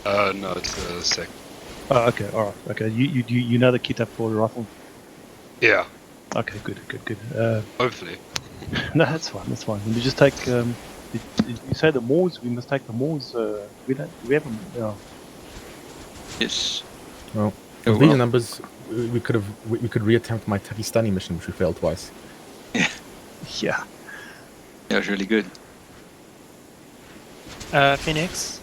No, it's the second. Oh, okay, all right, okay. You know the kit up for the rifle? Yeah, Okay, good. hopefully. No, that's fine. That's fine. We just take. Did you say the Moors? We must take the Moors. We don't. Do we have them? Yeah. Yes. Well, Oh, with these well. numbers, we could reattempt my Tacky Stunning mission, which we failed twice. Yeah. That was really good. Phoenix.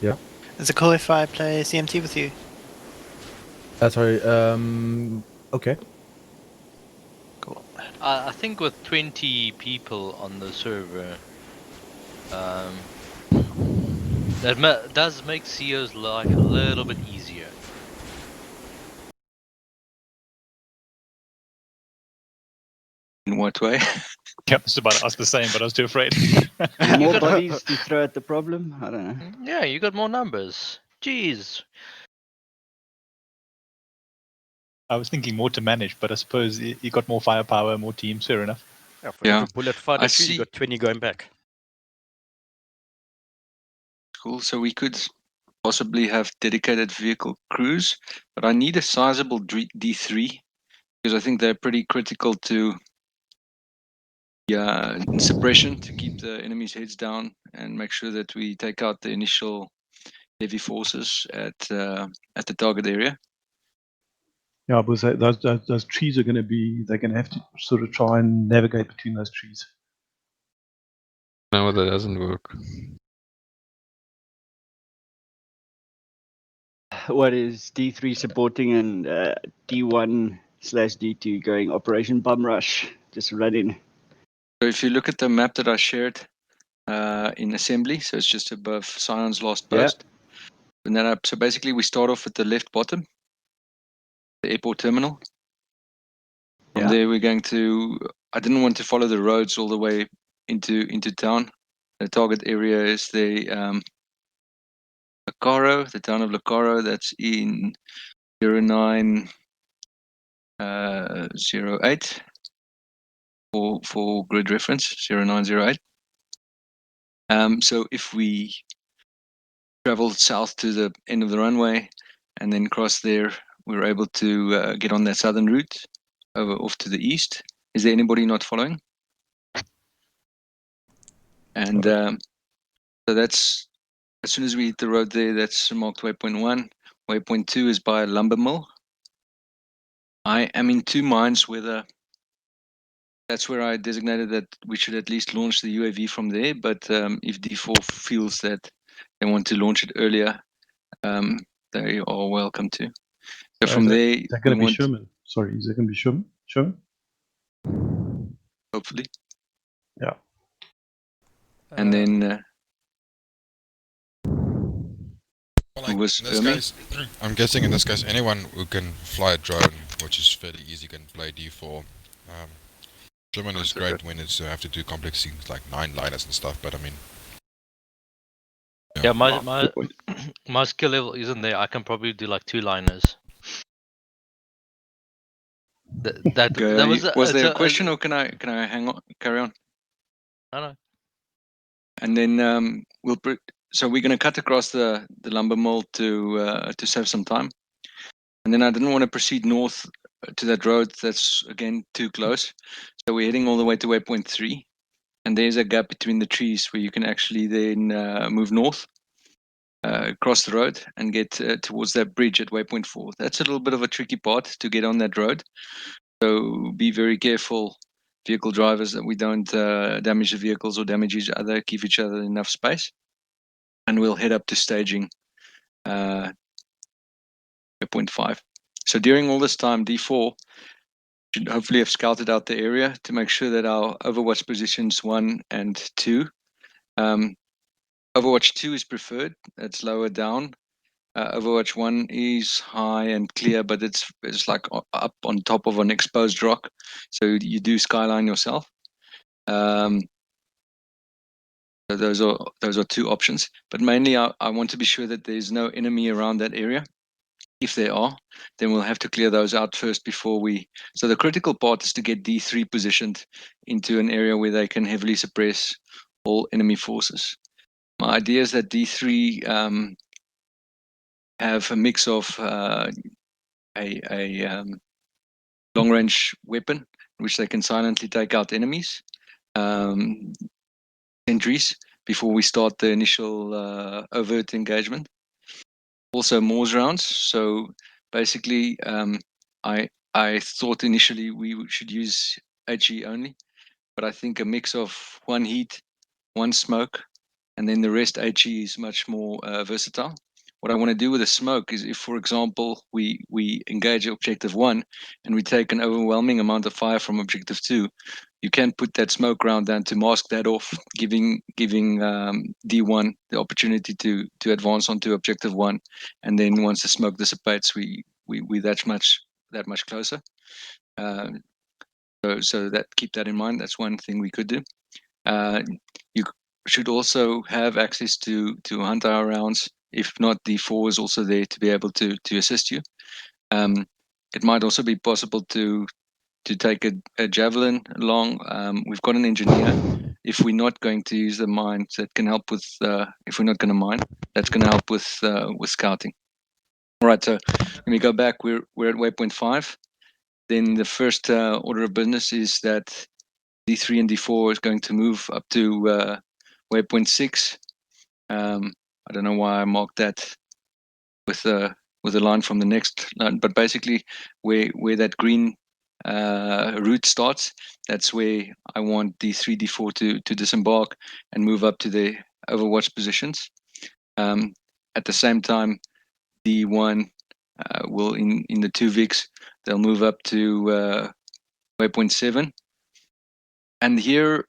Yeah. Is it cool if I play CMT with you? Sorry. Okay. Cool. I think with 20 people on the server, that does make CO's life a little bit easier. In what way? Yeah, I was about to ask the same, but I was too afraid. More bodies to throw at the problem? I don't know. Yeah, you got more numbers. Jeez. I was thinking more to manage, but I suppose you got more firepower, more teams, fair enough. Yeah, for every bullet fired at you, you got 20 going back. Cool. So we could possibly have dedicated vehicle crews, but I need a sizable D3 because I think they're pretty critical to suppression to keep the enemy's heads down and make sure that we take out the initial heavy forces at the target area. Yeah, because those trees are going to be. They're going to have to sort of try and navigate between those trees. No, that doesn't work. What is D3 supporting and D1/D2 going Operation Bum Rush? Just run in. So if you look at the map that I shared in assembly, so it's just above Sion's last post. And then up. So basically, we start off at the left bottom, the airport terminal. From there, we're going to. I didn't want to follow the roads all the way into town. The target area is the Cara, the town of Cara. That's in 0908 for grid reference 0908. So if we travel south to the end of the runway and then cross there, we're able to get on that southern route over off to the east. Is there anybody not following? And so that's as soon as we hit the road there, that's marked waypoint 1. Waypoint 2 is by lumber mill. I am in two minds whether that's where I designated that we should at least launch the UAV from there. But if D4 feels that they want to launch it earlier, they are welcome to. So from there, is that going to be Sherman? Sorry, is that going to be Sherman? Hopefully. Yeah. And then I'm guessing in this case, anyone who can fly a drone, which is fairly easy, can play D4. German is great when it's have to do complex things like 9-liners and stuff, but I mean... Yeah, my skill level isn't there. I can probably do like 2-liners. Was there a question, or can I carry on? No. And then so we're going to cut across the lumber mill to save some time. And then I didn't want to proceed north to that road. That's again too close. So we're heading all the way to waypoint 3. And there's a gap between the trees where you can actually then move north, across the road, and get towards that bridge at waypoint 4. That's a little bit of a tricky part to get on that road. So be very careful, vehicle drivers, that we don't damage the vehicles or damage each other, give each other enough space. And we'll head up to staging waypoint 5. So during all this time, D4 should hopefully have scouted out the area to make sure that our Overwatch positions 1 and 2. Overwatch 2 is preferred. That's lower down. Overwatch 1 is high and clear, but it's like up on top of an exposed rock. So you do skyline yourself. So those are two options. But mainly I want to be sure that there's no enemy around that area. If there are, then we'll have to clear those out first before we... So the critical part is to get D3 positioned into an area where they can heavily suppress all enemy forces. My idea is that D3 have a mix of long-range weapon, which they can silently take out enemies, sentries, before we start the initial overt engagement. Also Morse rounds. So basically, I thought initially we should use HE only, but I think a mix of one heat, one smoke, and then the rest HE is much more versatile. What I want to do with the smoke is if, for example, we engage objective 1 and we take an overwhelming amount of fire from objective 2, you can put that smoke round down to mask that off, giving D1 the opportunity to advance onto objective 1, and then once the smoke dissipates, we that much closer. So that, keep that in mind. That's one thing we could do. You should also have access to hunt hour rounds. If not, D4 is also there to be able to assist you. It might also be possible to take a javelin along. We've got an engineer. If we're not going to use the mines, that can help with. If we're not going to mine, that's going to help with scouting. All right. So let me go back. We're at waypoint 5. Then the first order of business is that D3 and D4 is going to move up to waypoint 6. I don't know why I marked that with a line from the next line, but basically where that green route starts, that's where I want D3, D4 to disembark and move up to their Overwatch positions. At the same time, D1 will in the 2 VIX, they'll move up to waypoint 7. And here,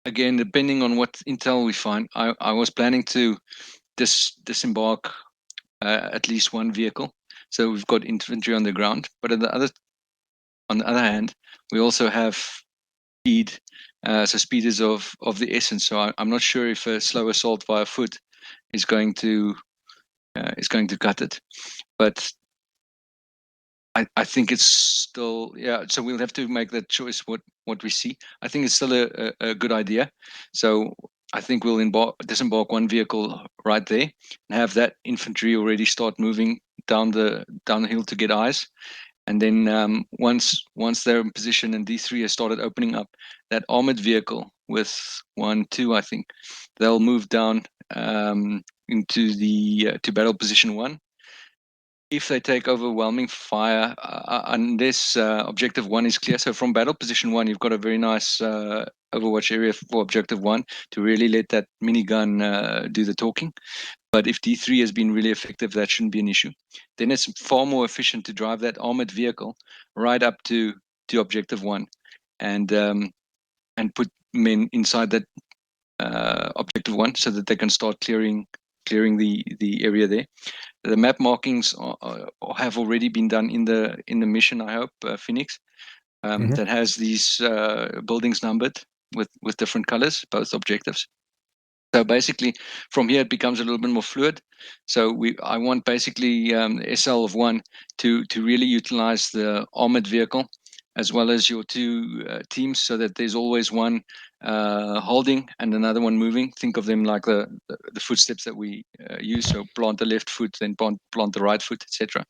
again, depending on what intel we find, I was planning to disembark at least one vehicle. So we've got infantry on the ground, but on the other hand, we also have speed. So speed is of the essence. So I'm not sure if a slow assault via foot is going to cut it, but I think it's still, yeah. So we'll have to make that choice. What we see, I think it's still a good idea. So I think we'll disembark one vehicle right there and have that infantry already start moving down the hill to get eyes. And then once they're in position and D3 has started opening up, that armored vehicle with 1, 2, I think, they'll move down into the to battle position 1. If they take overwhelming fire, unless objective 1 is clear. So from battle position 1, you've got a very nice Overwatch area for objective 1 to really let that minigun do the talking. But if D3 has been really effective, that shouldn't be an issue. Then it's far more efficient to drive that armored vehicle right up to objective 1 and put men inside that objective 1 so that they can start clearing the area there. The map markings have already been done in the mission, I hope, Phoenix, that has these buildings numbered with different colors, both objectives. So basically, from here it becomes a little bit more fluid. So I want basically SL of 1 to really utilize the armored vehicle as well as your 2 teams, so that there's always one holding and another one moving. Think of them like the footsteps that we use. So plant the left foot, then plant the right foot, etc.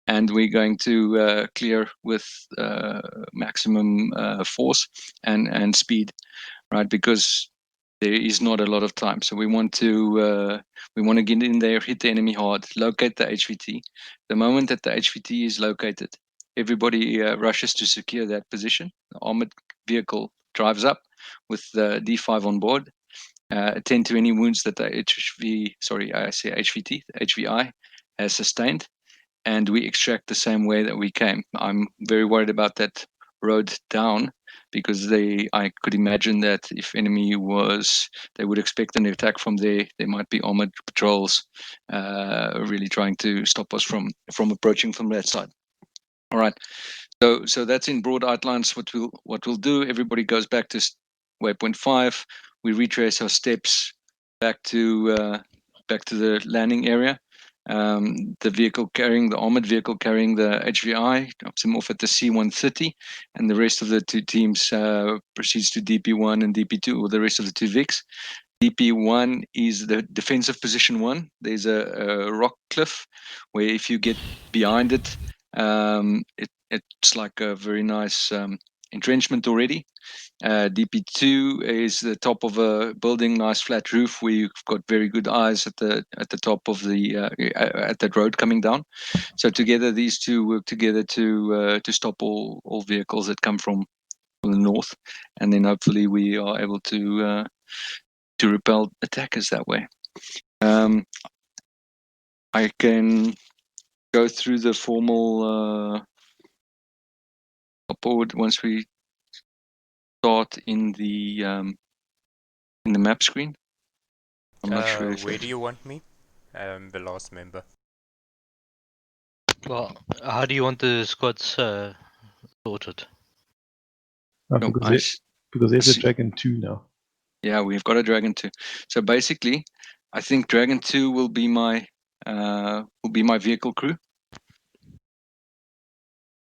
And we're going to clear with maximum force and speed, right? Because there is not a lot of time. So we want to get in there, hit the enemy hard, locate the HVT. The moment that the HVT is located, everybody rushes to secure that position. The armored vehicle drives up with the D5 on board, attend to any wounds that the HVI has sustained, and we extract the same way that we came. I'm very worried about that road down, because I could imagine that if enemy they would expect an attack from there. There might be armored patrols really trying to stop us from approaching from that side. All right. So that's in broad outlines what we'll do. Everybody goes back to waypoint 5. We retrace our steps back to the landing area. The armored vehicle carrying the HVI drops him off at the C-130, and the rest of the 2 teams proceeds to DP1 and DP2, or the rest of the 2 VICs. DP1 is the defensive position 1. There's a rock cliff where if you get behind it, it's like a very nice entrenchment already. DP2 is the top of a building, nice flat roof where you've got very good eyes at the top of the at that road coming down. So together, these two work together to stop all vehicles that come from the north, and then hopefully we are able to repel attackers that way. I can go through the formal board once we start in the map screen. I'm not sure if Where do you want me? The last member. Well, how do you want the squads sorted? No, Because there's a Dragon 2 now. Yeah, we've got a Dragon 2. So basically, I think Dragon 2 will be my vehicle crew.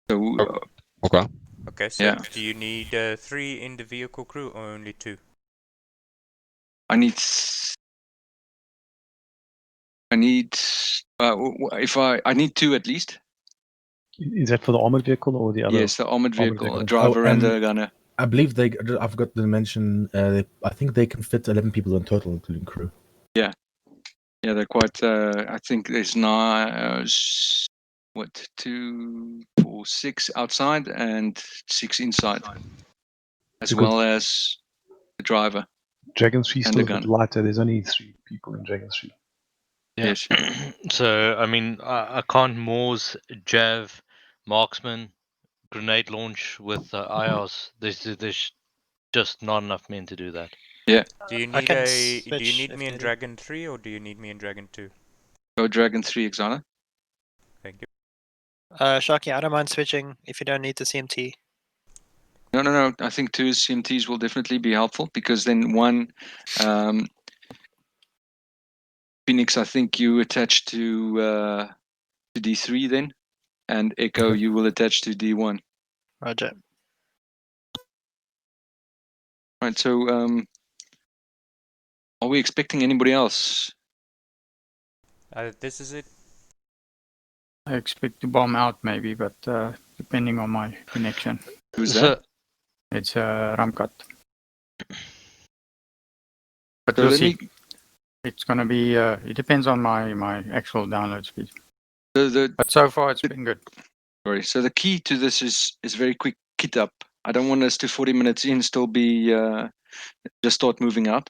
So Okay. Okay, so yeah. do you need 3 in the vehicle crew or only 2? I need I need 2 at least. Is that for the armored vehicle or the other? Yes, the armored vehicle, a driver and a gunner. I believe I've got to mention. I think they can fit 11 people in total, including crew. Yeah, they're quite. I think there's 2, 4, 6 outside and 6 inside, as well as the driver. Dragon 3 and still the a bit gun. lighter. There's only 3 people in Dragon 3. Yeah. Yes. So I mean, I can't Moors, Jav, Marksman, grenade launch with IRs. There's just not enough men to do that. Yeah. Do you I need can do you switch need if me in needed. Dragon 3 or do you need me in Dragon 2? Go Dragon 3, Exana. Thank you. Sharky, I don't mind switching if you don't need the CMT. No. I think 2 CMTs will definitely be helpful because then one, Phoenix, I think you attach to D3 then, and Echo you will attach to D1. Roger. Right. So, are we expecting anybody else? This is it. I expect to bomb out maybe, but depending on my connection. Who's that? It's Ramkat. But So we'll let see. me. It's going to be, it depends on my actual download speed. But so far it's been good. Sorry. So the key to this is very quick kit up. I don't want us to 40 minutes in still be just start moving out.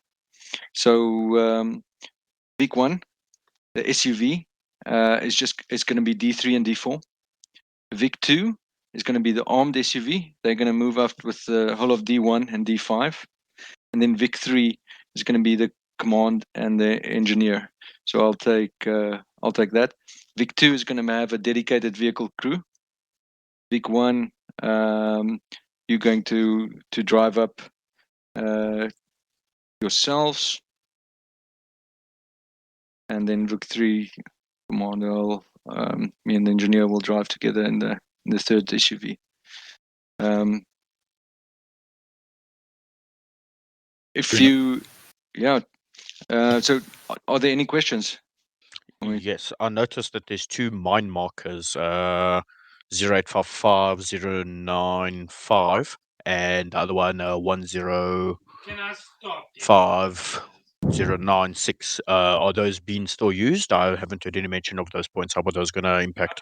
So big one, the SUV is going to be D3 and D4. Vic 2 is going to be the armed SUV. They're going to move up with the whole of D1 and D5, and then Vic 3 is going to be the command and the engineer. So I'll take that. Vic 2 is going to have a dedicated vehicle crew. Vic 1, you're going to drive up yourselves, and then Vic 3 commander, me and the engineer will drive together in the third SUV. So are there any questions? Yes, I noticed that there's 2 mine markers, 0855, 095, and the other one 105, 096. Are those being still used? I haven't heard any mention of those points. How are those going to impact?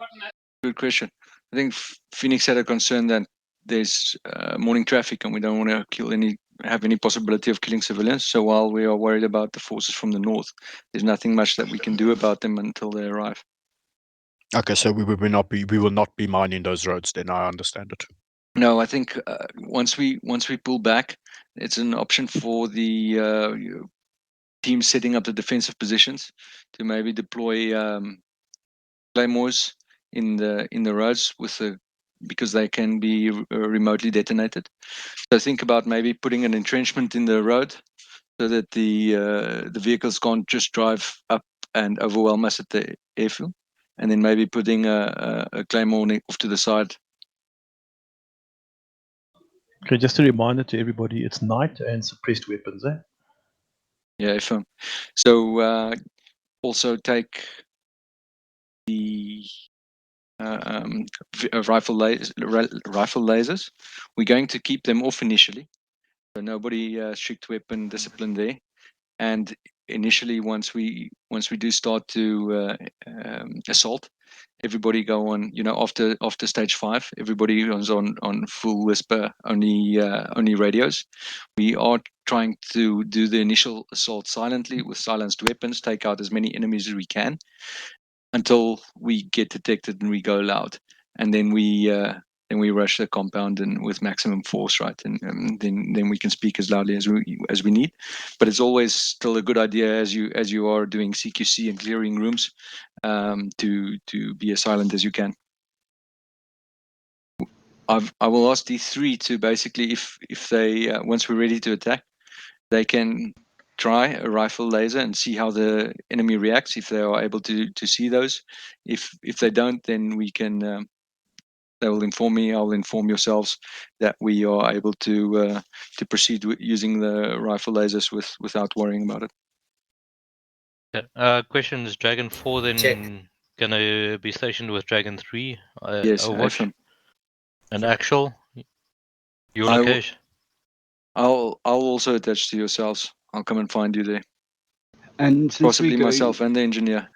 Good question. I think Phoenix had a concern that there's morning traffic and we don't want to have any possibility of killing civilians. So while we are worried about the forces from the north, there's nothing much that we can do about them until they arrive. Okay, so we will not be mining those roads. Then I understand it. No, I think once we pull back, it's an option for the team setting up the defensive positions to maybe deploy claymores in the roads because they can be remotely detonated. So think about maybe putting an entrenchment in the road so that the vehicles can't just drive up and overwhelm us at the airfield, and then maybe putting a claymore off to the side. Okay, just a reminder to everybody, it's night and suppressed weapons, eh? Yeah, FM. So also take the rifle lasers. We're going to keep them off initially, so nobody strict weapon discipline there. And initially, once we do start to assault, everybody go on. After stage 5, everybody is on full whisper only radios. We are trying to do the initial assault silently with silenced weapons, take out as many enemies as we can until we get detected and we go loud, and then we rush the compound and with maximum force, right? And then we can speak as loudly as we need. But it's always still a good idea as you are doing CQC and clearing rooms, to be as silent as you can. I will ask D3 to basically, if they once we're ready to attack, they can try a rifle laser and see how the enemy reacts, if they are able to see those. If they don't, then we can. They will inform me. I'll inform yourselves that we are able to proceed with using the rifle lasers without worrying about it. Yeah. Question, is Dragon 4 then gonna be stationed with Dragon 3? Yes, Overwatch? AFM. And actual? Your I will- location? I'll also attach to yourselves. I'll come and find you there. And since Possibly myself and the engineer.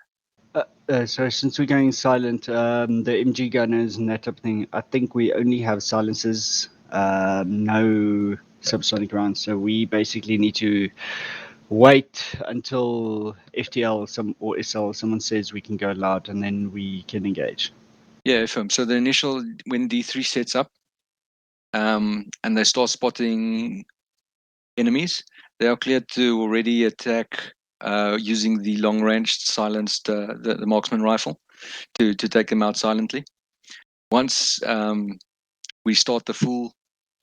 So since we're going silent, the MG gunners and that type of thing, I think we only have silencers, no subsonic rounds. So we basically need to wait until FTL or SL someone says we can go loud, and then we can engage. Yeah, FM. So the initial, when D3 sets up, and they start spotting enemies, they are cleared to already attack using the long-range silenced the marksman rifle to take them out silently. Once we start the full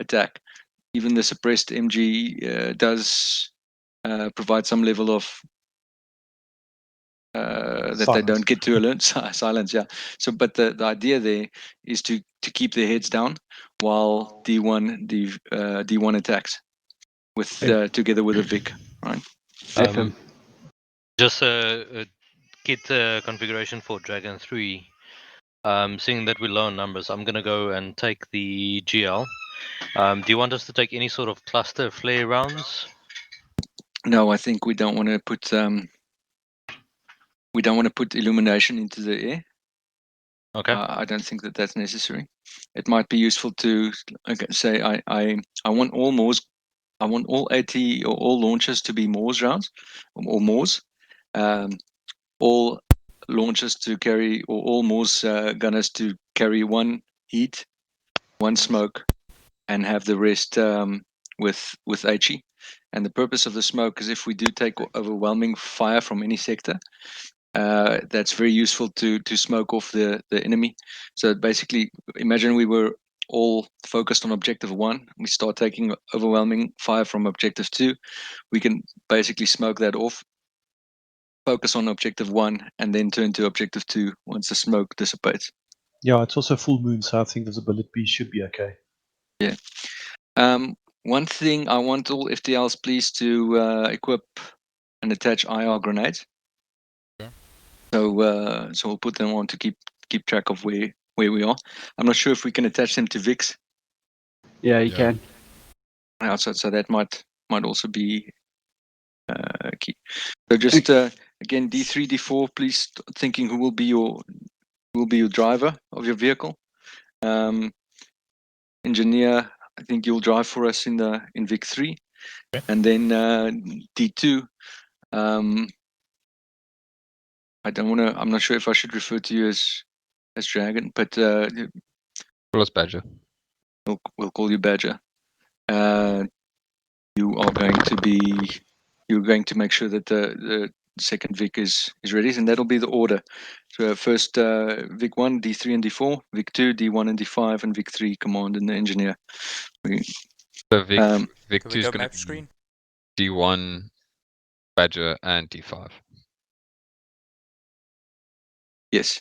attack, even the suppressed MG does provide some level of that they don't get to alert silence. Yeah. So, but the idea there is to keep their heads down while D1 attacks with together with a Vic, right? Just kit configuration for Dragon 3. Seeing that we're low in numbers, I'm gonna go and take the GL. Do you want us to take any sort of cluster flare rounds? No, I think we don't want to put illumination into the air. Okay. I don't think that that's necessary. It might be useful to say I want all Moors. I want all AT or all launches to be Moors rounds or Moors. All launches to carry, or all Moors gunners to carry one heat, one smoke, and have the rest with HE. And the purpose of the smoke is if we do take overwhelming fire from any sector, that's very useful to smoke off the enemy. So basically, imagine we were all focused on objective 1. We start taking overwhelming fire from objective 2. We can basically smoke that off, focus on objective 1, and then turn to objective 2 once the smoke dissipates. Yeah, it's also full moon, so I think visibility should be okay. Yeah. One thing I want all FTLs please to equip and attach IR grenades. Okay. So we'll put them on to keep track of where we are. I'm not sure if we can attach them to VIX. Yeah, you can. So that might also be key. So just again, D3, D4, please thinking who will be your driver of your vehicle. Engineer, I think you'll drive for us in VIC 3, Okay. and then D2. I don't want to. I'm not sure if I should refer to you as Dragon, but Well, it's Badger. we'll call you Badger. You are going to be. You're going to make sure that the second Vic is ready, and that'll be the order. So first Vic 1, D3 and D4, Vic 2, D1 and D5, and Vic 3 command and the engineer. So Vic Can 2 we is go going map to screen? be D1, Badger, and D5. Yes.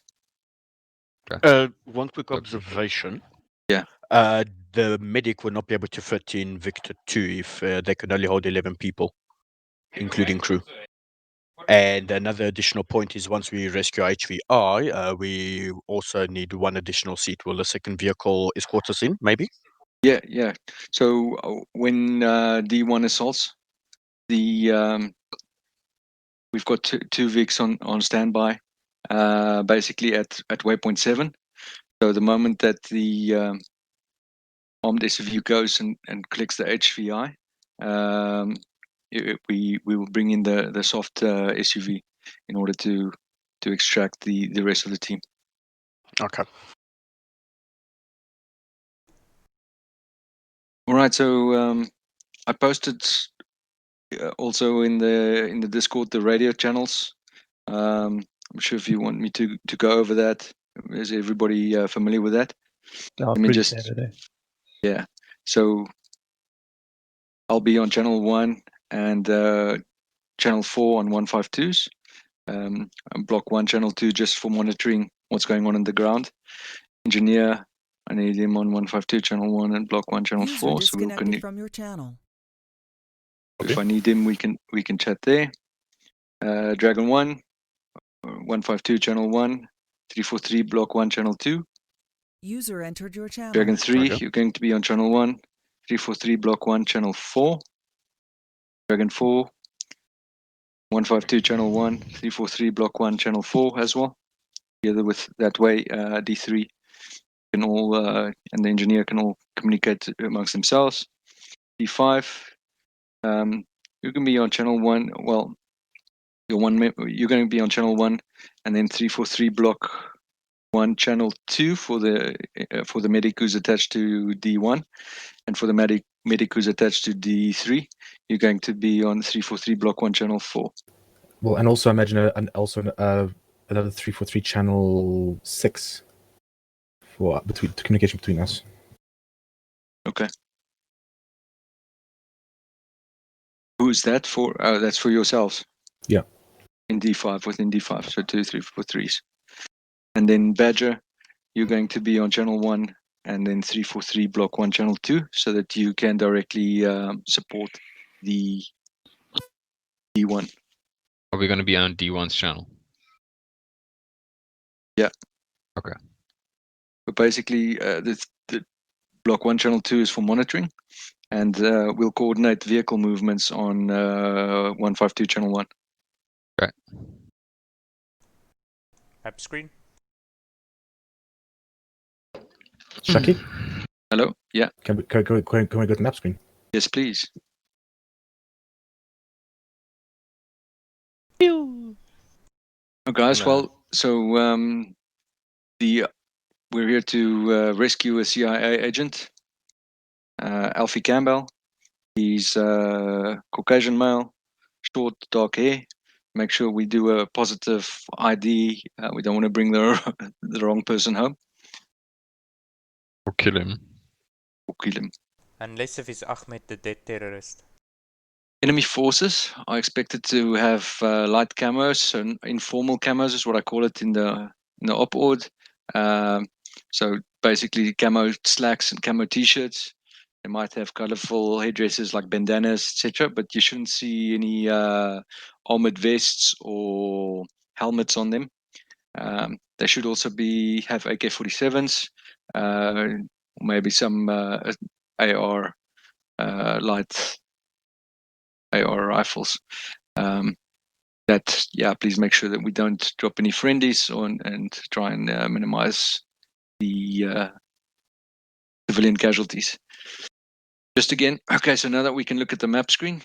One quick observation. Yeah. The medic will not be able to fit in Victor 2 if they can only hold 11 people. including crew. And another additional point is once we rescue HVI, we also need one additional seat. Will the second vehicle escort us in, maybe? Yeah, yeah. So when D1 assaults, the we've got two Vics on standby, basically at waypoint 7. So the moment that the armed SUV goes and collects the HVI, we will bring in the soft SUV in order to extract the rest of the team. Okay. All right. So I posted also in the Discord the radio channels. I'm sure if you want me to go over that. Is everybody familiar with that? No, it's Let me pretty just standard, eh? yeah. So I'll be on channel 1 and channel 4 on 152s. And block 1, channel 2 just for monitoring what's going on the ground. Engineer, I need him on 152 channel 1 and block 1 channel User 4. So we'll disconnected from your channel. if I need him, we can chat there. Dragon 1, 152 channel 1, 343 block 1 channel 2. User entered your channel. Dragon 3, Okay. you're going to be on channel 1, 343 block 1 channel 4. Dragon 4, 152 channel 1, 343 block 1 channel 4 as well. Together with that way, D3 can all and the engineer can all communicate amongst themselves. D5, you can be on channel 1. Well, you're going to be on channel 1, and then 343 block 1 channel 2 for the medic who's attached to D1, and for the medic who's attached to D3, you're going to be on 343 block 1 channel 4. Well, and also imagine another 343 channel 6 for communication between us. Okay. Who's that for? That's for yourselves. Yeah. In D5, within D5, so 2, 3, 4, 3s. And then Badger, you're going to be on channel 1 and then 343 block 1 channel 2, so that you can directly support the D1. Are we going to be on D1's channel? Yeah. Okay. But basically, the block 1 channel 2 is for monitoring, and we'll coordinate vehicle movements on 152 channel 1. Okay. Map screen. Shaki? Hello? Yeah. Can we go to map screen? Yes, please. Oh, guys, No. well, so we're here to rescue a CIA agent, Alfie Campbell. He's Caucasian male, short, dark hair. Make sure we do a positive ID. We don't want to bring the wrong person home. Or kill him. Or kill him. Unless if he's Ahmed the dead terrorist. Enemy forces are expected to have light camos, so informal camos is what I call it in the op-ord. So basically camo slacks and camo t-shirts. They might have colorful headdresses like bandanas, etc., but you shouldn't see any armored vests or helmets on them. They should also have AK-47s, maybe some AR light AR rifles. Please make sure that we don't drop any friendlies and try and minimize the civilian casualties. Just again, okay, so now that we can look at the map screen,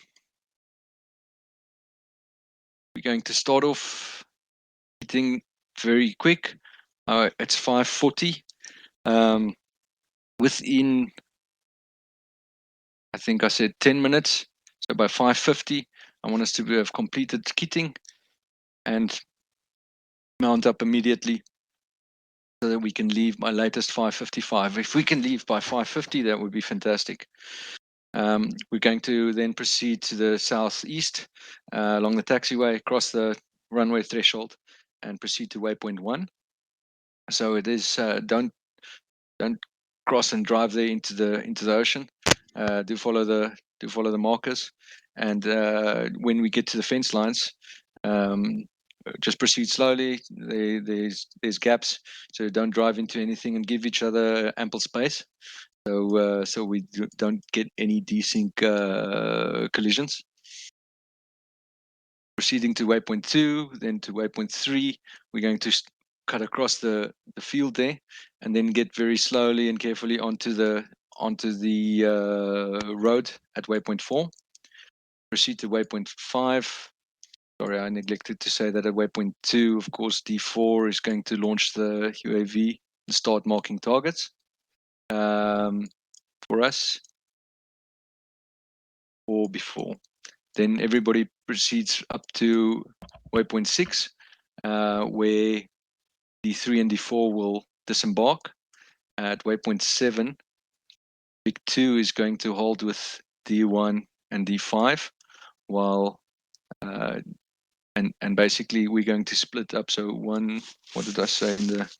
we're going to start off hitting very quick. It's 5:40. Within, I think I said 10 minutes. So by 5:50, I want us to have completed kitting and mount up immediately so that we can leave by latest 5:55. If we can leave by 5:50, that would be fantastic. We're going to then proceed to the southeast along the taxiway, across the runway threshold, and proceed to waypoint 1. So it is don't cross and drive there into the ocean. Do follow the markers, and when we get to the fence lines, just proceed slowly. There's gaps, so don't drive into anything and give each other ample space. So we don't get any desync collisions. Proceeding to waypoint 2, then to waypoint 3, we're going to cut across the field there, and then get very slowly and carefully onto the road at waypoint 4. Proceed to waypoint 5. Sorry, I neglected to say that at waypoint 2, of course, D4 is going to launch the UAV and start marking targets for us, or before. Then everybody proceeds up to waypoint 6, where D3 and D4 will disembark. At waypoint 7, Big 2 is going to hold with D1 and D5, while and basically we're going to split up. So one, what did I say in the,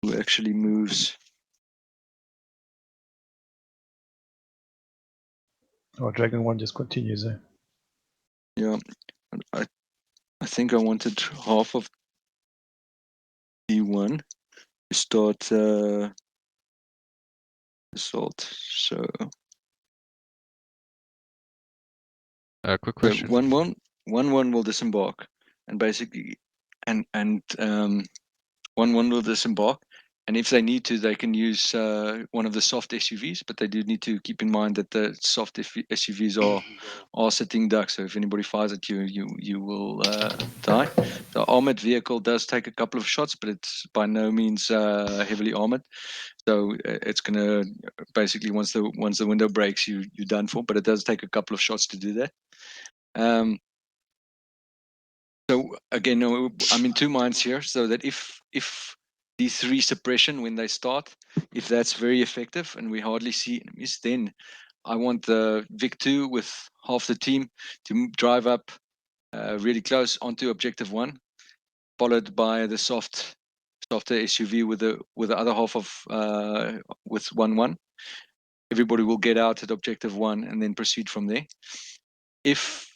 who actually moves? Oh, Dragon 1 just continues there. Yeah, I think I wanted half of D1 to start assault. So Quick question. 1-1 will disembark, and basically, and 1-1 will disembark, and if they need to, they can use one of the soft SUVs, but they do need to keep in mind that the soft SUVs are sitting ducks. So if anybody fires at you, you will die. The armored vehicle does take a couple of shots, but it's by no means heavily armored. So it's gonna basically once the window breaks, you're done for. But it does take a couple of shots to do that. So again, I'm in two minds here. So that if D3 suppression when they start, if that's very effective and we hardly see enemies, then I want the Vic2 with half the team to drive up really close onto objective 1, followed by the softer SUV with the other half of with 1-1. Everybody will get out at objective 1 and then proceed from there. If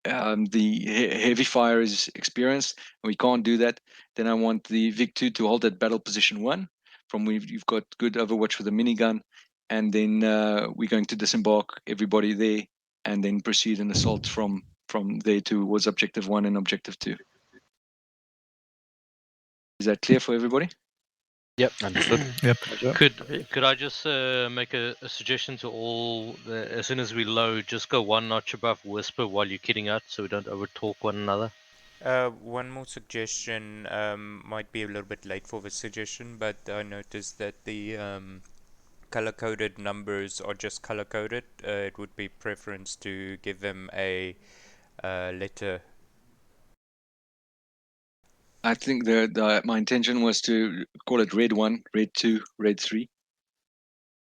the heavy fire is experienced and we can't do that, then I want the Vic2 to hold at battle position 1, from where you've got good overwatch with a minigun, and then we're going to disembark everybody there and then proceed an assault from there towards objective 1 and objective 2. Is that clear for everybody? Yep, understood. Yep. Could I just make a suggestion to all? As soon as we load, just go one notch above whisper while you're kidding out, so we don't overtalk one another. One more suggestion, might be a little bit late for the suggestion, but I noticed that the color-coded numbers are just color-coded. It would be preference to give them a letter. I think my intention was to call it red 1, red 2, red 3,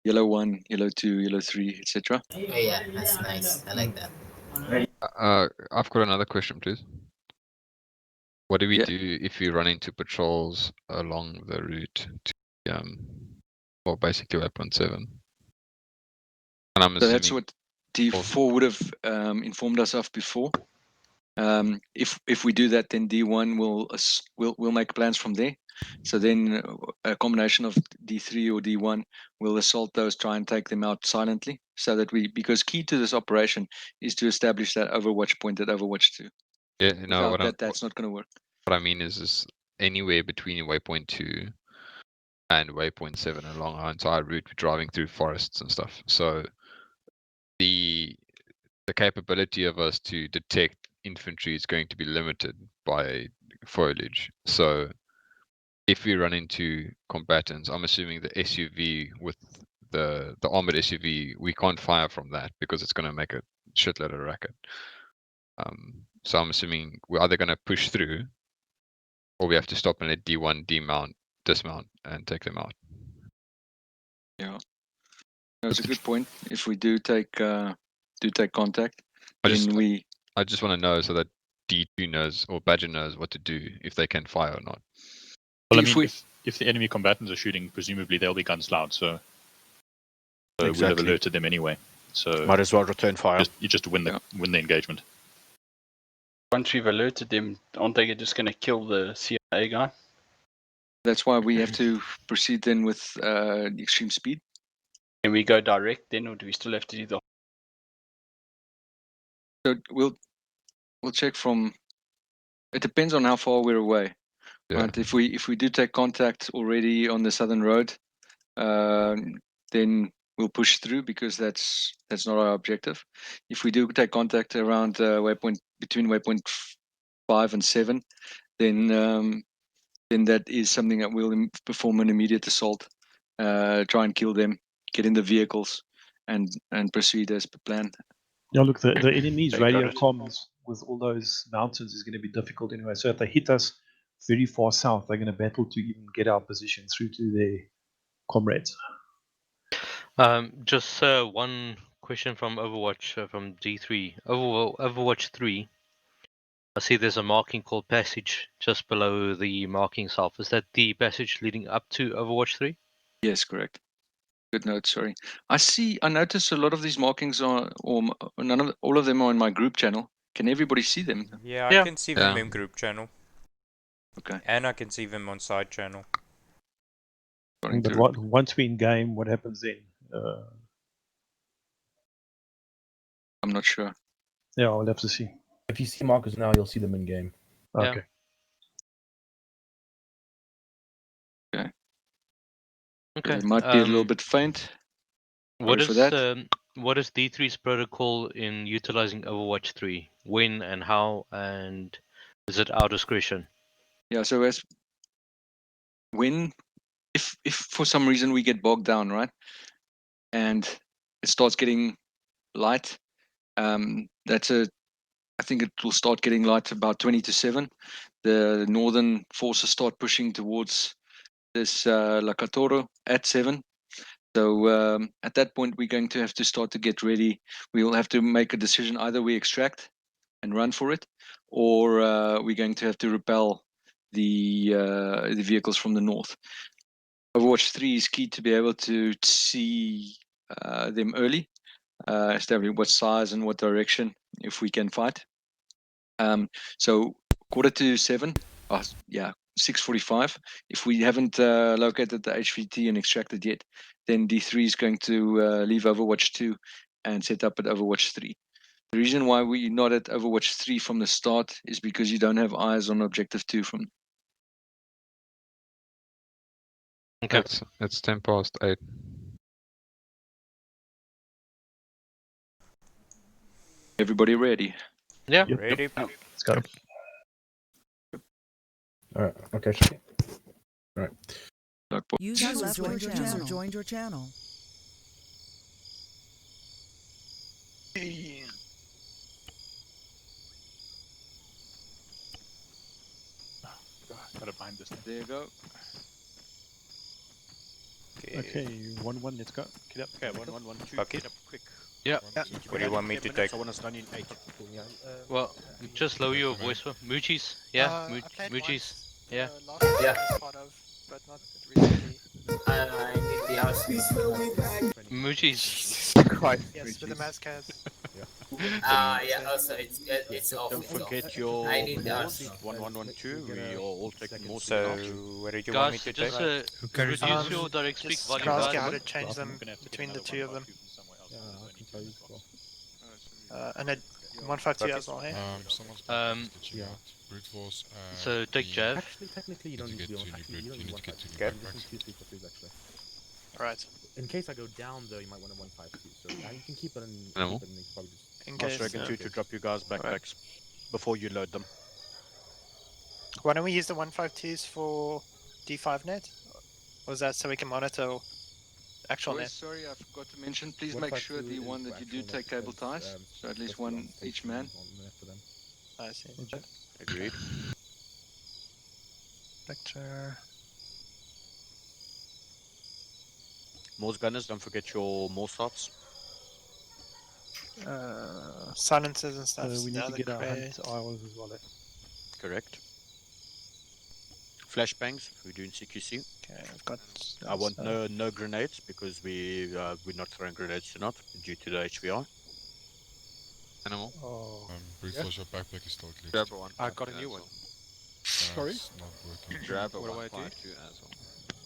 yellow 1, yellow 2, yellow 3, etc. Oh yeah, that's nice. I like that. I've got another question, please. What do we do if we run into patrols along the route to well, basically waypoint 7? And I'm So assuming that's what D4 would have informed us of before. If we do that, then D1 will make plans from there. So then a combination of D3 or D1 will assault those, try and take them out silently, so that because key to this operation is to establish that Overwatch point at Overwatch 2. Yeah, no. Without that's not going to work. What I mean is anywhere between waypoint 2 and waypoint 7 along our entire route, we're driving through forests and stuff. So the capability of us to detect infantry is going to be limited by foliage. So if we run into combatants, I'm assuming the SUV with the armored SUV, we can't fire from that because it's going to make a shitload of racket. So I'm assuming we're either going to push through, or we have to stop and let D1 dismount, and take them out. Yeah, that's a good point. If we do take contact, I just want to know so that D2 knows or Badger knows what to do if they can fire or not. Well, I mean, if the enemy combatants are shooting, presumably they'll be guns loud, so we'll have alerted them anyway. So Might as well return fire. you just win the engagement. Once we've alerted them, aren't they just going to kill the CIA guy? That's why we have to proceed then with the extreme speed. Can we go direct then, or do we still have to do the? So we'll check from. It depends on how far we're away. Yeah. Right? If we do take contact already on the southern road, then we'll push through because that's not our objective. If we do take contact around waypoint between waypoint 5 and 7, then that is something that we'll perform an immediate assault, try and kill them, get in the vehicles, and proceed as per plan. Yeah, look, the enemy's Okay, radio got it. comms with all those mountains is going to be difficult anyway. So if they hit us very far south, they're going to battle to even get our position through to their comrades. Just one question from Overwatch from D3. Overwatch 3. I see there's a marking called Passage just below the marking itself. Is that the passage leading up to Overwatch 3? Yes, correct. Good note. Sorry, I notice a lot of these markings are, or all of them are in my group channel. Can everybody see them? Yeah, I can see them in group channel. Okay. And I can see them on side channel. But once we're in game, what happens then? I'm not sure. Yeah, I'll have to see. If you see markers now, you'll see them in game. Okay. Okay. Okay. It might be a little bit faint. What Sorry is for that. what is D3's protocol in utilizing Overwatch 3? When and how, and is it our discretion? Yeah. So if for some reason we get bogged down, right, and it starts getting light, I think it will start getting light about 20 to 7. The northern forces start pushing towards this Lakatoro at 7. So at that point, we're going to have to start to get ready. We will have to make a decision. Either we extract and run for it, or we're going to have to repel the vehicles from the north. Overwatch 3 is key to be able to see them early, establish what size and what direction, if we can fight. So 6:45. Yeah, 6:45. If we haven't located the HVT and extracted yet, then D3 is going to leave Overwatch 2 and set up at Overwatch 3. The reason why we're not at Overwatch 3 from the start is because you don't have eyes on Objective 2 from. Okay. It's 8:10. Everybody ready? Yeah. Yep. Ready? Let's go. All right. Okay. All right. User joined your channel. Gotta bind this thing. There you go. Okay, 1-1, let's go. Get up. Okay, 1, 1, 1, 2. Bucket. Get up quick. Yeah. What do you want me to take? I want to stand in 8. Well, just lower your voice for Moochies. Yeah, I played Moochies. once, Yeah. last time I was part of, but not recently. I need the house. Moochies. Yes, with the Mazcas. Yeah, also it's off. Don't forget your I need the Morse. house. 1, 1, 1, 2. We are all taking Morse. So, what did you want me Guys, to just take? reduce your direct speak Just volume, ask guys. how to change them between the two of them. And then 152 as well, hey? Someone's Yeah. brute force. So take Jav. Actually, technically, you don't need to be on. Actually, you don't need 152. Okay. You just need 2 3 actually. Right. In case I go down, though, you might want a 152. So yeah, you can keep it in. No. Keep it in probably just. In I was case. reckon to drop you guys backpacks before you load them. Why don't we use the 152s for D5 net? Or is that so we can monitor actual Boys, net? sorry, I forgot to mention. Please make sure the one that you do take cable ties, so at least one each man. I see. Agreed. Vector. Morse gunners, don't forget your Morse shots. Silencers and stuff. We need to the get our cray. hunt IOs as well. Correct. flashbangs. We're doing CQC. Okay, I've got. I want no grenades because we're not throwing grenades tonight due to the HVI. Animal. Oh. Brute Yeah. force, your backpack is still clear. Grab one. I got a new one. Sorry? It's not working. Grab a What do I do? 152 as well.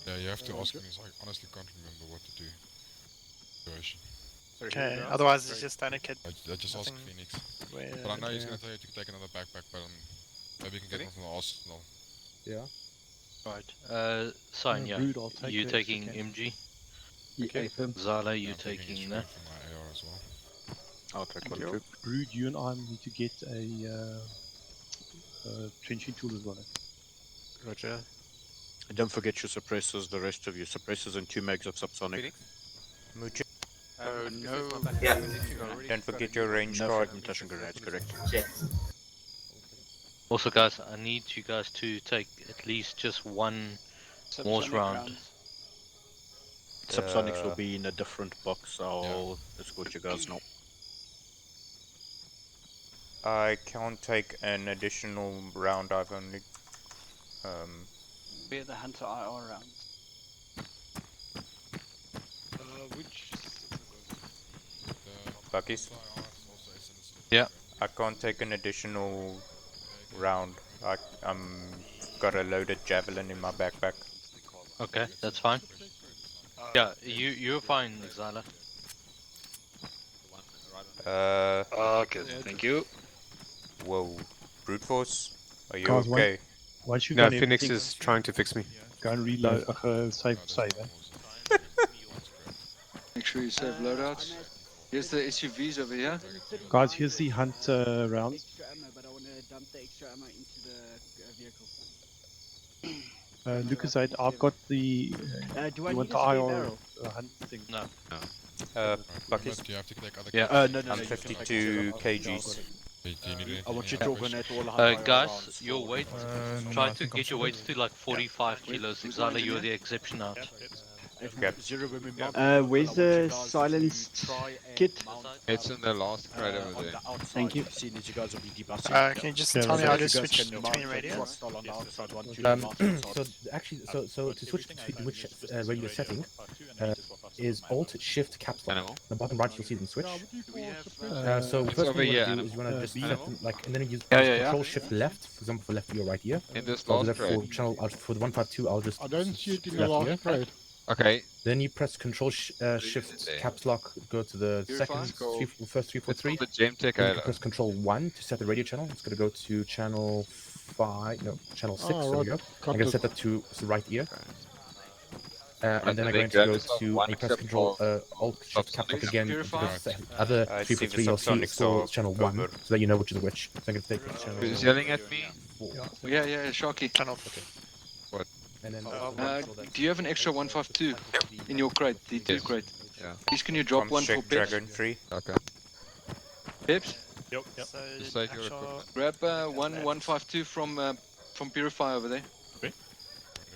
Yeah, you have to ask me. I honestly can't remember what to do. Situation. Okay, otherwise it's just standard kit. I just asked Nothing Phoenix. weird. But I know he's going to tell you to take another backpack, but maybe you can get one from the arsenal. Yeah. Right. Sign, yeah. Rude, I'll take You the taking extra MG? Okay. Zala, you I'm taking taking HP that? from my AR as well. I'll take Thank one you. too. Rude, you and I need to get a trenching tool as well. Roger. And don't forget your suppressors, the rest of your suppressors and 2 megs of subsonic. Mucho. Oh no. Yeah. Don't forget your range No card. fragmentation grenades, correct. Check. Also, guys, I need you guys to take at least just one Morse Subsonic round. rounds. Subsonics will be in a different box. I'll escort you guys now. I can't take an additional round. I've only We're the Hunter IR rounds. Which? Buckies. Yeah. I can't take an additional round. I'm got a loaded javelin in my backpack. Okay, that's fine. Yeah, you're fine, Zala. Okay, thank you. Whoa, brute force. Are you Guys, okay? Once you No, got Phoenix everything, is trying to fix me. go and reload. Save. Eh? Make sure you save loadouts. Here's the SUVs over here. Guys, here's the hunt rounds. Extra ammo, but I want to dump the extra ammo into the vehicle. Lucas, I've got the. Do I you need want a the spare IR barrel? hunt thing? No. Buckies. Do you have to take other Yeah. kits? No, I'm 52 kgs. Do you need anything? I want you to Any organize ammunition? all 100 Guys, rounds your for- weight. Try to get your weights to like 45 kilos. Zala, you're the exception out. Okay. Where's the silenced kit? It's in the last crate over there. Thank you. Can you just tell me how to switch between radios? So actually, so to switch between which radio setting is Alt Shift Caps Lock. Animal. The bottom right you'll see them switch. So It's first over thing you here, want to do is you want to just set Animal. them, like, and then you use Yeah. Control Shift Left, for example, for left ear, right ear. In this So I'll do last that for crate. channel for the 152. I'll just I don't see it in the left last ear. crate. Okay. Then you press Control Shift Caps Lock, go to the second first 343. The Gem Tech Then you Halo. can press Control 1 to set the radio channel. It's going to go to channel 5, no, channel 6. Oh, There we right. go. Got I'm going to it. set that to the right ear. Right, And then I'm then going to grab go yourself to one and press except Control for Alt Shift Caps Lock again. Purify. Because the other I see the 343 you'll see is subsonics still are channel 1, over. so that you know which is which. So I'm going to take channel Who's yelling at me? 4. Yeah, Sharky. Channel. What? And then Do you have an extra 152 in your crate, D2 Yes. crate? Yeah. Please can you drop one for check Pips? Dragon 3. Okay. Pips? Yep. So Just save your actual- equipment. Grab 152 from Purify over there.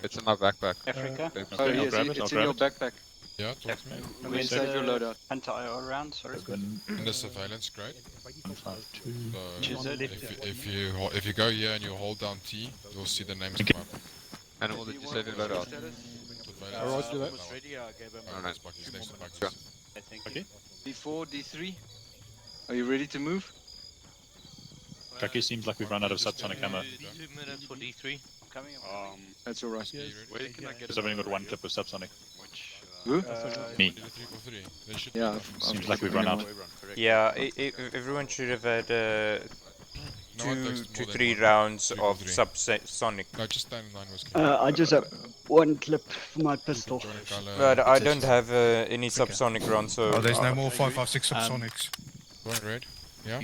It's in my backpack. Africa. Oh I'll yes, grab it, it's I'll in grab your it. backpack. Yeah, talk to me. And then save your loadout. Hunter IR rounds, sorry. In the surveillance crate. So Chisel. if you go here and you hold down T, you'll see the names come up. Animal, did you save your loadout? Alright, do that. Alright, Bucky's next to Bucky's. Sure. Okay. D4, D3. Are you ready to move? Chucky, seems like we've run out of subsonic ammo. 2 minutes for D3. Coming. That's alright. Where can I get Because I've only got one clip of subsonic. Who? Me. Yeah. Seems like we've run out. Yeah, everyone should have had No one takes two more than 3 one. rounds 3 for of 3. subsonic. No, just stand in line was I just have one clip for my pistol. But I don't have any subsonic rounds, so. Oh, there's no more 5.56 subsonics. Going red. Yeah.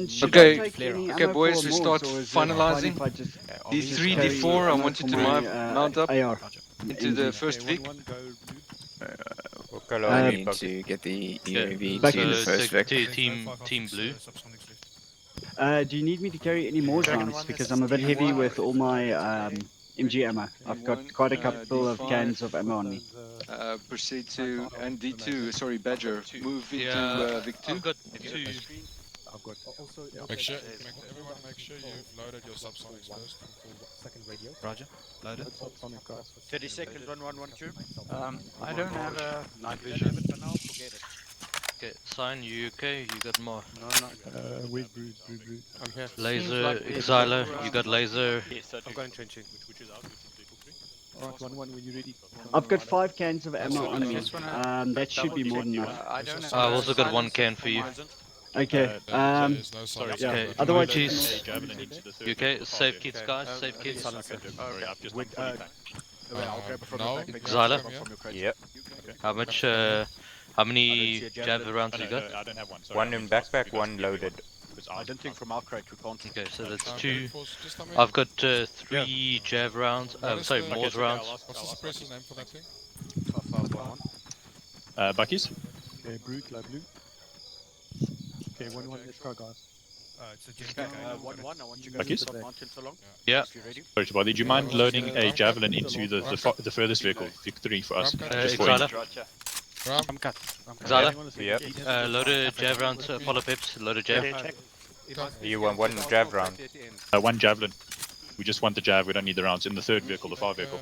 Should Okay. I take any Okay, ammo boys, for we Morse, start or is it finalizing. fine if I just D3, carry D4, I ammo want you for to my, mount up AR? into the first Vic. What color Uh, are I you, need Bucky? to get the Yeah. UAV Back to in. the first Vic. to team blue. Do you need me to carry any more Dragon rounds? one Because is I'm a bit heavy D1. with all my MG ammo. I've got quite a couple of D5. cans of ammo on me. Proceed to, and D2, sorry, Badger, move into Yeah, Vic 2. I've got 2. good. Also, Make sure, everyone make sure you've loaded your subsonics first. second radio. Roger. Loaded. Subsonic guys. 30 seconds, 1112. I don't have a Night vision. for now, forget it. Okay, sign, you okay? You got more. No, no. Where's Brood? I'm here. Laser, like we- Exiler, you got laser. I'm going trenching. Alright, 1-1 when you're ready. I've got 5 cans of ammo on me. Just wanna That should be more than enough. I don't have I've a also got one silencer can for you. Okay. There's no silence. Yeah. Okay, Otherwise, Jeez. You okay? Save kids, guys. Save kids. Now, Xyla? Yep. How much? How many jab rounds you got? I don't have one. Sorry, One in backpack, one loaded. I don't think from our crate we can't. Okay, so that's Okay, 2. just tell me- I've got 3 jab rounds. what is Sorry, the- Morse rounds. What's the suppressor's name for that thing? Buckies? Okay, Brood, light blue. Okay, 1-1, let's go guys. It's a Gen Okay, 1-1, I want you guys Buckies? to stop mounting so long. Yeah. If you're ready. Sorry, Tabadi, do you mind loading a javelin into the furthest vehicle, Vic 3 for us? Just for Xyla? Ram? I'm cut. Xyla? Yep. Load a jab rounds, follow pips, load a jab. You want one jab round? One javelin. We just want the jab, we don't need the rounds. In the third vehicle, the far vehicle.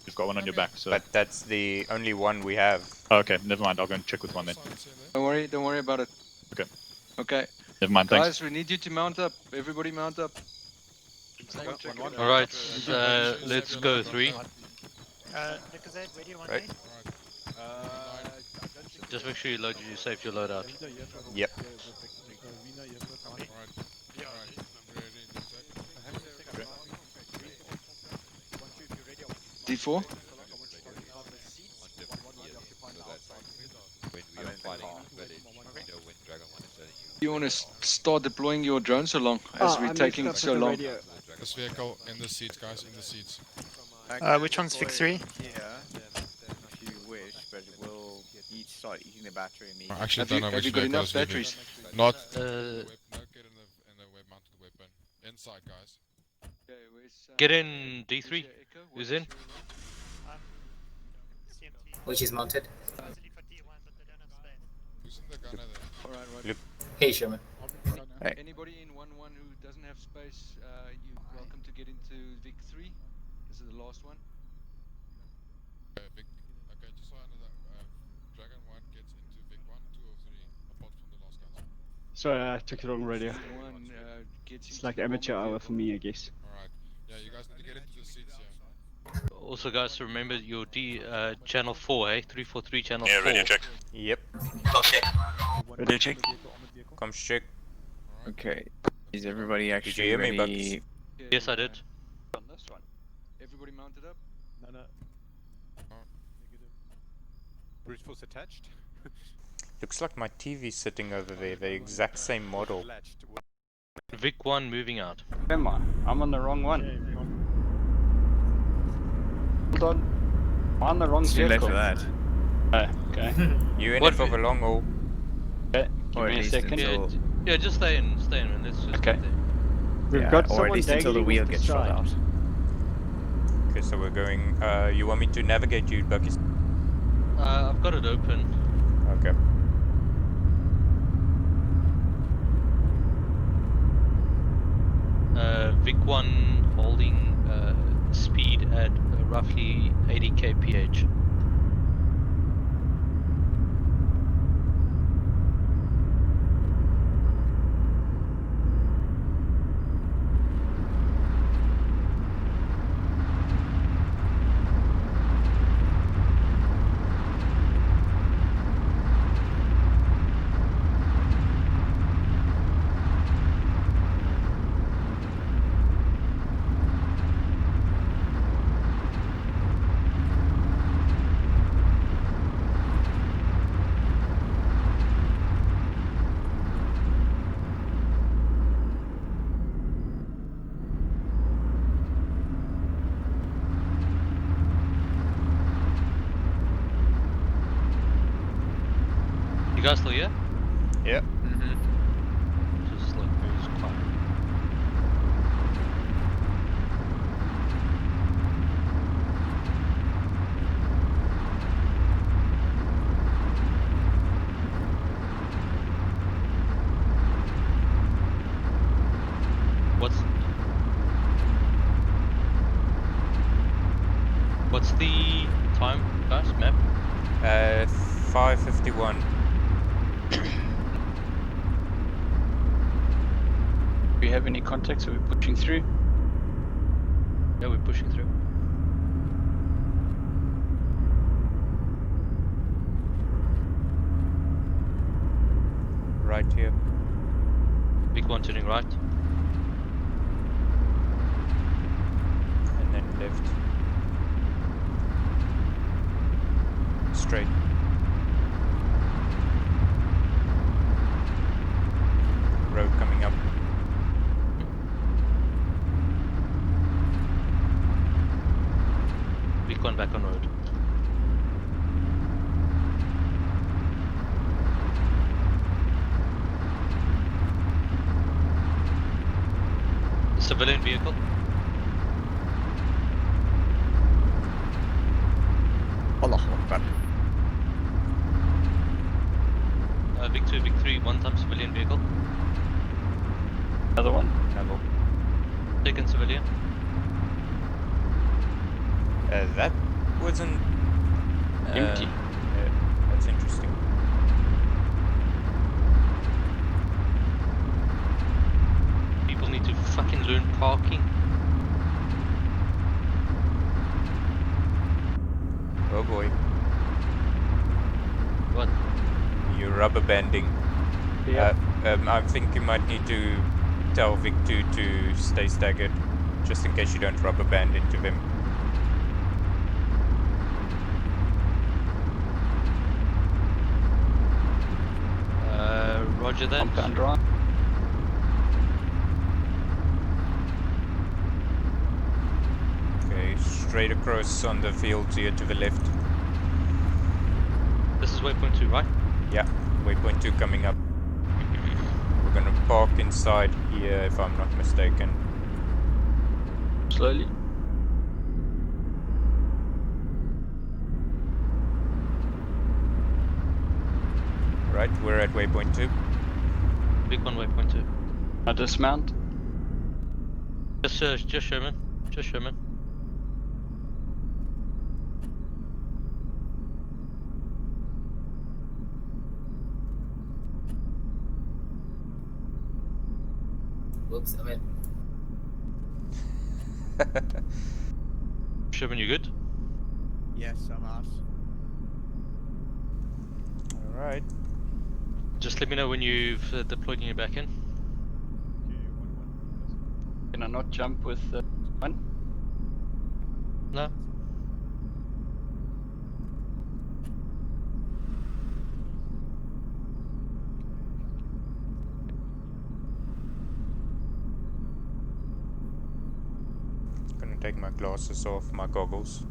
You've got one on your back, so... But that's the only one we have. Oh, okay, never mind, I'll go and check with one then. Don't worry about it. Okay. Okay. Never mind, thanks. Guys, we need you to mount up. Everybody mount up. Alright, let's go 3. Nikozade, where do you want Right. me? Just make sure you save your loadout. Yep. D4? You want to start deploying your drones along as we're taking so long? This vehicle in the seats, guys, in the seats. Which one's Vic 3? Yeah, then if you wish, but we'll each start eating the battery immediately. I actually don't know which you got vehicle enough is leaving. batteries? Not. Uh, No, get in the web-mounted weapon. Inside, guys. Get in D3. Who's in? Which is mounted. Who's in the gunner there? Alright. Hey, Sherman. Hey. Anybody in 1-1 who doesn't have space, you're welcome to get into Vic 3. This is the last one. Okay, just so I know that Dragon 1 gets into Vic 1, 2 or 3, apart from the last guys. Sorry, I took the wrong radio. It's like amateur hour for me, I guess. Alright. Yeah, you guys need to get into the seats here. Also, guys, remember your channel 4, eh? 343 channel 4. Yeah, radio check. Yep. Radio check. Come check. Okay. Is everybody actually Did you hear me, ready? Yes, I did. On this one. Everybody mounted up? No. Brute force attached. Looks like my TV's sitting over there, the exact same model. Vic 1 moving out. Am I? I'm on the wrong one. Hold on. I'm on the wrong Too late vehicle. for that. Okay. You in What it for the long haul? Okay. Give Or at me a least second. until... Yeah, just stay in, man. Let's just Okay. get there. We've Yeah, got or at someone least until the dangling wheel off the gets shot side. out. Okay, so we're going. You want me to navigate you, Bucky? I've got it open. Okay. Vic 1 holding speed at roughly 80 kph. You guys still here? Yep. Just like very quiet. What's the time, guys? Map? 5:51. Do we have any contacts? Are we pushing through? Yeah, we're pushing through. Right here. Big one turning right. And then left. Straight. Road coming up. Big one back on road. Civilian vehicle. Allahu Akbar. Big 2, Big 3, one time civilian vehicle. Another one. Level. Second civilian. That wasn't empty. Yeah, that's interesting. People need to fucking learn parking. Oh boy. What? You're rubber banding. Yep. I think you might need to tell Vic 2 to stay staggered, just in case you don't rubber band into them. Roger that. Compound drive. Okay, straight across on the field here to the left. This is waypoint 2, right? Yeah, waypoint 2 coming up. We're gonna park inside here if I'm not mistaken. Slowly. Right, we're at waypoint 2. Big one, waypoint 2. I dismount. Just Sherman. Just Sherman. Whoops, I'm in. Sherman, you good? Yes, I'm out. Alright. Just let me know when you've deployed and you're back in. Can I not jump with one? No? Gonna take my glasses off, my goggles.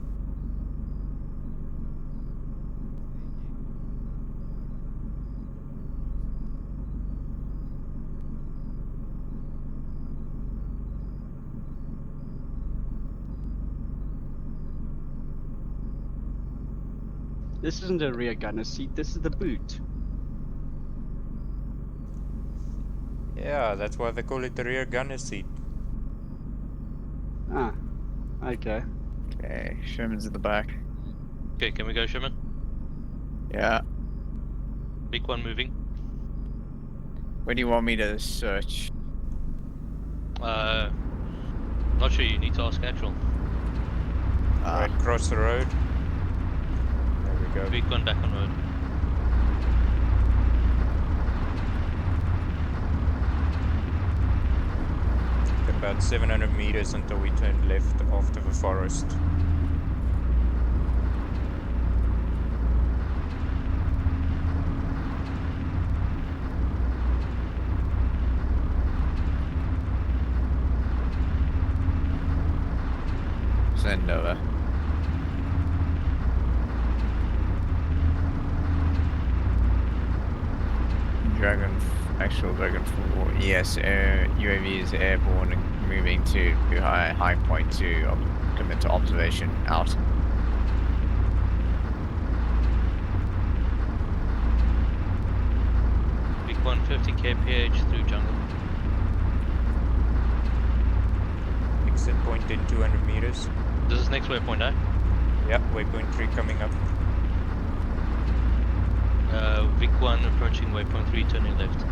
This isn't a rear gunner seat, this is the boot. Yeah, that's why they call it the rear gunner seat. Ah, okay. Okay, Sherman's in the back. Okay, can we go, Sherman? Yeah. Big one moving. Where do you want me to search? Not sure, you need to ask Actual. Right, cross the road. There we go. Big one back on road. Got about 700 meters until we turn left after the forest. Send over. Actual Dragonfall. Yes, UAV is airborne and moving to high point to come into observation. Out. Big 150 kph through jungle. Exit point in 200 meters. This is next waypoint, eh? Yeah, waypoint 3 coming up. Vic 1 approaching waypoint 3, turning left.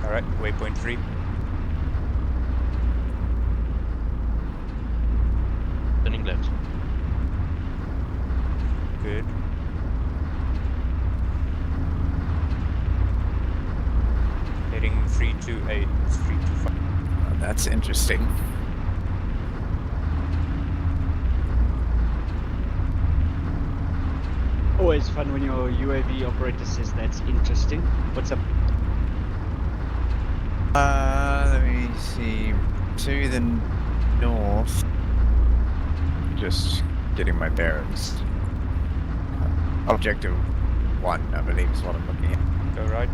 Alright, waypoint 3. Turning left. Good. Heading 328, 325. Oh, that's interesting. Always fun when your UAV operator says that's interesting. What's up? Let me see. To the north. Just getting my bearings. Objective 1, I believe, is what I'm looking at. Go right.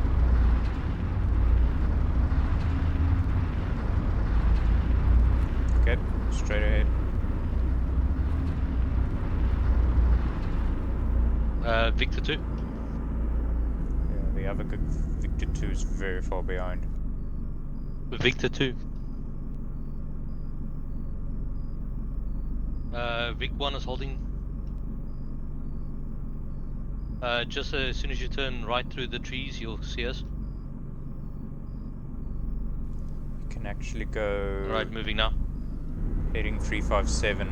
Okay, straight ahead. Victor 2. Yeah, the other Victor 2 is very far behind. Victor 2. Vic 1 is holding. Just as soon as you turn right through the trees, you'll see us. You can actually go... Alright, moving now. Heading 357.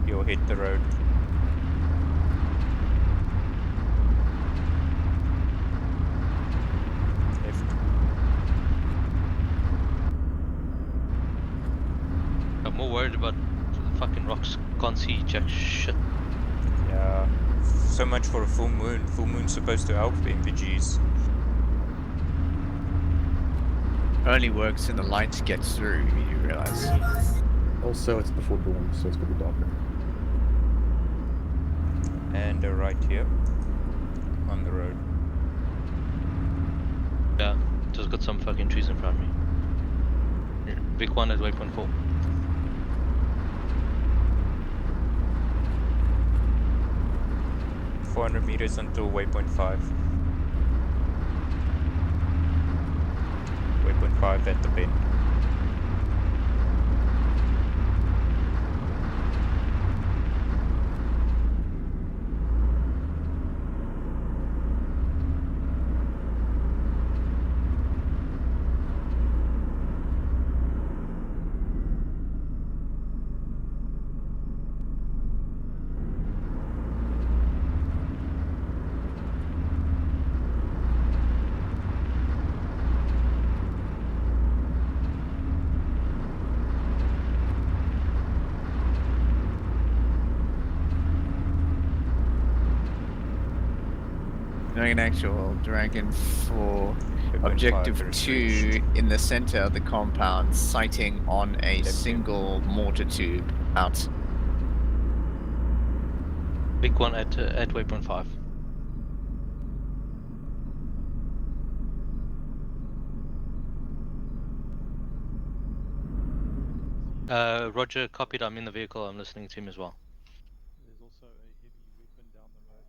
You'll hit the road. Left. I'm more worried about the fucking rocks. Can't see jack shit. Yeah. So much for a full moon. Full moon's supposed to help MVGs. Only works when the light gets through, you realize. Also, it's before dawn, so it's gonna be darker. And right here. On the road. Yeah, just got some fucking trees in front of me. Here, Vic 1 at waypoint 4. .400 meters until waypoint 5. Waypoint 5 at the bend. Doing an actual Dragon for Waypoint objective 5 is 2 in the center of the compound, sighting on a single mortar tube out. Vic 1 at waypoint 5. Roger, copied. I'm in the vehicle. I'm listening to him as well. There's also a heavy weapon down the road.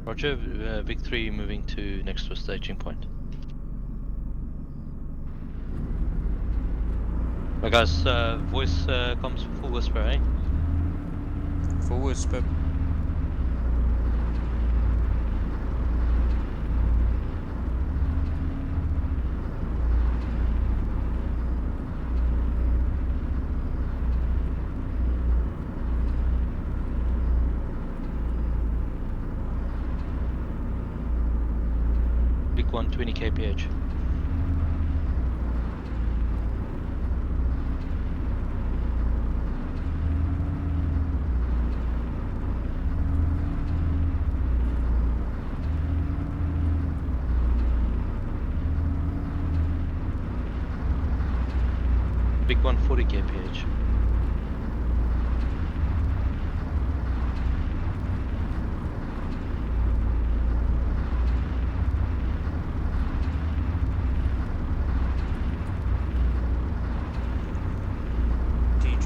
Roger, Vic 3 moving to next to a staging point. Right, guys, voice comes full whisper, eh? Full whisper. Vic 1, 20 kph. Vic 1, 40 kph.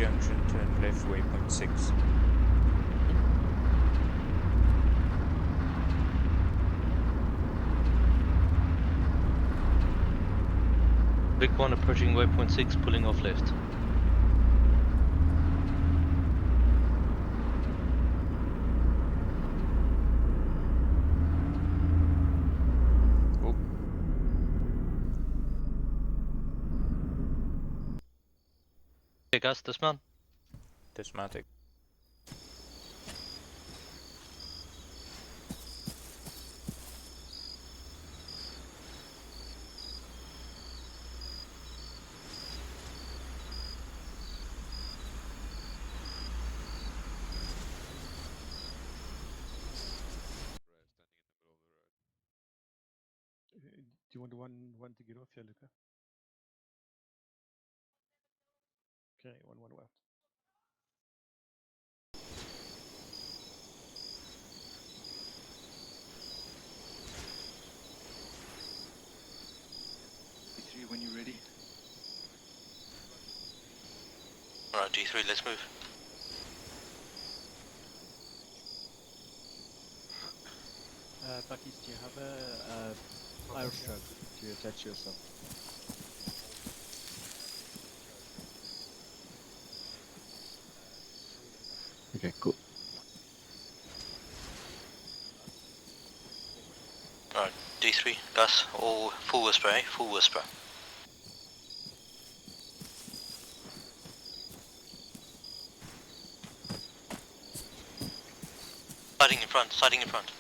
junction, turn left, waypoint 6. Big one approaching waypoint 6, pulling off left. Oh. Okay, guys, dismount. Dismounting. Do you want one to get off here, Luca? Okay, one left. D3 when you're ready. Alright, G3, let's move. Buckies, do you have a fire stroke to attach yourself? Okay, cool. Alright, D3, Gus, all full whisper, eh? Full whisper. Sighting in front, sighting in front.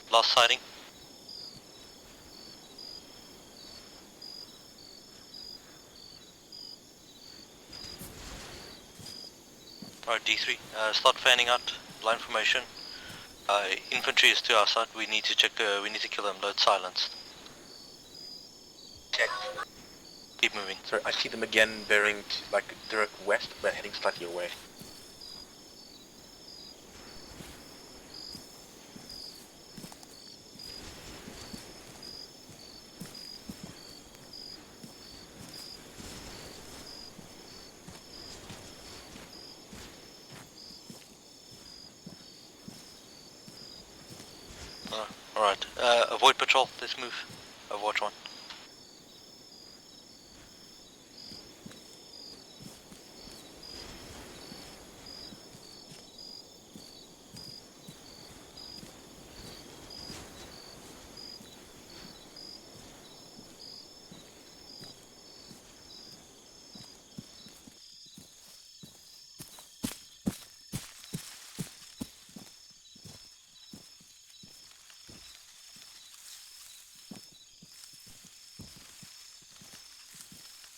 Last sighting. Alright, D3, start fanning out, line formation. Infantry is to our side, we need to check, we need to kill them, load silenced. Check. Keep moving. Sir, I see them again bearing like direct west, but heading slightly away. Alright, avoid patrol, let's move. Overwatch 1.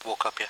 Walk up here.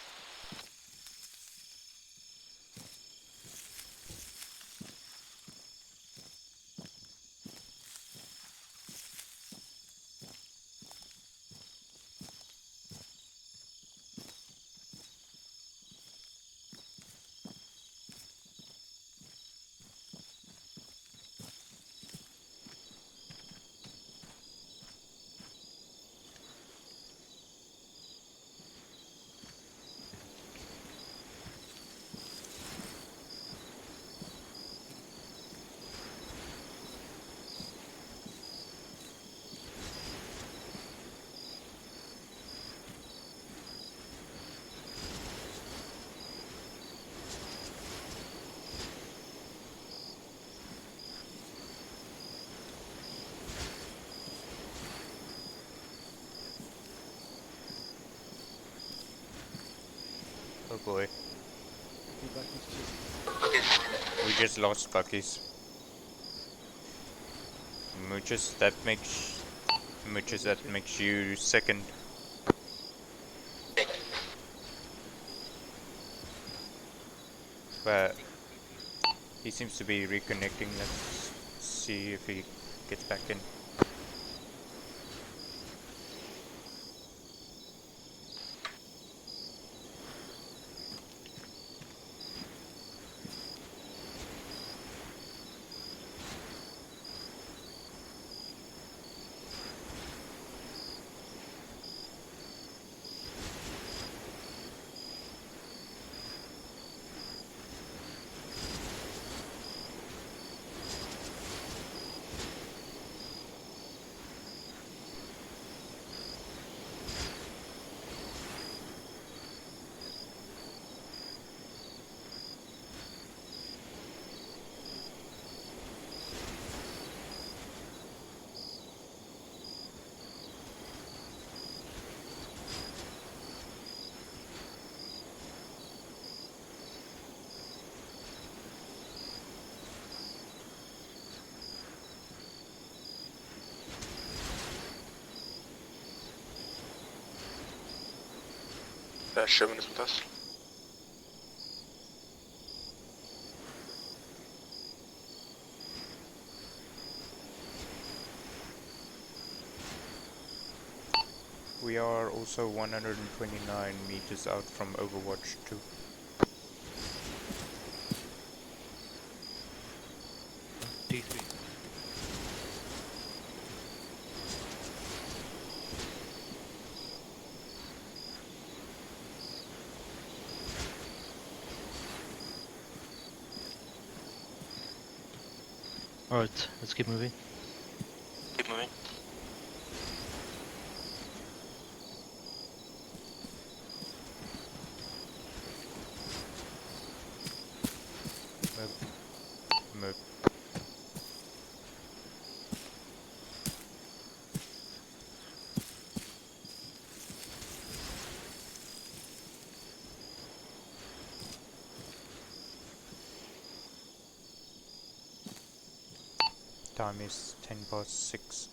Oh boy. We just lost Buckies. Mooches, that makes you second. But he seems to be reconnecting. Let's see if he gets back in. Sharon is with us. We are also 129 meters out from Overwatch 2. D3. Alright, let's keep moving. Keep moving. Move. Time is 6:10.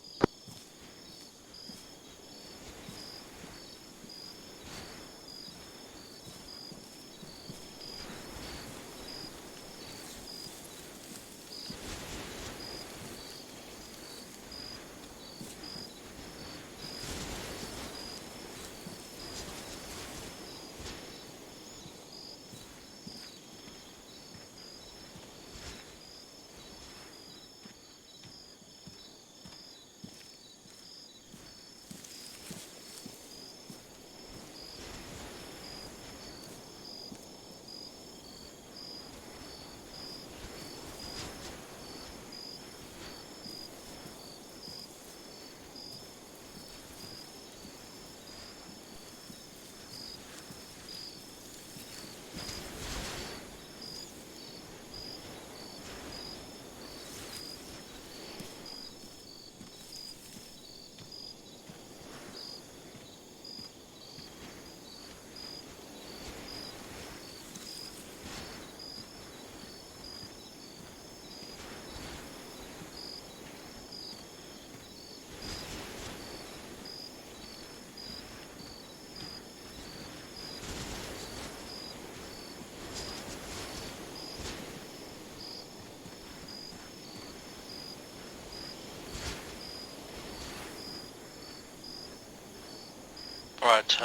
Right,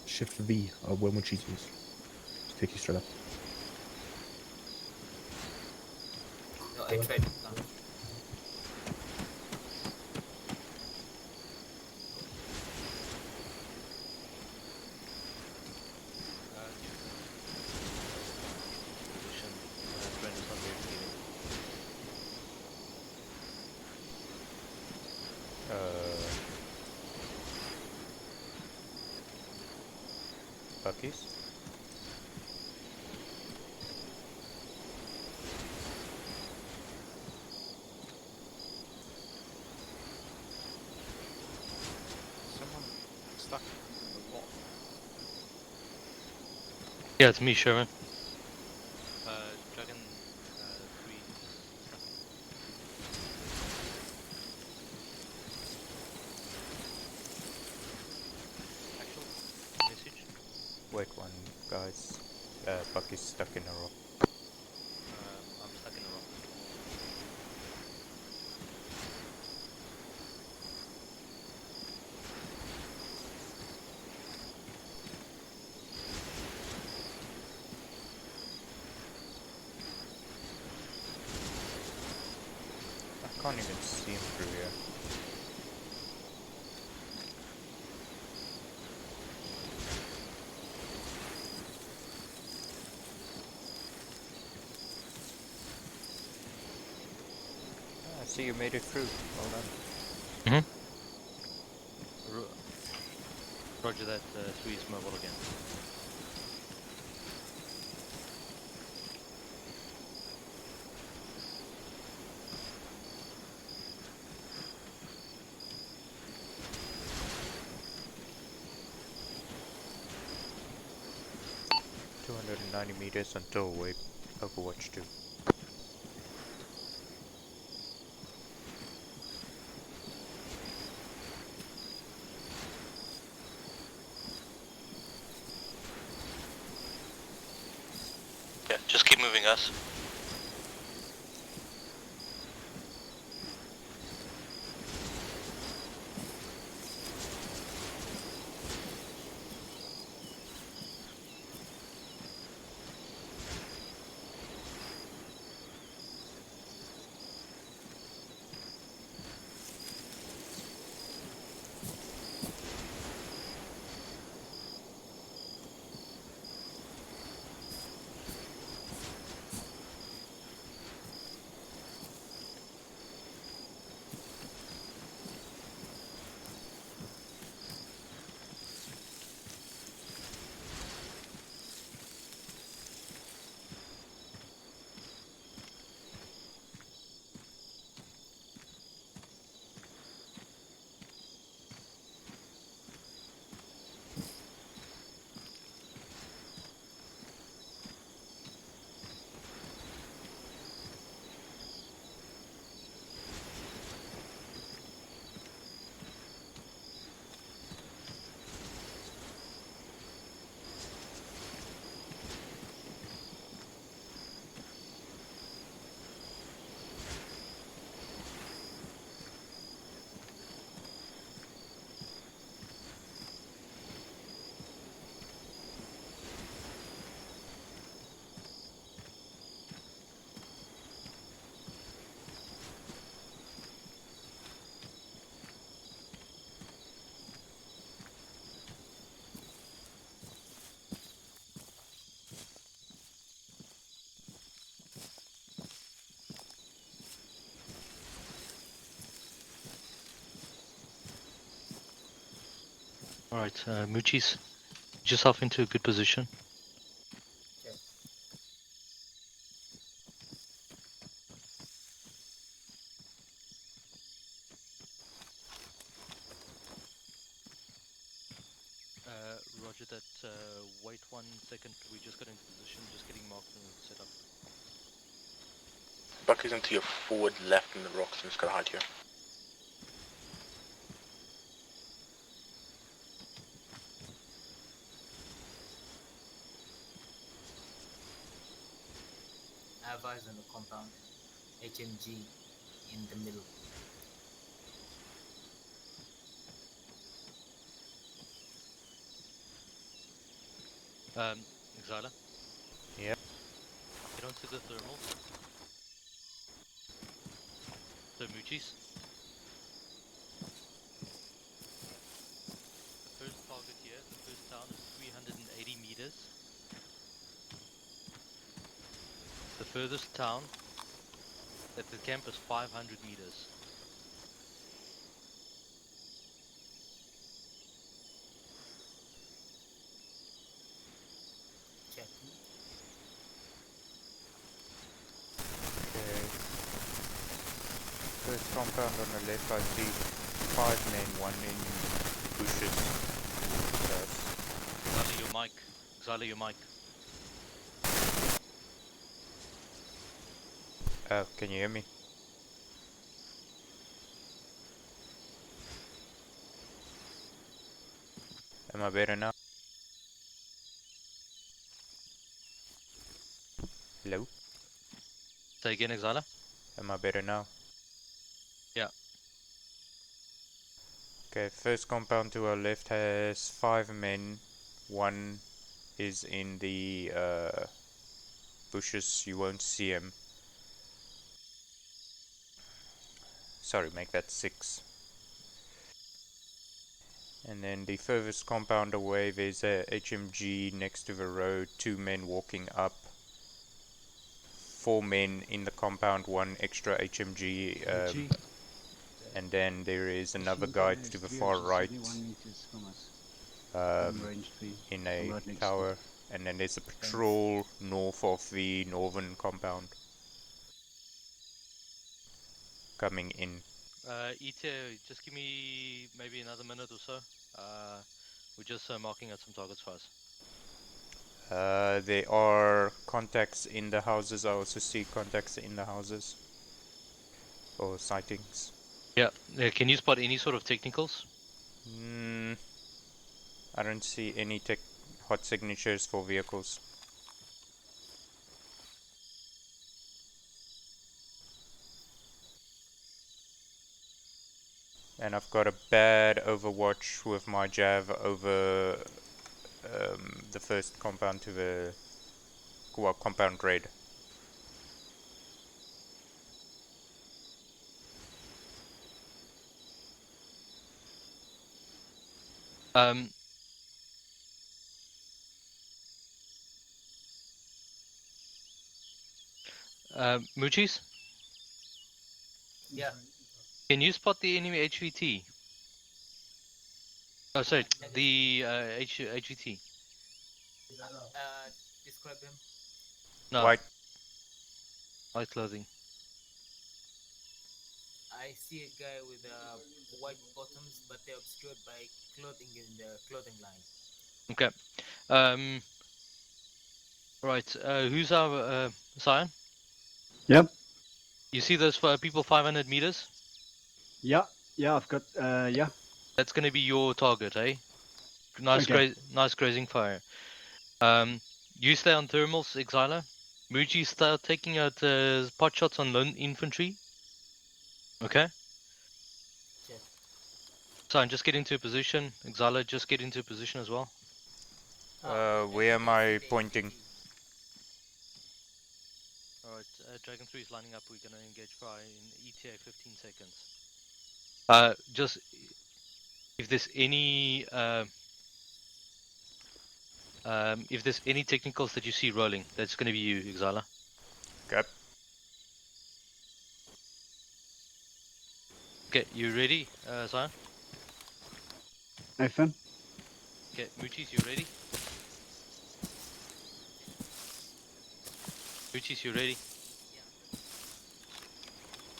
Shift V, when would she use? Just take you straight up. No, I tried. Buckies. Someone stuck in the wall. Yeah, it's me, Sharon. Dragon 3 is stuck. Actual message. Wait one, guys. Bucky's stuck in a rock. I'm stuck in a rock. I can't even see him through here. I see you made it through. Well done. Roger that, 3 is mobile again. $290 until Overwatch 2. Yeah, just keep moving us. Alright, Moochies, get yourself into a good position. Okay. Roger that, wait 1 second, we just got into position, just getting marked and set up. Bucky's into your forward left in the rocks. I'm just gonna hide here. Avise on the compound. HMG in the middle. Xyla? Yep. Get onto the thermal. So Moochies. The first target here, the first town is 380 meters. The furthest town at the camp is 500 meters. first compound on the left, I see 5 men, 1 in bushes. Xala, your mic. Xala, your mic. Oh, can you hear me? Am I better now? Hello? Say again, Xala. Am I better now? Yeah. Okay, first compound to our left has 5 men. 1 is in the bushes, you won't see him. Sorry, make that 6. And then the furthest compound away, there's a HMG next to the road, 2 men walking up. 4 men in the compound, 1 extra HMG. And then there is another guy to the far right in a tower. And then there's a patrol north of the northern compound coming in. ETA, just give me maybe another minute or so. We're just marking out some targets for us. There are contacts in the houses. I also see contacts in the houses. Or sightings. Yeah. Can you spot any sort of technicals? I don't see any hot signatures for vehicles. And I've got a bad Overwatch with my Jav over the first compound to the compound raid. Moochies? Yeah. Can you spot the enemy HVT? Oh, sorry, the HVT. Describe him. No. White. White clothing. I see a guy with white bottoms, but they're obscured by clothing in the clothing line. Okay. Right. Who's our Sion? Yep. You see those people 500 meters? Yeah. Yeah. I've got. Yeah. That's going to be your target, eh? Nice, Okay. nice grazing fire. You stay on thermals, Exiler. Muji, start taking out pot shots on lone infantry. Okay. Check. Sion, just get into a position. Exiler, just get into a position as well. Where am I pointing? Alright, Dragon 3 is lining up. We're going to engage fire in ETA 15 seconds. Just if there's any technicals that you see rolling, that's going to be you, Exiler. Okay. Okay, you ready, Sion? Nathan? Okay, Moochies, you ready? Moochies, you ready?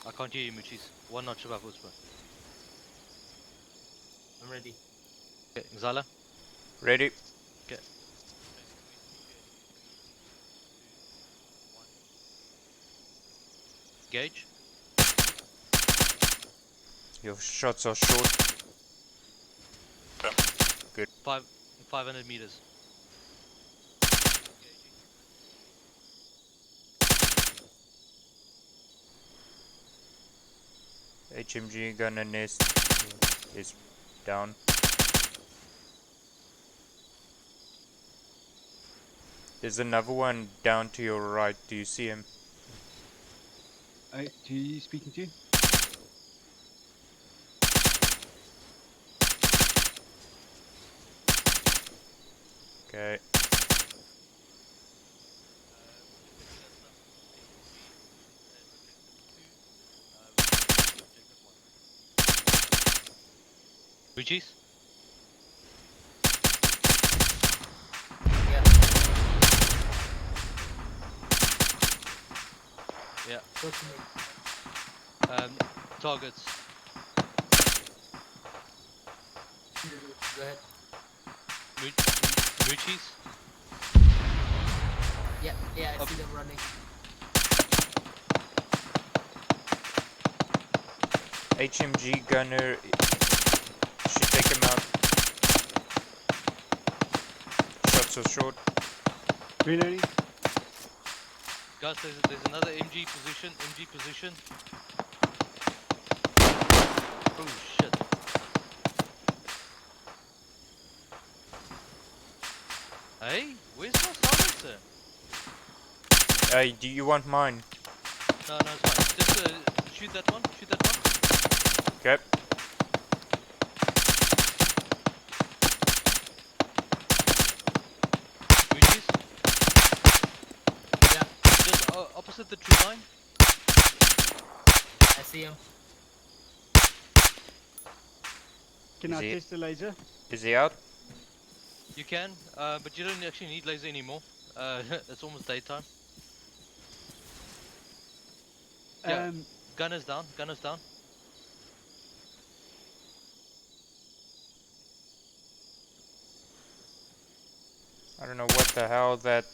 I can't hear you, Moochies. One notch above whisper. I'm ready. Okay, Xala? Ready. Okay. Gauge. Your shots are short. Good. 500 meters. HMG gunner nest is down. There's another one down to your right. Do you see him? Who are you speaking to? Okay. Moochies? Yeah. targets. Go ahead. Moochies. Yeah, I see them running. HMG gunner should take him out. Shots are short. Reloading. Guys, there's another MG position. Oh shit. Hey, where's my silencer? Hey, do you want mine? No, it's fine. Just shoot that one. Okay. Moochies. Yeah. Just opposite the tree line. I see him. Can I test the laser? Is he out? You can, but you don't actually need laser anymore. It's almost daytime. Yeah. Gunner's down. I don't know what the hell that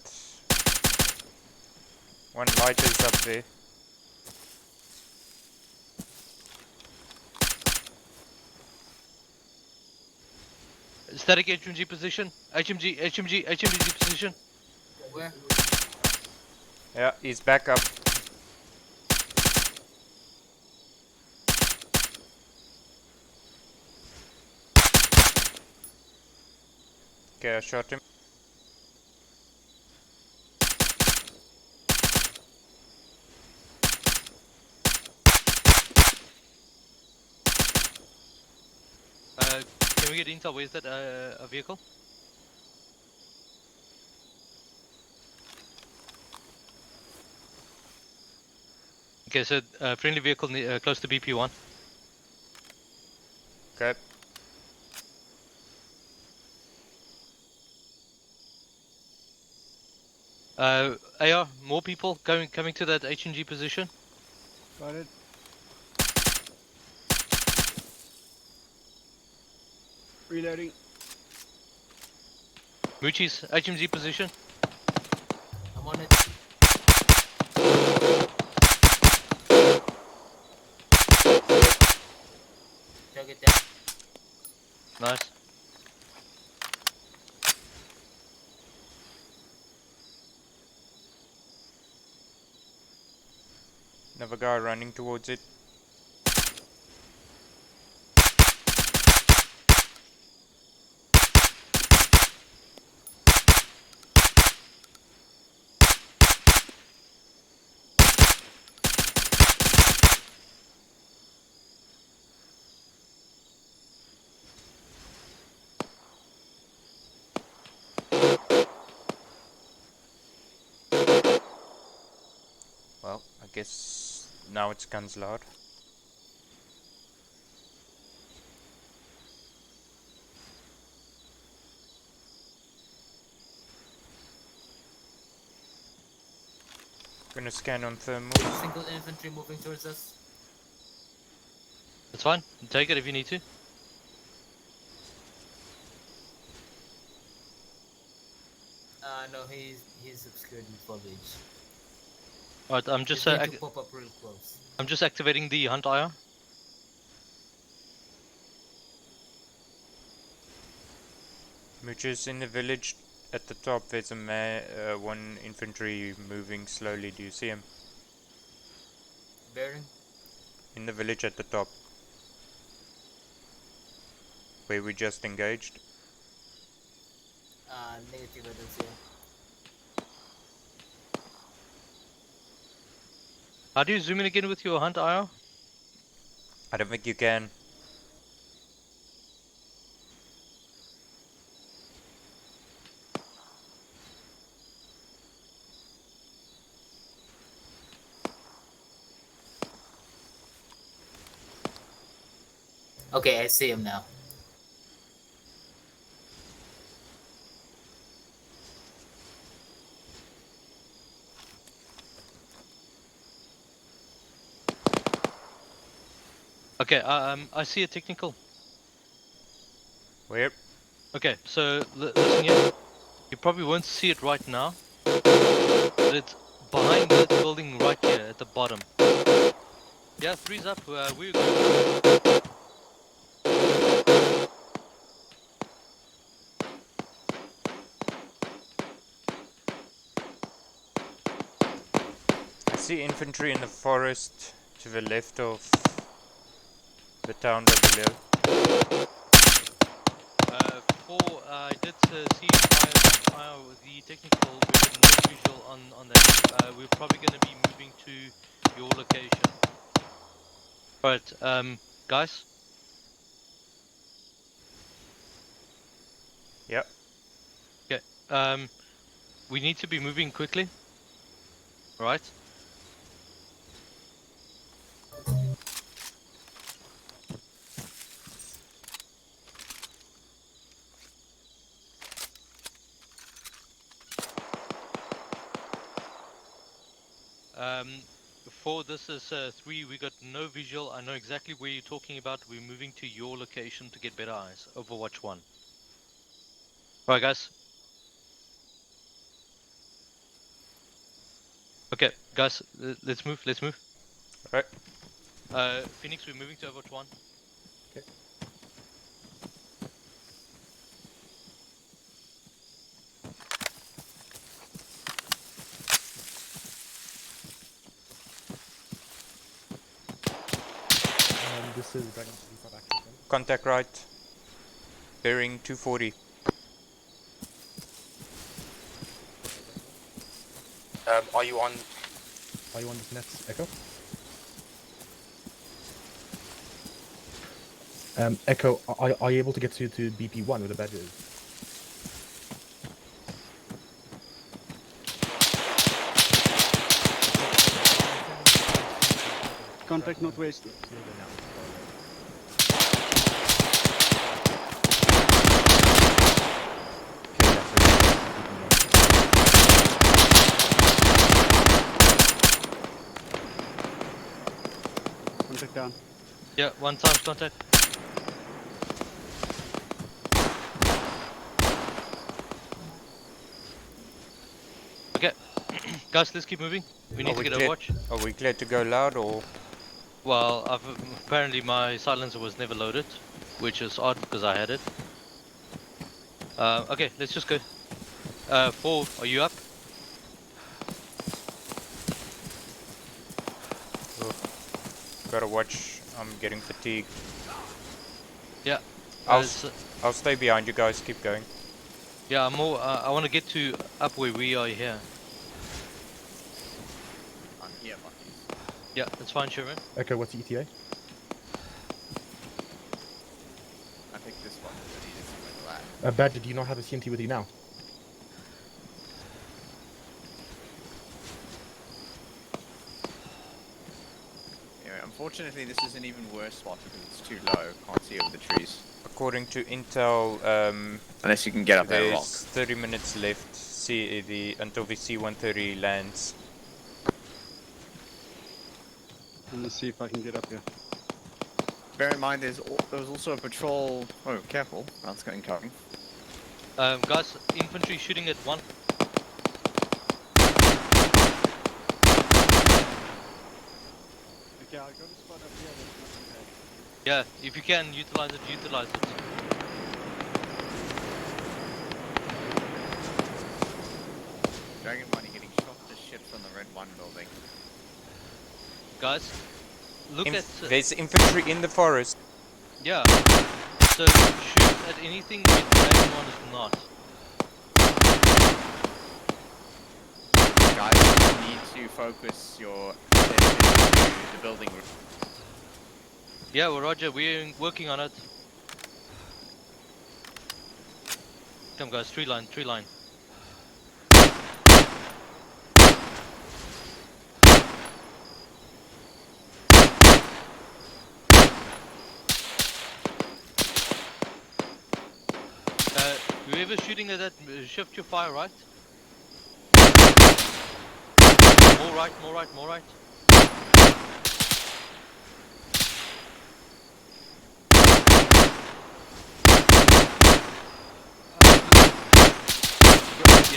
one light is up there. Static HMG position. HMG position. Where? Yeah, he's back up. Okay, I shot him. Can we get intel? Where's that a vehicle? Okay, so friendly vehicle close to BP1. Okay. AR, more people coming to that HNG position. Got it. Reloading. Moochies, HMG position. I'm on it. Chug it down. Nice. Another guy running towards it. Well, I guess now it's guns loud. Gonna scan on thermal. Single infantry moving towards us. That's fine. Take it if you need to. No, he's obscured in foliage. Alright, I'm just He's going to pop up real close. I'm just activating the hunt IR. Mooches in the village at the top. There's a one infantry moving slowly. Do you see him? Bearing? In the village at the top. Where we just engaged. Negative, I don't see him. How do you zoom in again with your hunt IR? I don't think you can. Okay, I see him now. Okay, I see a technical. Where? Okay, so listen here. You probably won't see it right now, but it's behind this building right here at the bottom. Yeah, three's up. We're good. I see infantry in the forest to the left of the town over below. I did see the technical. We got no visual on that. We're probably going to be moving to your location. Right, guys. Yep. Okay. We need to be moving quickly. Right. For this is 3, we got no visual. I know exactly where you're talking about. We're moving to your location to get better eyes. Overwatch 1. Right, guys. Okay, guys, let's move. Let's move. Right. Phoenix, we're moving to Overwatch 1. Okay. This is Dragon V5 action. Contact right. Bearing 240. Are you on? Are you on this net, Echo? Echo, are you able to get to BP1 with the badges? Contact northwest. Contact down. Yeah, 1 times contact. Okay, guys, let's keep moving. We need to get a watch. Are we clear to go loud or? Well, apparently my silencer was never loaded, which is odd because I had it. Okay, let's just go. 4, are you up? Gotta watch. I'm getting fatigued. Yeah. I'll stay behind you guys. Keep going. Yeah, I'm more. I want to get to up where we are here. I'm here, buddies. Yeah, that's fine, Sharon. Echo, what's the ETA? I think this one really is with that. Badger, do you not have a CMT with you now? Anyway, unfortunately, this is an even worse spot because it's too low. Can't see over the trees. According to Intel, unless you can get up that rock. There's 30 minutes left. Until the C-130 lands. I'm gonna see if I can get up here. Bear in mind, there was also a patrol. Oh, careful! That's going covering. Guys, infantry shooting at 1. Okay, I'll go to spot up here. There's nothing there. Yeah, if you can utilize it, utilize it. Dragon Money getting shot to shit from the red 1 building. Guys, look at. There's infantry in the forest. Yeah. So shoot at anything when Dragon 1 is not. Guys, you need to focus your attention to the building. Yeah, well, Roger, we're working on it. Come, guys, tree line, tree line. Whoever's shooting at that, shift your fire right. More right, more right, more right.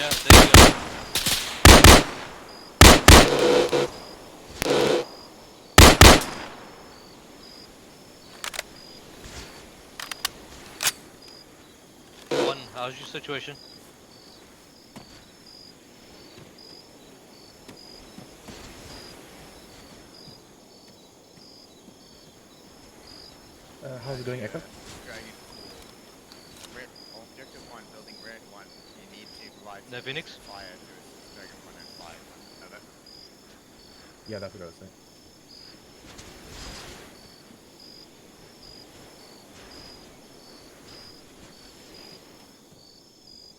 Yeah, there you go. One, how's your situation? How's it going, Echo? Dragon. Red, objective 1, building red 1. You need to light No, Phoenix? fire to assist Dragon 1 and 5. Over. Yeah, that's what I was saying.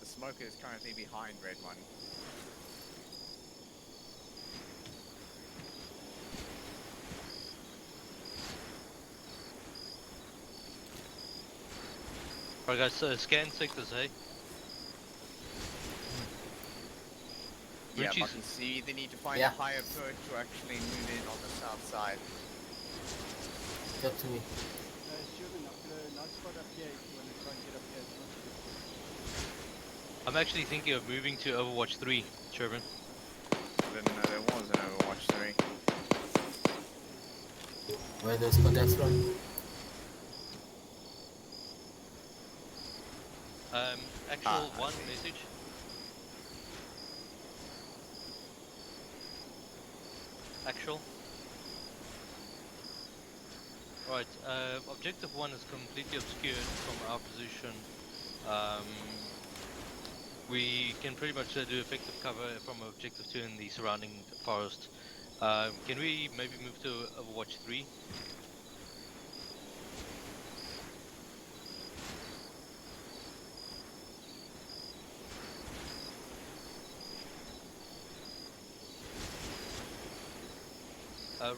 The smoker is currently behind red 1. Alright guys, so scan sectors, hey? Yeah, Richie's- but you see, they need to find Yeah. a higher perch to actually move in on the south side. Talk to me. Sharon, I've got a nice spot up here if you want to try and get up here. It's not too difficult. I'm actually thinking of moving to Overwatch 3, Sherman. I didn't know there was an Overwatch 3. Where are those contacts from? Actual one message. Actual. Right, objective 1 is completely obscured from our position. We can pretty much do effective cover from objective 2 in the surrounding forest. Can we maybe move to Overwatch 3?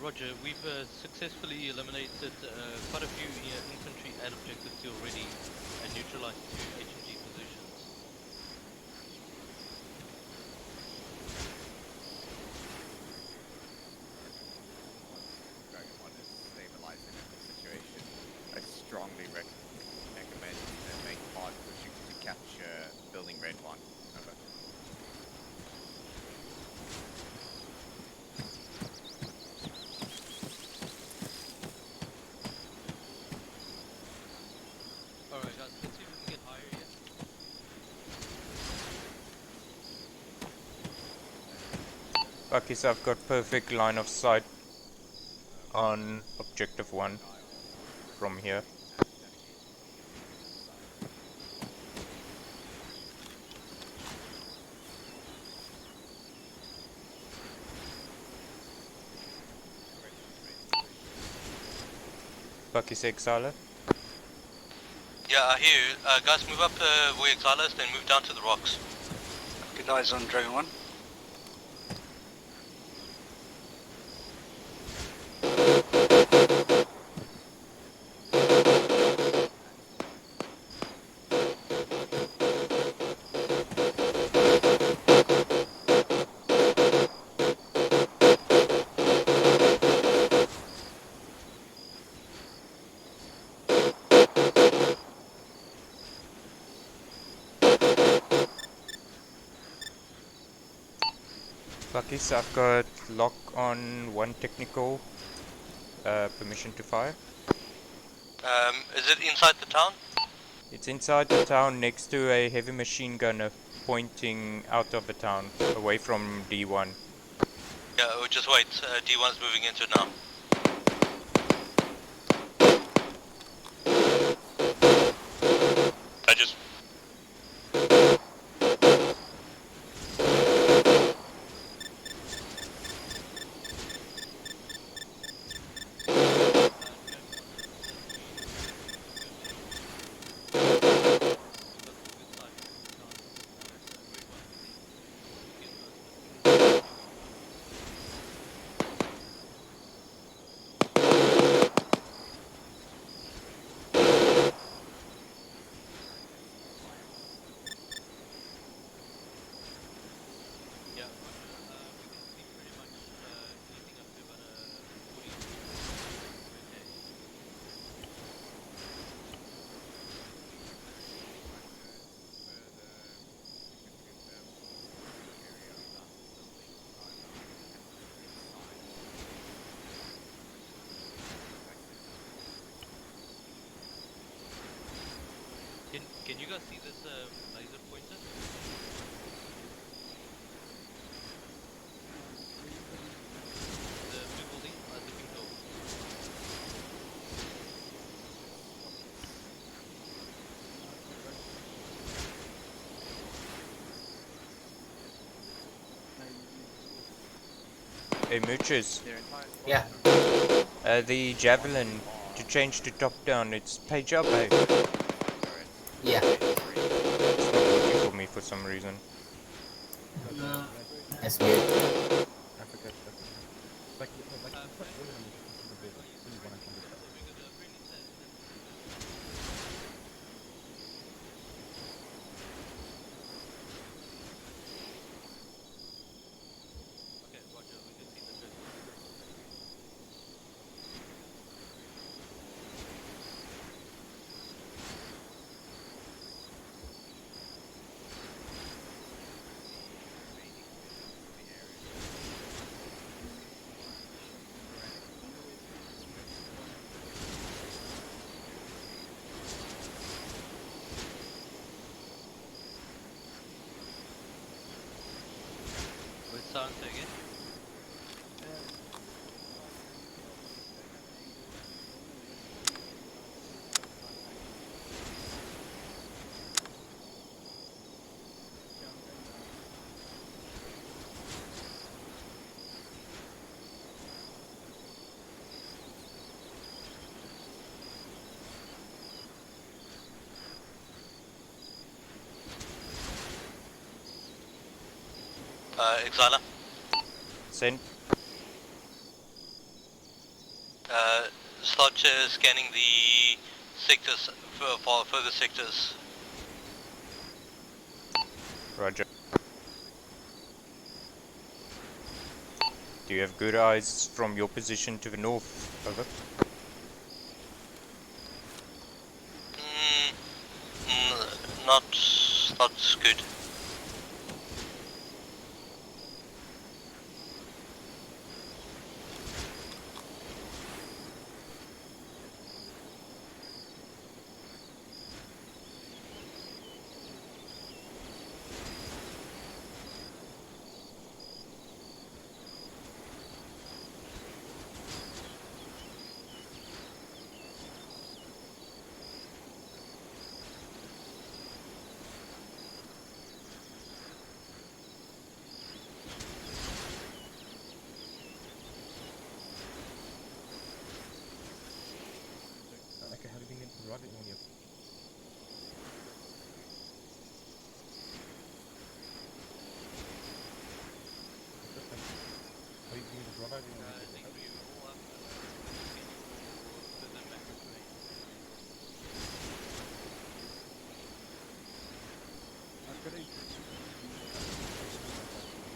Roger, we've successfully eliminated quite a few infantry at objective 2 already and neutralized 2 HMG positions. Dragon 1 is stabilizing the situation. I strongly recommend that make hard pushing to capture building red 1. Over. Alright guys, let's see if we can get higher here. Buckies, I've got perfect line of sight on objective 1 from here. Bucky's Exiler. Yeah, I hear you. Guys, move up where Exiler is, then move down to the rocks. Good eyes on Dragon 1. Buckies, I've got lock on 1 technical, permission to fire. Is it inside the town? It's inside the town next to a heavy machine gunner pointing out of the town, away from D1. Yeah, just wait. D1's moving into it now. I just... guys see this laser pointer? The blue building, the pink door. Hey, Mooches. Yeah. The javelin to change to top down. It's page up, eh? Yeah. It's not working for me for some reason. That's weird. Africa, like it's not always on the bit. It's only one I can do that. Okay, roger, we can see the drift. With sound again? Exala. Send. Start scanning the sectors for further sectors. Roger. Do you have good eyes from your position to the north? Over. Not good. Okay, have you been in the rocket on you? Are you doing the rocket on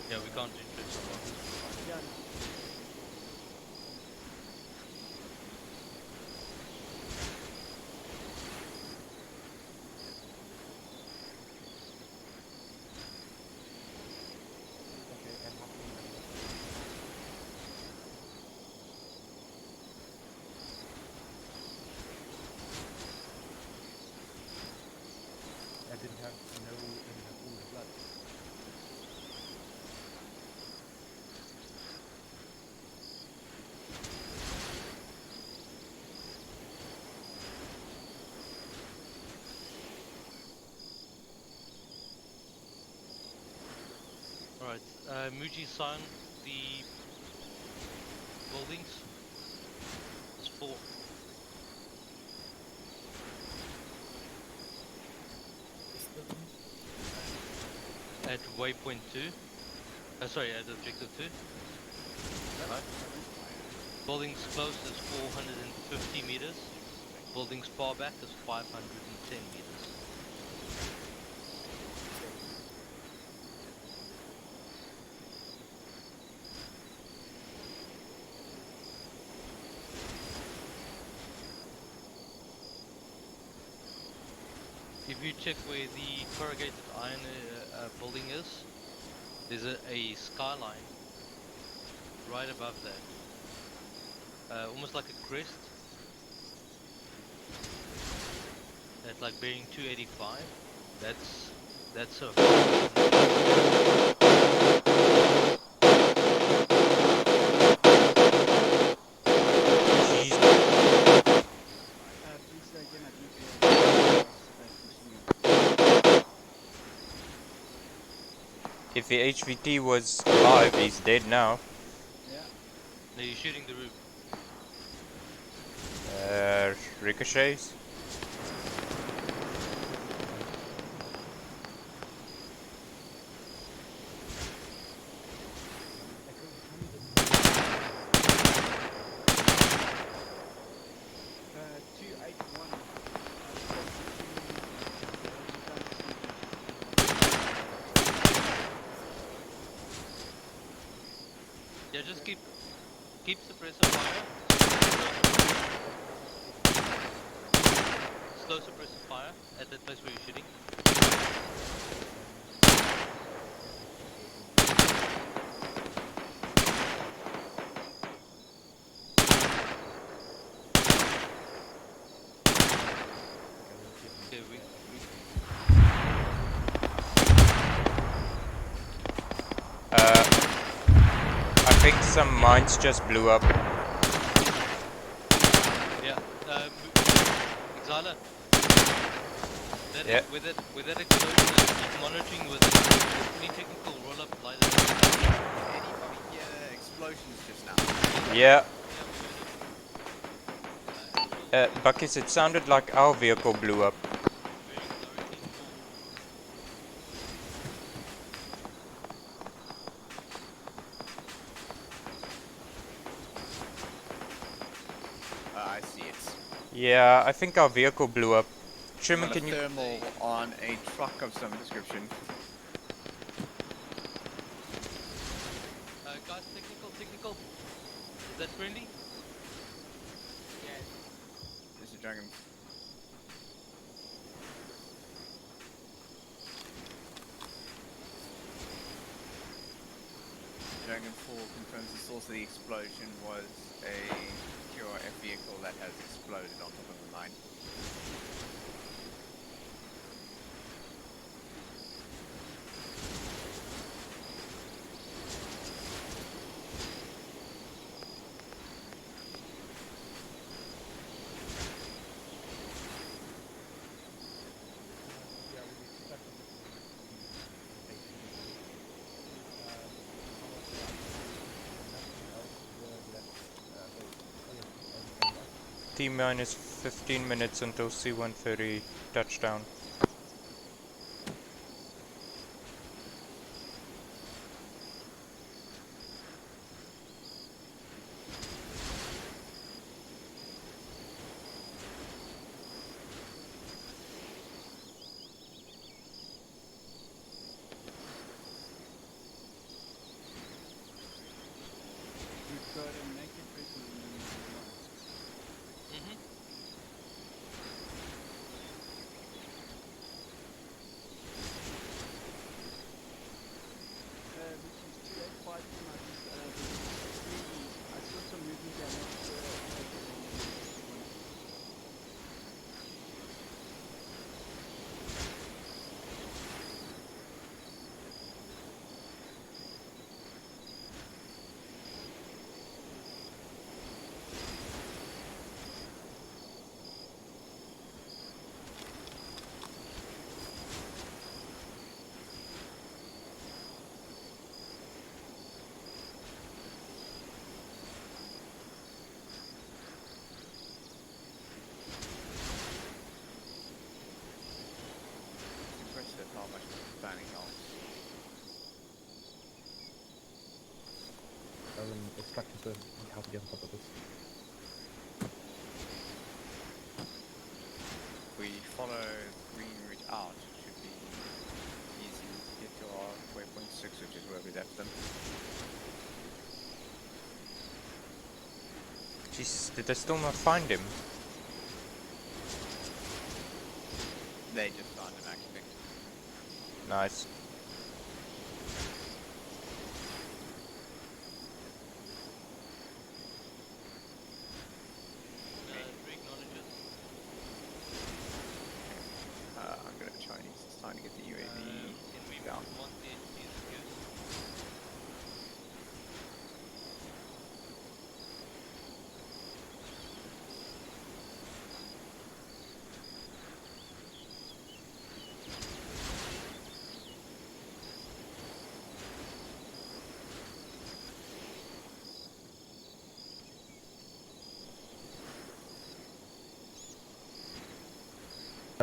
Yeah, we can't intrude so far. I didn't have no in the pool of blood. Alright, Muji sign the buildings. There's 4. At waypoint 2. Sorry, at objective 2. Right. Buildings close is 450 meters. Buildings far back is 510 meters. If you check where the corrugated iron building is, there's a skyline right above that. Almost like a crest. At like bearing 285. That's so. Please say again, I didn't hear. Pushing you. If the HVT was alive, he's dead now. Yeah. No, you're shooting the roof. Ricochets. Yeah, just keep suppressor fire. Slow suppressor fire at that place where you're shooting. Okay, I think some mines just blew up. Yeah, Xala. Yeah. With that explosion, keep monitoring with any technical roll up light. Anybody hear explosions just now? Yeah. Buckets, it sounded like our vehicle blew up. I see it. Yeah, I think our vehicle blew up. I'm Sherman, on a can you... thermal on a truck of some description. Guys, technical. Is that friendly? Yes. There's a dragon. Dragonfall confirms the source of the explosion was a QRF vehicle that has exploded on top of the mine. T-minus 15 minutes until C-130 touchdown. We've got a naked person in the which is 285 minus I saw some movement there. I'm not sure It's impressive how much planning helps. Extracted to how to get on top of this. If we follow green route out, it should be easy to get to our waypoint 6, which is where we left them. Jeez, did I still not find him? They just found him actually. Nice. I'm gonna try and use this tiny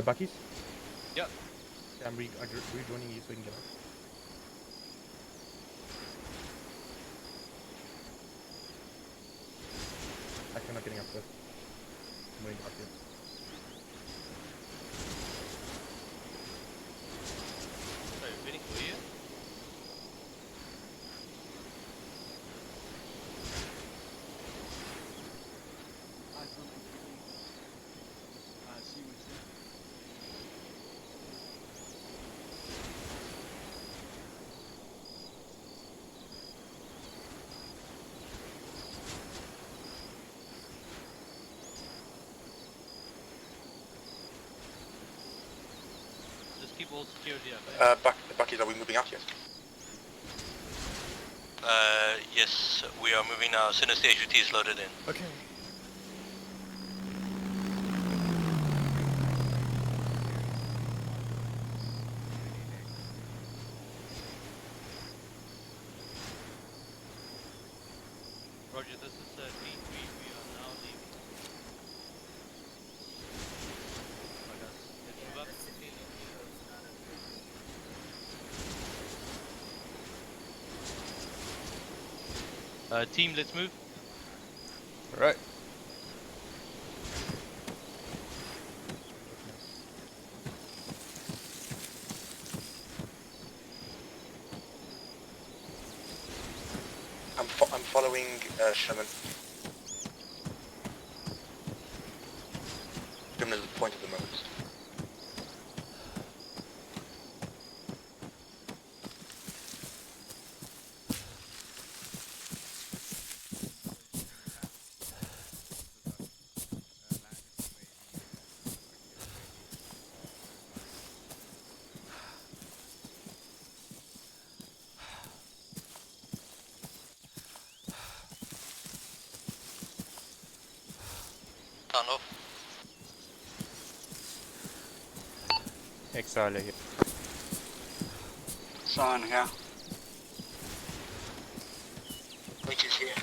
Bucky's? Yep. Yeah, I'm rejoining you so we can get up. Actually, I'm not getting up first. I'm waiting up here. Sorry, waiting for you. See what's there. Just keep all security up. Buckies, are we moving out yet? Yes, we are moving now as soon as the HVT is loaded in. Okay. Roger, this is D3, we are now leaving. Let's move up. Team, let's move. Right. I'm following Sharon. Sharon is the point of the moment. Turn off. Exiler here. Sign here. Which is here.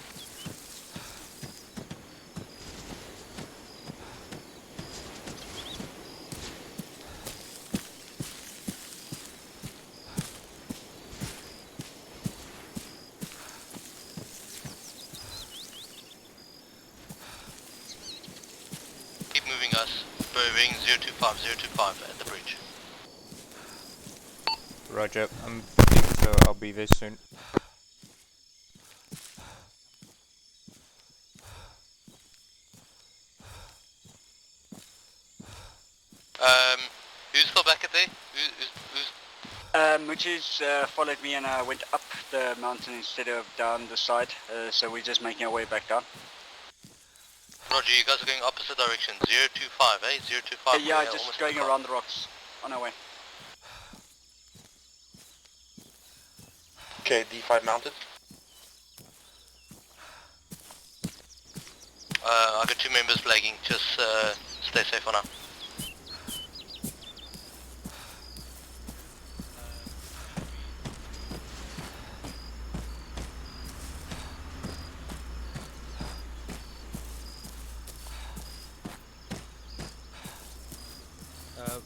Keep moving us. Bearing 025 at the bridge. Roger, I'm busy, so I'll be there soon. Who's still back at there? Who's Muchi's followed me and I went up the mountain instead of down the side, so we're just making our way back down. Roger, you guys are going opposite direction. 025, eh? 025. Yeah, just going around the rocks on our way. Okay, D5 mounted. I've got 2 members flagging. Just stay safe for now.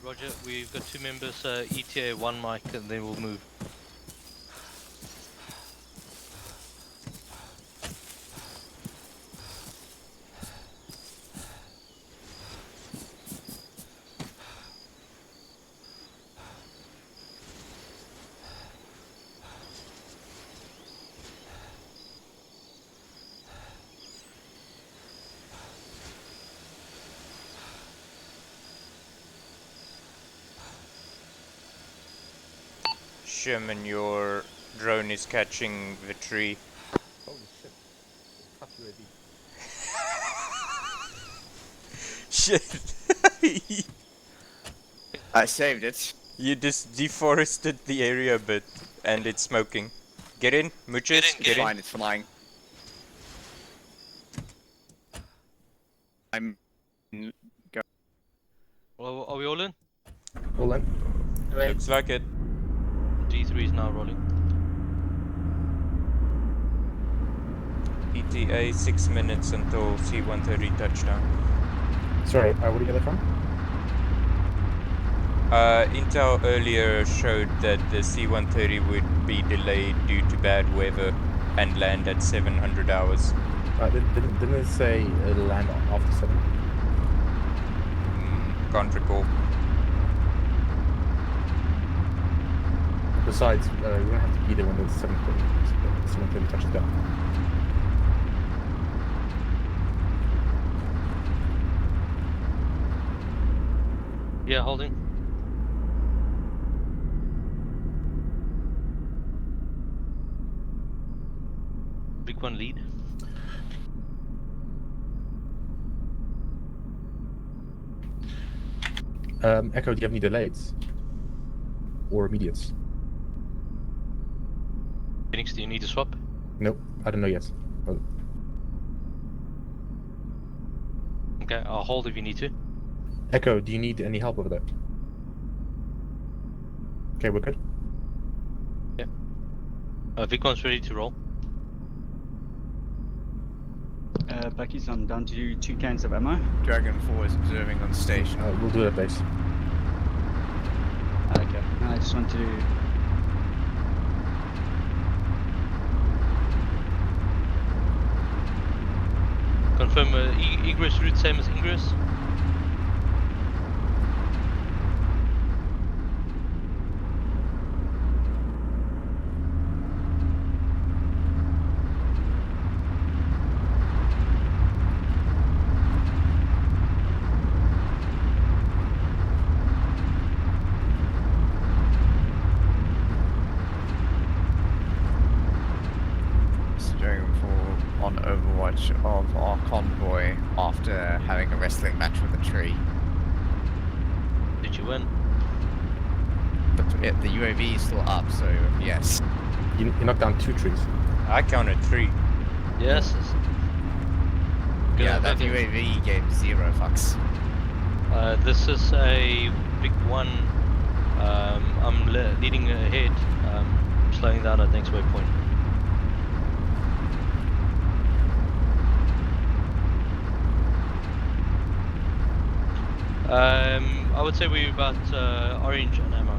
Roger, we've got 2 members, ETA 1 mic, and then we'll move. Sherman, your drone is catching the tree. Holy shit. Tough UAV. Shit. I saved it. You just deforested the area a bit, and it's smoking. Get in, Mooches, get in. Fine, it's flying. I'm... Go. Well, are we all in? All in. Looks like it. D3 is now rolling. ETA 6 minutes until C-130 touchdown. Sorry, where do you get that from? Intel earlier showed that the C-130 would be delayed due to bad weather and land at 700 hours. Didn't it say it'll land after 7? Can't recall. Besides, you don't have to be there when the 730 touches down. Yeah, holding. Big one lead. Echo, do you have any delays? Or immediates? Phoenix, do you need to swap? Nope, I don't know yet. Oh. Okay, I'll hold if you need to. Echo, do you need any help over there? Okay, we're good. Yeah. Vicon's ready to roll. Bucky's on down to 2 cans of ammo. Dragon 4 is observing on station. We'll do it at base. Okay, no, I just want to... Confirm egress route same as ingress. Dragon 4 on Overwatch of our convoy after having a wrestling match with a tree. Did you win? But the UAV is still up, so yes. You knocked down 2 trees. I counted 3. Yes. Yeah, that UAV gave 0 fucks. This is a big one. I'm leading ahead. Slowing down at next waypoint. I would say we're about orange on ammo.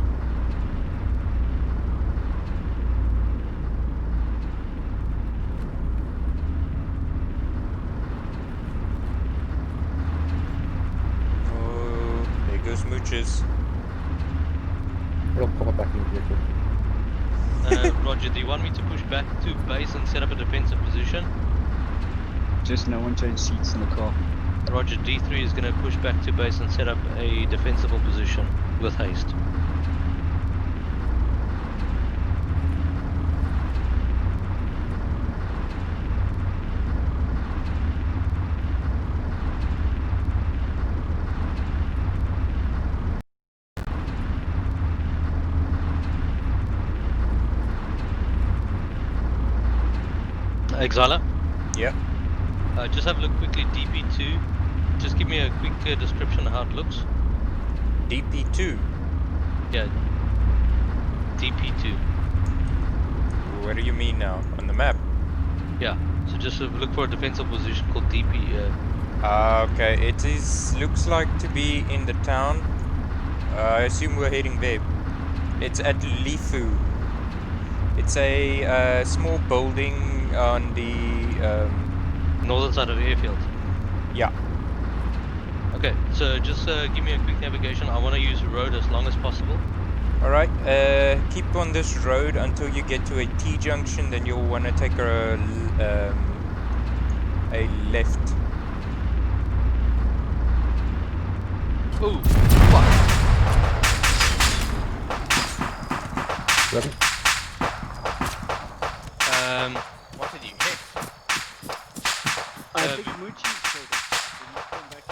Oh, there goes Mooches. It'll pop back in the vehicle. Roger, do you want me to push back to base and set up a defensive position? Just no one change seats in the car. Roger, D3 is going to push back to base and set up a defensible position with haste. Exiler? Yep. Just have a look quickly, DP2. Just give me a quick description of how it looks. DP2? Yeah. DP2. What do you mean now? On the map? Yeah. So just look for a defensive position called DP. Okay. It looks like to be in the town. I assume we're heading there. It's at Lifu. It's a small building on the northern side of the airfield. Yeah. Okay, so just give me a quick navigation. I want to use the road as long as possible. Alright, keep on this road until you get to a T-junction, then you'll want to take a left. Ooh, fuck. What did you hit? I think Moochie killed it. Did not come back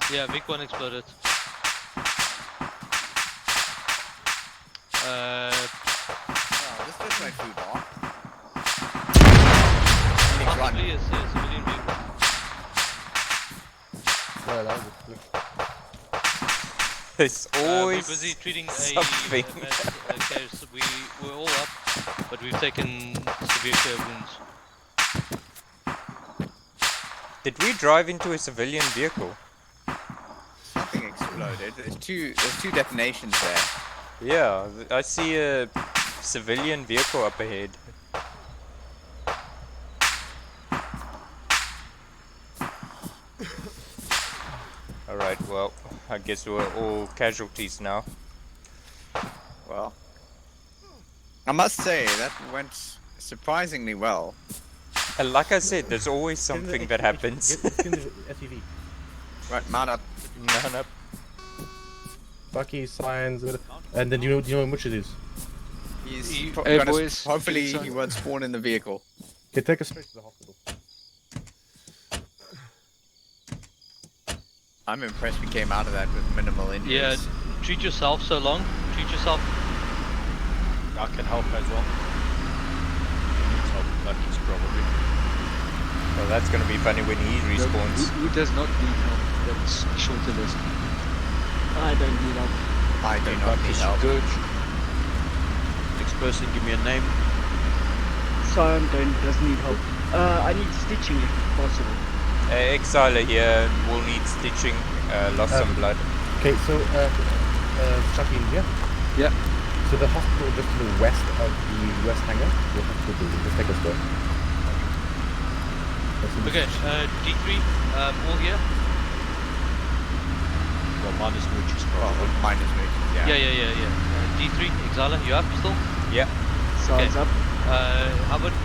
in. Yeah, big one exploded. This looks like football. Possibly a civilian vehicle. Yeah, that was good. It's always we're busy treating something. a case. We're all up, but we've taken severe care wounds. Did we drive into a civilian vehicle? Something exploded. There's two detonations there. Yeah, I see a civilian vehicle up ahead. Alright, well, I guess we're all casualties now. Well, I must say that went surprisingly well. And like I said, there's always something that happens. Get in the SUV. Right, mount up. Mount up. Bucky, signs, and then do you know which it is? He's Hey, gonna, boys, hopefully good he sign. won't spawn in the vehicle. Okay, take us straight to the hospital. I'm impressed we came out of that with minimal injuries. Yeah, treat yourself so long. Treat yourself. I can help as well. Needs help, Lucky's probably. Well, that's gonna be funny when he respawns. Who does not need help? That's a shorter list. I don't need help. I do not need help. Good. Next person, give me a name. Sion doesn't need help. I need stitching if possible. Exiler here will need stitching, lost some blood. Okay, so Chucky, yeah? Yeah. So the hospital just to the west of the west hangar. We'll have to just take us there. Okay, D3, all here. Well, minus Moochie's probably. Well, minus Moochie's, yeah. Yeah. D3, Exala, you up still? Yeah. Sion's up.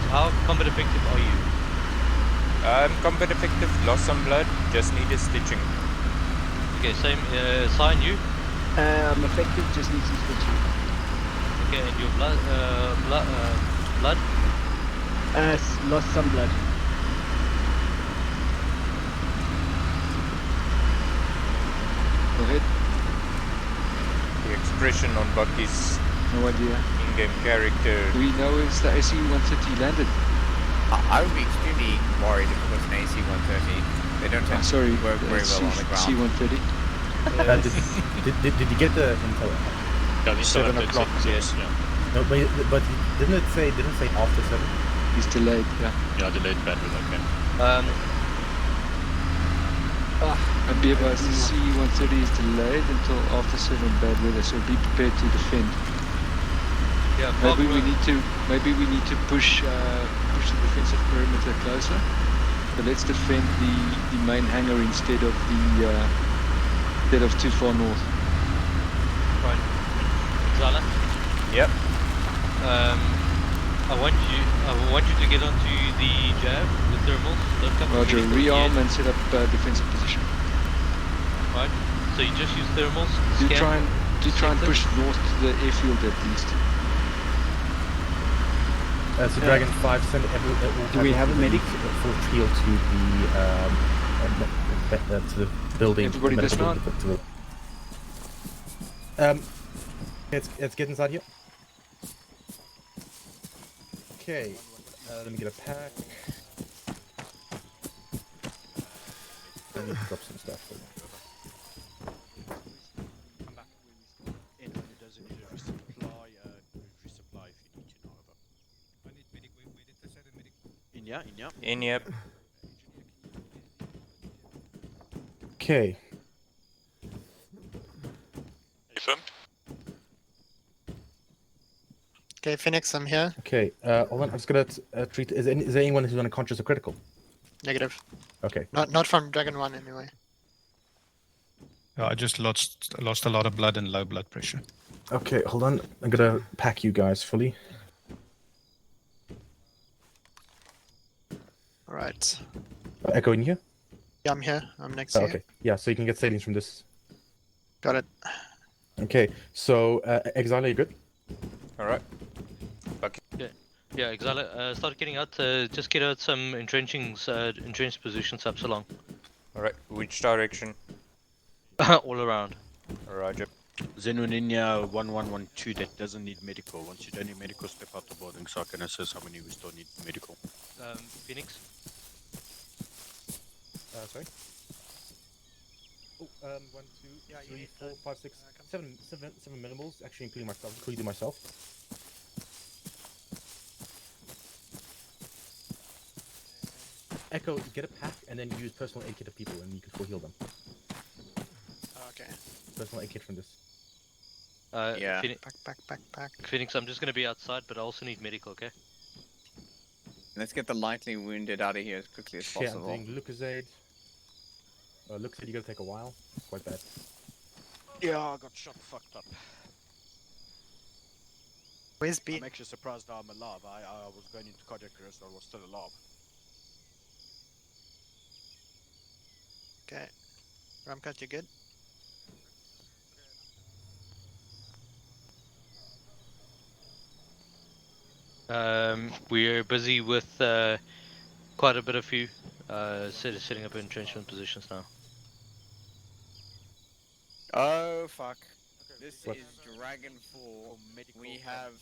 How combat effective are you? Combat effective, lost some blood, just needed stitching. Okay, same, sign you. I'm effective, just need some stitching. Okay, and your blood, blood? Lost some blood. Go ahead. The expression on Bucky's No idea. in-game character. Do we know if the AC-130 landed? I would be extremely worried if it was an AC-130. They don't tend Sorry, to work very well on the ground. C-130. Did you get the info? Yeah, the 7 o'clock, yes. Yeah. No, but didn't it say after 7? He's delayed, yeah. Yeah, delayed bandwidth, okay. I'd be advised the C-130 is delayed until after 7 bad weather, so be prepared to defend. Yeah, Maybe we need to push the defensive perimeter closer. But let's defend the main hangar instead of too far north. Right. Exala? Yep. I want you to get onto the jab, the thermals. Don't come Roger, to me rearm yet. and set up defensive position. Right. So you just use thermals. Do scan try and sectors. push north to the airfield at least. So Dragon 5 send Do we have a medic? Full field to the building. Everybody medical dismount. Let's get inside here. Okay, let me get a pack. I need to drop some stuff. Anyone who doesn't need a resupply, resupply if you need to know over. I need medic. Wait, let's say the medic. In, yeah. In, yep. Okay. Confirmed. Okay, Phoenix, I'm here. Okay, hold on. I'm just gonna treat. Is there anyone who's unconscious or critical? Negative. Okay. Not from Dragon 1 anyway. I just lost a lot of blood and low blood pressure. Okay, hold on. I'm gonna pack you guys fully. Alright. Echo in here? Yeah, I'm here. I'm next to you. Okay. Yeah, so you can get salines from this. Got it. Okay, so Exile, you good? Alright. Bucky. Yeah, Exala, start getting out. Just get out some entrenched positions up so long. Alright, which direction? All around. Roger. Zenoninia 1112 that doesn't need medical. Once you don't need medical, step out the building so I can assess how many we still need medical. Phoenix? Sorry? Oh, 1, 2, 3, 4, 5, 6, 7 minimals, actually including myself. Echo, get a pack and then use personal aid kit of people and you can full heal them. Okay. Personal aid kit from this. Yeah. Back. Phoenix, I'm just gonna be outside, but I also need medical, okay? Let's get the lightly wounded out of here as quickly as Yeah, I'm possible. doing Lucozade. Lucozade, you gotta take a while. It's quite bad. Yeah, I got shot fucked up. Where's B? I'm actually surprised I'm alive. I was going into cardiac arrest, I was still alive. Okay. Ramcut, you good? We're busy with quite a bit of you setting up entrenchment positions now. Oh fuck! This What? is Dragon 4. We have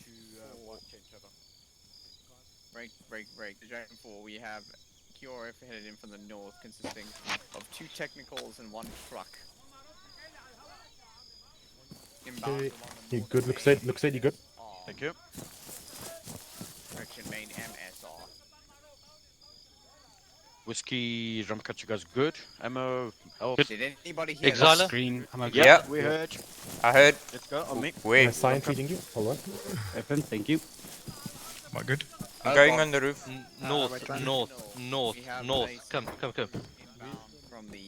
break. The Dragon 4. We have QRF headed in from the north, consisting of 2 technicals and 1 truck. Inbound Okay, along the you north good, main Lucozade, you good? Thank you. Direction main MSR. Whiskey, Ramkat, you guys good? Ammo, health. Did anybody hear Exiler? that? Green, I'm okay. Yeah, We heard. I heard. Let's go, on me. Wait, Sign feeding you. Hold on. Evan, thank you. Am I good? I'm going on the roof. North. We have North. base Come. inbound from the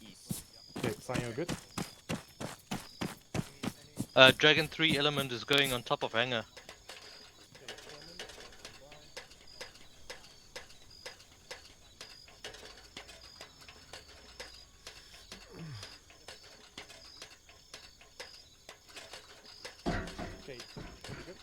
east. Okay, sign you good? Dragon 3 element is going on top of hangar. Okay, good.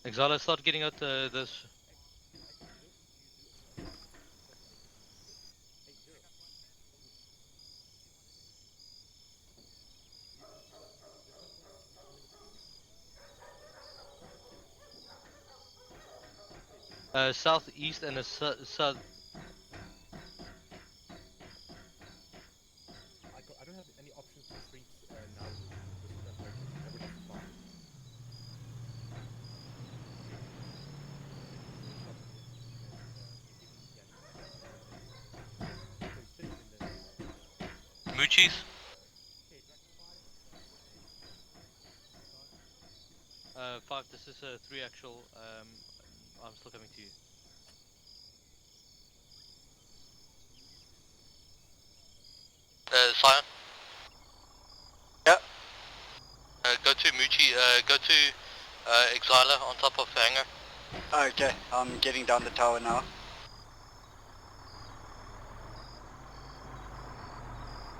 Exiler, start getting out this. Southeast and a south. I don't have any options to treat now with preparation. Everything's fine. Moochies? Five, this is 3 actual. I'm still coming to you. Sion? Yeah. Go to Moochie, go to Exiler on top of hangar. Okay, I'm getting down the tower now.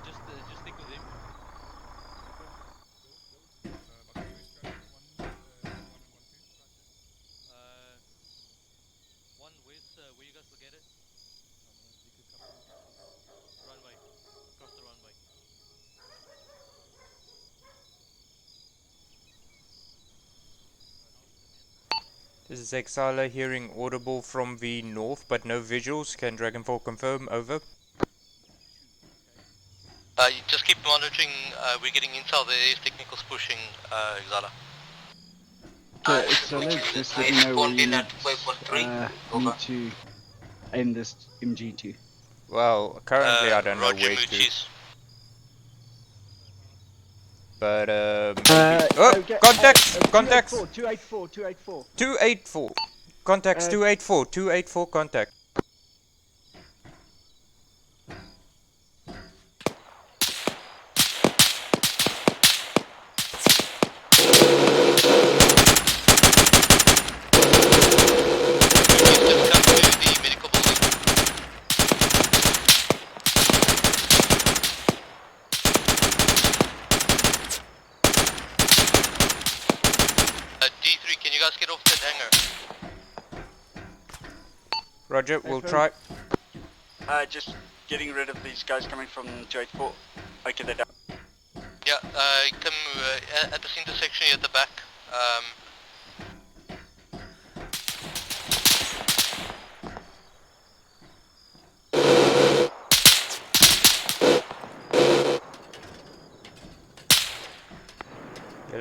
Just stick with him. One, where you guys located? Runway. Across the runway. This is Exiler hearing audible from the north, but no visuals. Can Dragonfall confirm? Over. You just keep monitoring, we're getting intel, there is technicals pushing Exiler. Okay, so let's just let me know where you need to aim this MG to. Well, currently I don't know Roger, where to. Moochies. But maybe... oh, okay, contacts! Contacts! 284. 284. Contacts 284. 284 contact. D3, can you guys get off that hangar? Roger, we'll try. Just getting rid of these guys coming from 284. Okay, they're down. Yeah, come at this intersection here at the back.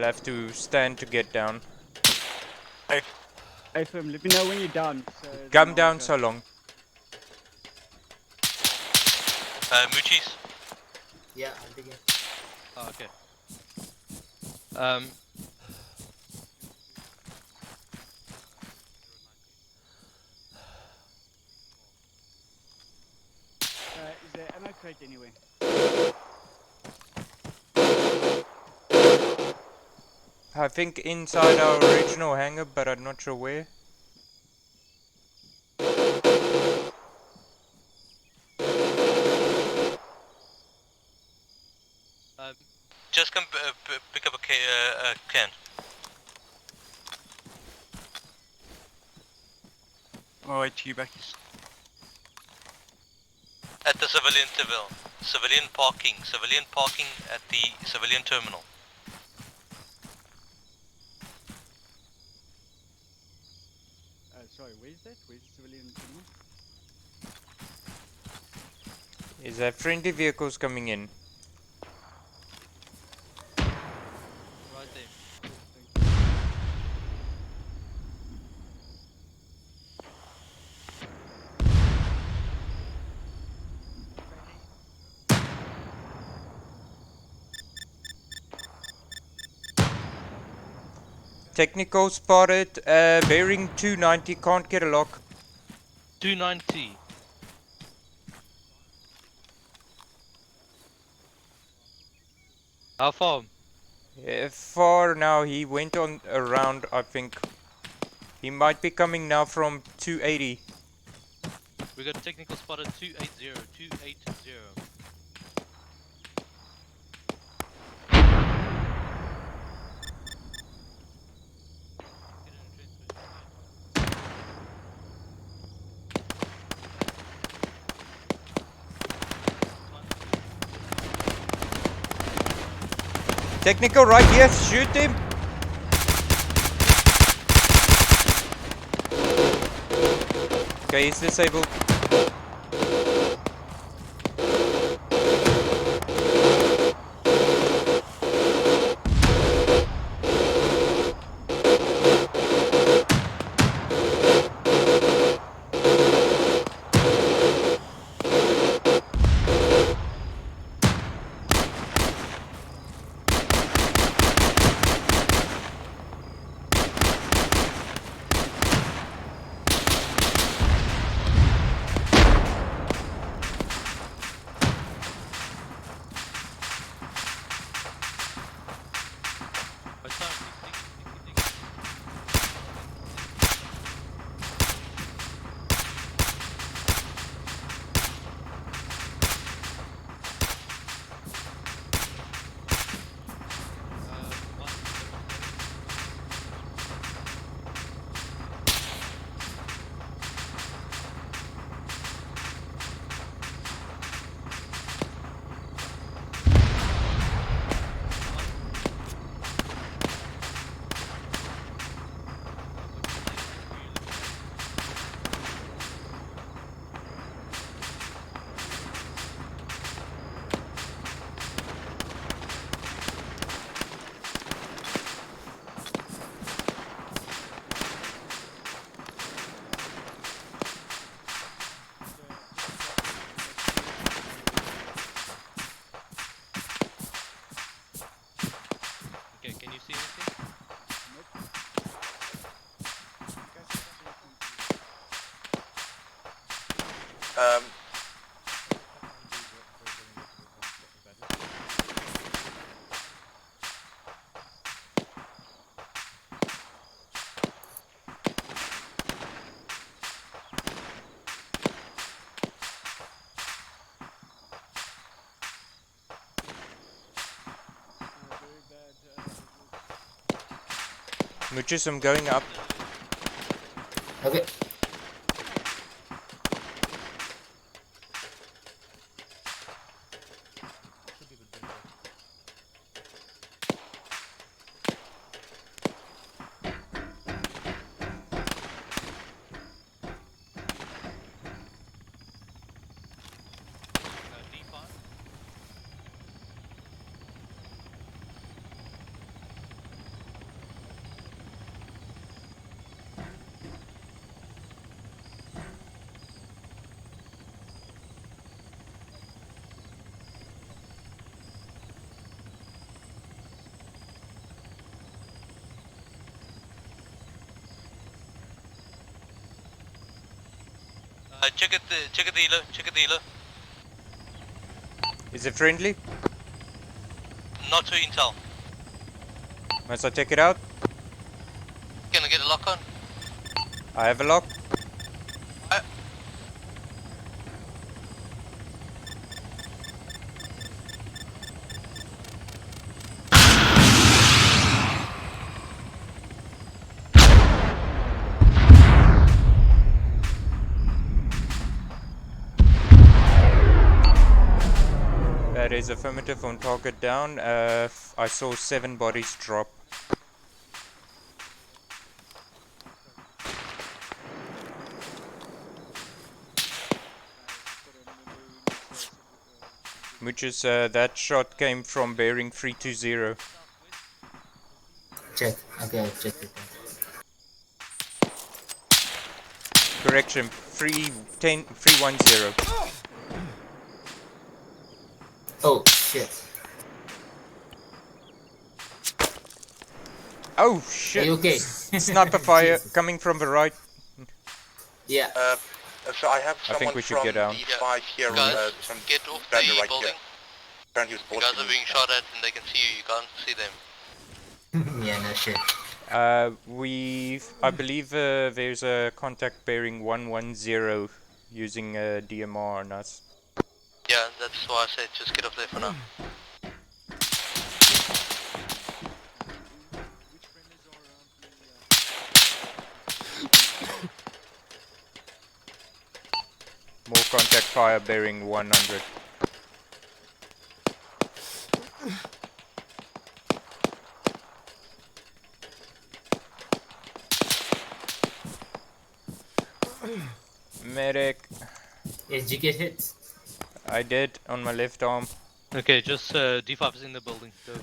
You'll have to stand to get down. Hey, Firm, let me know when you're down. So then Come I'll down go. so long. Moochies. Yeah, I'll take it. Oh, okay. Is there ammo crate anywhere? I think inside our original hangar, but I'm not sure where. Just come pick up a can. Alright, you back. At the civilian civilian parking at the civilian terminal. Sorry, where's that? Where's the civilian terminal? Is there friendly vehicles coming in? Right there. Technical spotted, bearing 290, can't get a lock. 290. How far? Far now, he went on around, I think. He might be coming now from 280. We got technical spotted 280. 280. Technical right, yes, shoot him! Okay, he's disabled. Okay, can you see anything? Mooches, I'm going up. Okay. Check it the helo. Check it the helo. Is it friendly? Not to intel. Must I take it out? Can I get a lock on? I have a lock. That is affirmative on target down. I saw 7 bodies drop. Mooches, that shot came from bearing 320. Check. Okay, I'll check it. Correction, 310. Oh shit. Oh shit! Are you okay? Sniper fire coming from the right. Yeah. So I have I someone think we should from get down. D5 here. Guys, from get off right the here. building. Apparently he was You guys posted are being shot at and they can see you. You can't see them. Yeah, no shit. I believe there's a contact bearing 110 using DMR on us. Yeah, that's why I said just get off there for now. More contact fire bearing 100. Medic. Did you get hit? I did on my left arm. Okay, just D5 is in the building. Go.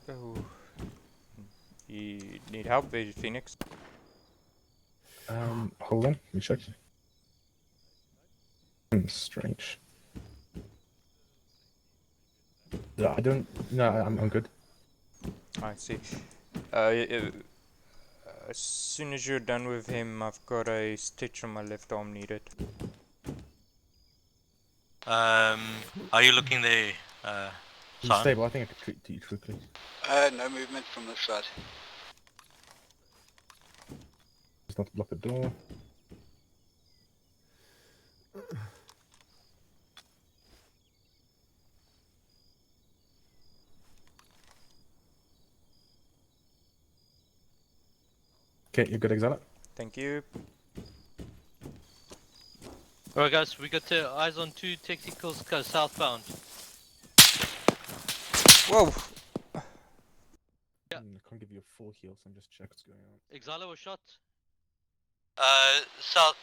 Oh. You need help, Phoenix? Hold on, let me check. Strange. Yeah, I don't. No, I'm good. I see. As soon as you're done with him, I've got a stitch on my left arm needed. Are you looking there, Simon? Stable. I think I could treat you quickly. No movement from this side. Just not to block the door. Okay, you're good, Exile. Thank you. Alright guys, we got eyes on 2 tacticals southbound. Whoa! Yeah. I can't give you a full heal, so I'm just checking what's going on. Exile was shot. South.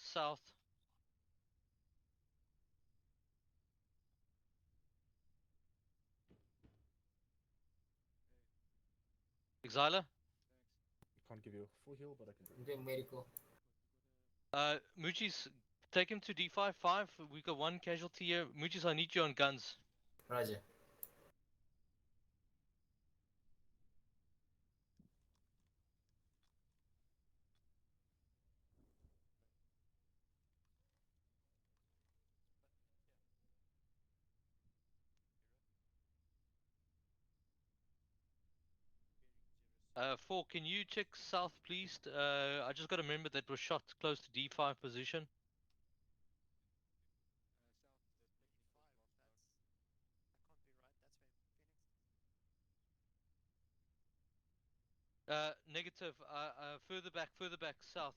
South. Exiler? Can't give you a full heal, but I can do I'm doing medical. Moochies, take him to D5. We got 1 casualty here. Moochies, I need you on guns. Roger. Four, can you check south, please? I just got to remember that was shot close to D5 position. Negative. Further back, south.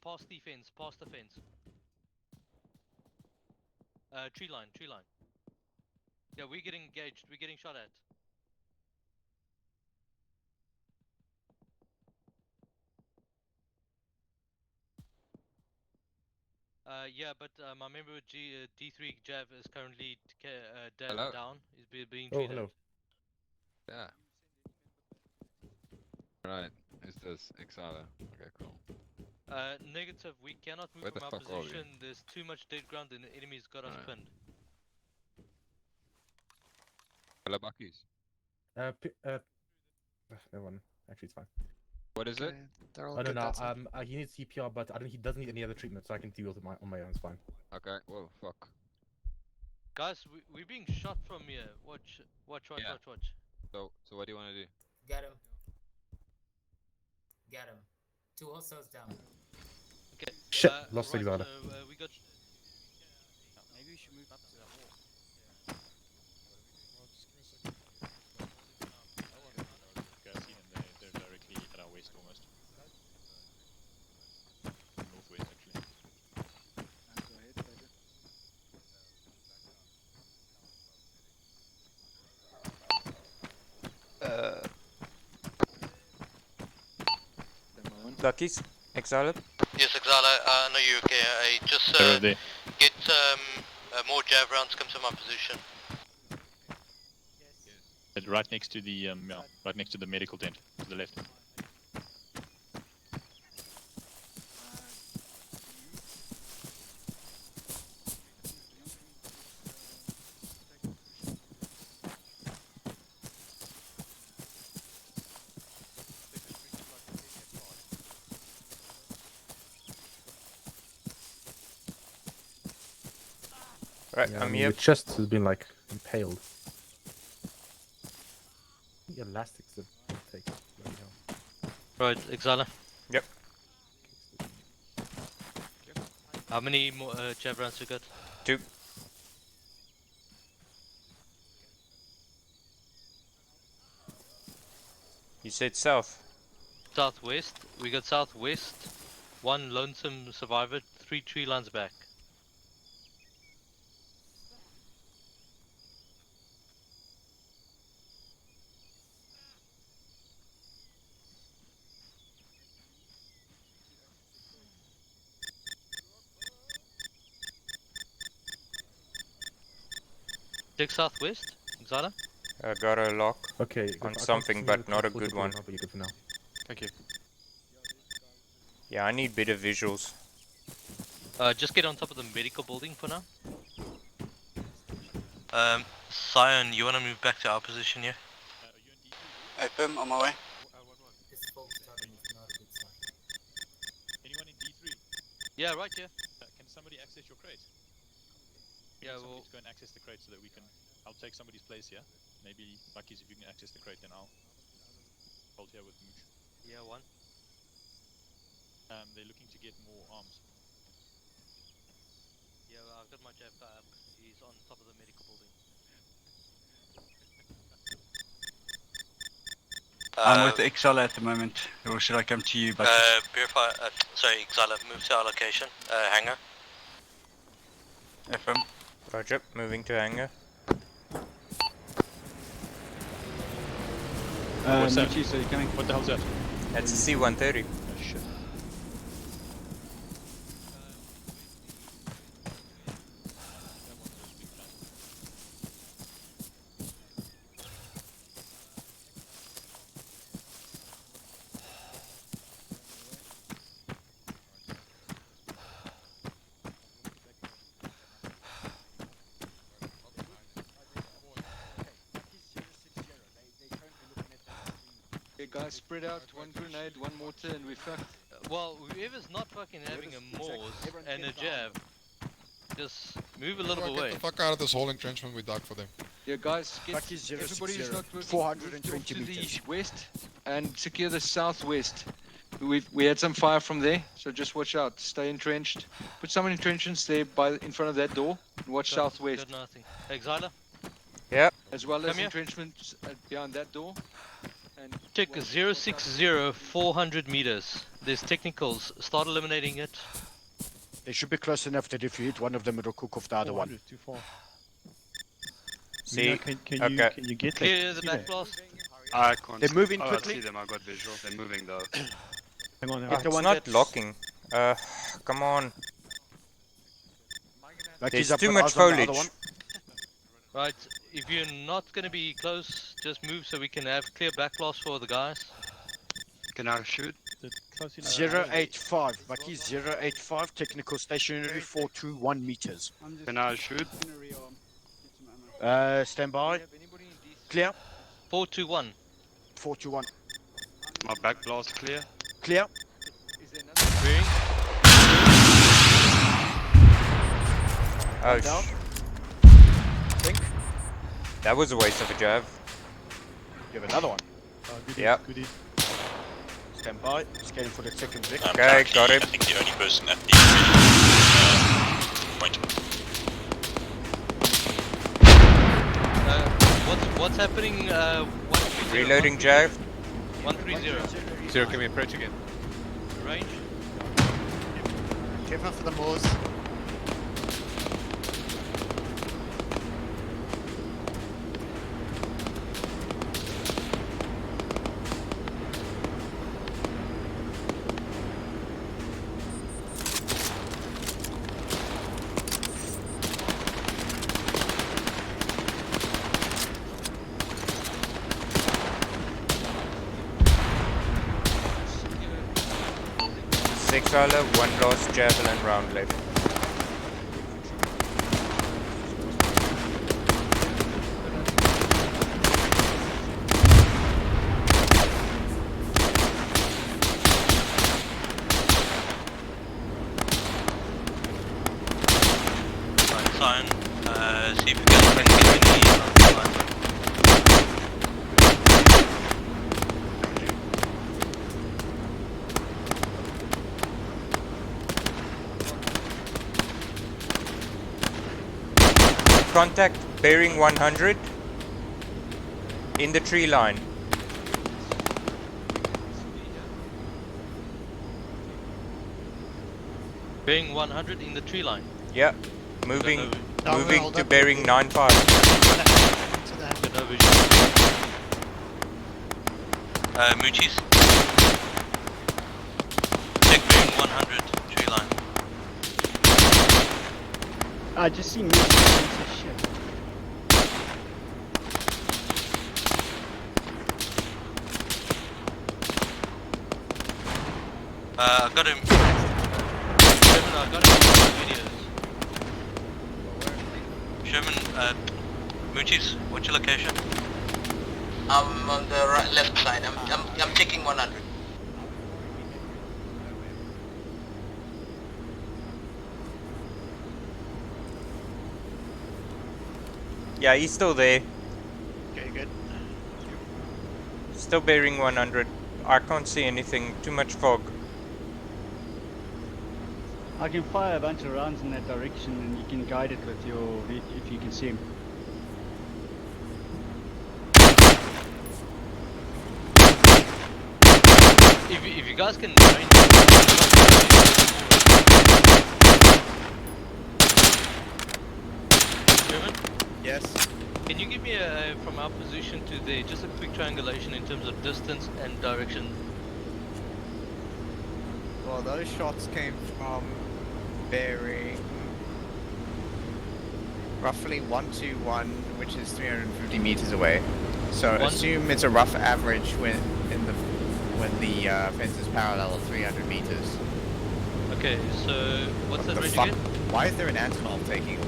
Past the fence. Tree line. Yeah, we're getting engaged. We're getting shot at. Yeah, but my member with D3 Jav is currently down. He's being treated. hello. Yeah. Right. Who's this? Exala. Okay, cool. Negative. We cannot move Where the from our fuck are we? position. There's too much dead ground and the enemy's got us pinned. Hello, Buckies. Never mind. Actually, it's fine. What is it? They're all Oh no, good. no. That's it. He needs CPR, but he doesn't need any other treatment, so I can deal with it on my own. It's fine. Okay. Whoa, fuck. Guys, we're being shot from here. Watch. Yeah. Watch. So what do you want to do? Get him. Get him. 2 hostiles down. Okay. Shit, lost right, Exile. we got. Maybe we should move up to that wall. Okay, I see them. They're directly at our west almost. Northwest actually. Go ahead, Pedro. Luckies, Exile. Yes, Exile, I know you're okay. I just get more Jav rounds come to my position. Right next to the right next to the medical tent to the left. Right, Yeah, I'm here. Your chest has been like impaled. The elastics that take. Bloody hell. Right, Exile. Yep. How many more jab rounds we got? 2. You said south. Southwest. We got southwest. 1 lonesome survivor. 3 tree lines back. Check southwest, Exala. I got a lock Okay, on I can't something, see but you not a close good to one. now, but you're good for now. Thank you. Yeah, I need better visuals. Just get on top of the medical building for now. Sion, you want to move back to our position here? FM, on my way. This folk starting is not a good sign. Anyone in D3? Yeah, right here. Can somebody access your crate? Yeah, Somebody well, to go and access the crate so that we can. I'll take somebody's place here. Maybe Lucky's if you can access the crate, then I'll hold here with Mooch. yeah, 1. They're looking to get more arms. Yeah, well, I've got my jab guy up. He's on top of the medical building. I'm with Exala at the moment, or should I come to you? But Purify, sorry, Exile, move to our location, hangar. FM. Roger, moving to hangar. What's that? Moochie, so you're coming? What the hell's that? That's a C-130. Oh shit. Okay, guys, spread out. 1 grenade, 1 mortar, and we fucked. Well, whoever's not fucking having a Morse and a jab, just move a little away. Get the fuck out of this whole entrenchment we dug for them. Yeah, guys, get Bucky's 060, everybody who's not working 420 to meters. the west and secure the southwest. We had some fire from there, so just watch out. Stay entrenched. Put some entrenchments there in front of that door. And watch southwest. Got nothing. Exiler? Yeah. As well as Come here. entrenchments behind that door. And Check 060, 400 meters. There's technicals. Start eliminating it. They should be close enough that if you hit one of them, it'll cook off the other one. Too far. See, Mina, can okay. you get Clear that? the back blast. I can't. They're moving I quickly. see them. I got visual. They're moving though. Hang on. Get the It's one not that's- locking. Come on. Bucky's There's up too with much eyes on the other foliage. one. Right, if you're not going to be close, just move so we can have clear back blast for the guys. Can I shoot? 085, Bucky 085, technical stationary 421 meters. Can I shoot? Stand by. Clear. 421. 421. My back blast clear. Clear. Bearing. Oh, Down. Think. that was a waste of a jab. You have another one. Yep. Goodie. Stand by. Scanning for the second Vic. Okay, got him. I think the only person at the point. What's happening? Reloading jab. 130. Zero, can we approach again? Range. Careful for the Moors. $6, one lost javelin round left. Sign, see if you can print any line. Contact bearing 100 in the tree line. Bearing 100 in the tree line. Yep. Moving No, moving hold to up. bearing 95. Moochies. Check bearing 100, tree line. I just see Milsim piece of shit. I got him. Sherman, I got him on videos. Sherman, Moochies, what's your location? I'm on the left side. I'm checking 100. Yeah, he's still there. Okay, good. Still bearing 100. I can't see anything. Too much fog. I can fire a bunch of rounds in that direction and you can guide it with your, if you can see him. If you guys can range. Sherman? Yes. Can you give me from our position to there, just a quick triangulation in terms of distance and direction? Well, those shots came from bearing roughly 121, which is 350 meters away. So assume it's a rough average when the fence is parallel of 300 meters. Okay, so what's that the range fuck? again? Why is there an Antonov taking off?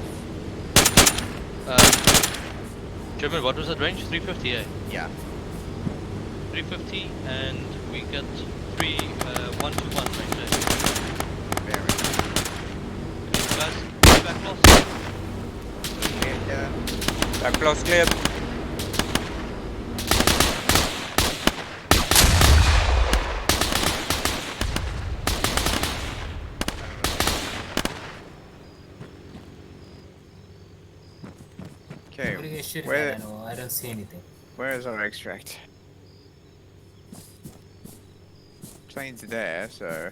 German, what was that range? 350, eh? Yeah. 350, and we got 121 range, eh? Guys, back loss. Yeah. Back close clear. Okay, What are you shooting where, at? I don't see anything. where is our extract? Planes are there, so...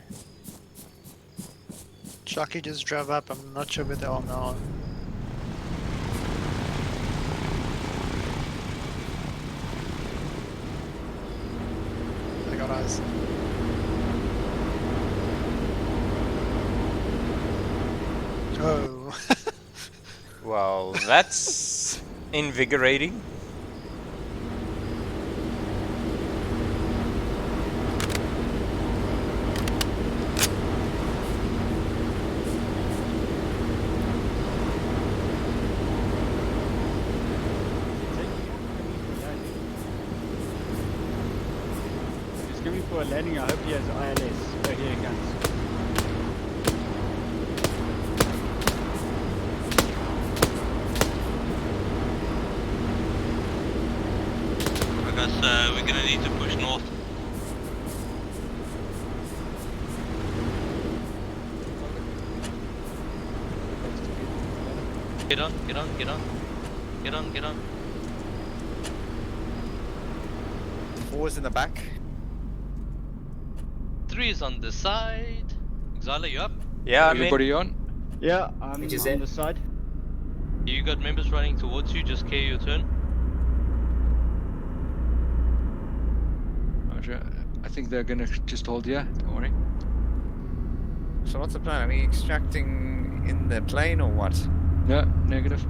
Chucky just drove up, I'm not sure where they are now. They got eyes. Oh. Well, that's invigorating. looking for a landing. I hope he has ILS. Oh, here he comes. I guess we're gonna need to push north. Get on, get on, get on. Get on, get on. 4 is in the back. 3 is on the side. Xyla, you up? Yeah, I'm in. Everybody on? Yeah, I'm Which is on it? the side. You got members running towards you, just carry your turn. Roger. I think they're gonna just hold here, don't worry. So what's the plan? Are we extracting in the plane or what? No, negative.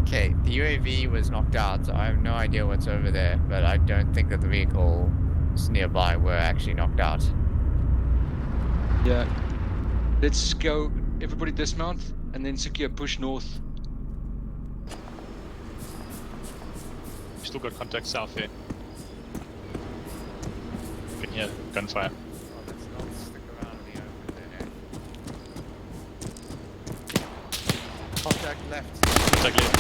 Okay, the UAV was knocked out, so I have no idea what's over there, but I don't think that the vehicles nearby were actually knocked out. Yeah. Let's go, everybody dismount, and then secure push north. Still got contact south here. You can hear gunfire. Oh, let's not stick around in the open then, eh? Contact left. Contact left.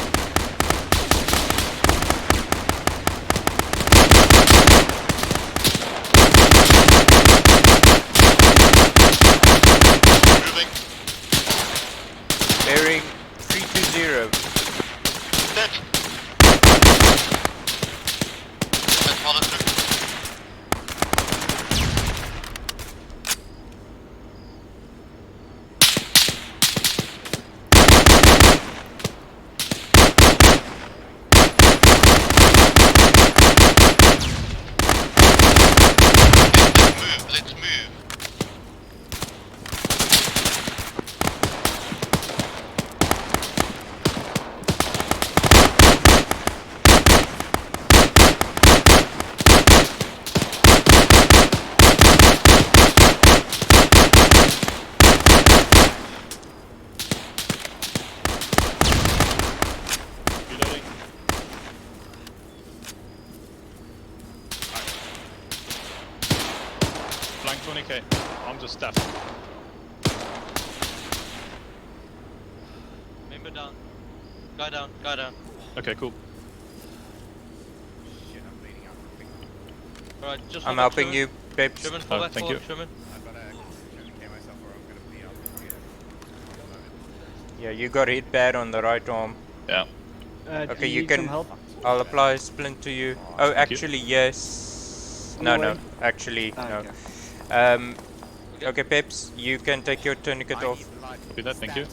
Moving. Bearing 320. Set. Let's follow through. Let's move. Reloading. Flank 20k. Arms are stuffed. Member down. Guy down, guy down. Okay, cool. Shit, I'm bleeding out. Alright, just I'm hold up, helping Sherman. you, Peps. Sherman, fall back thank forward, you. Sherman. I've got to K myself or I'm going to bleed out before you. Yeah, you got hit bad on the right arm. Yeah. Do Okay, you need can. some help? I'll apply a splint to you. Oh, you. actually, yes. On No, the no. way? Actually, Ah, no. okay. Okay, Peps, you can take your tourniquet off. Do that, thank you.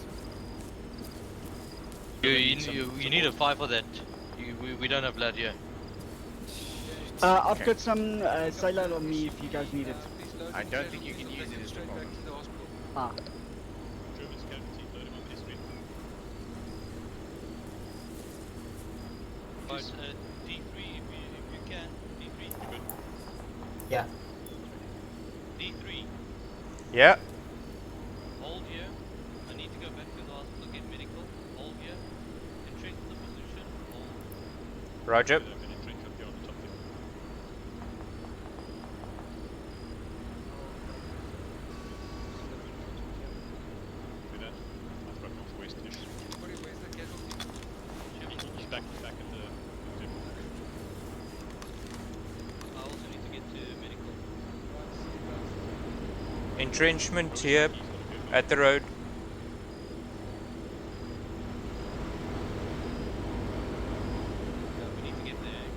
You need a 5 for that. We don't have blood here. I've got some saline on me if you guys need it. I don't think you can use it as the problem. Ah. German casualty, load him on the history. Right, D3 if you can. D3. Good. Yeah. D3. Yeah. Hold here. I need to go back to the hospital, get medical. Hold here. Entrench the position. Hold. Roger. I'm gonna entrench up here on the top there. Do that. I've got northwest-ish. He's back in the I also need to get to medical. Entrenchment here at the road. Yeah, we need to get there.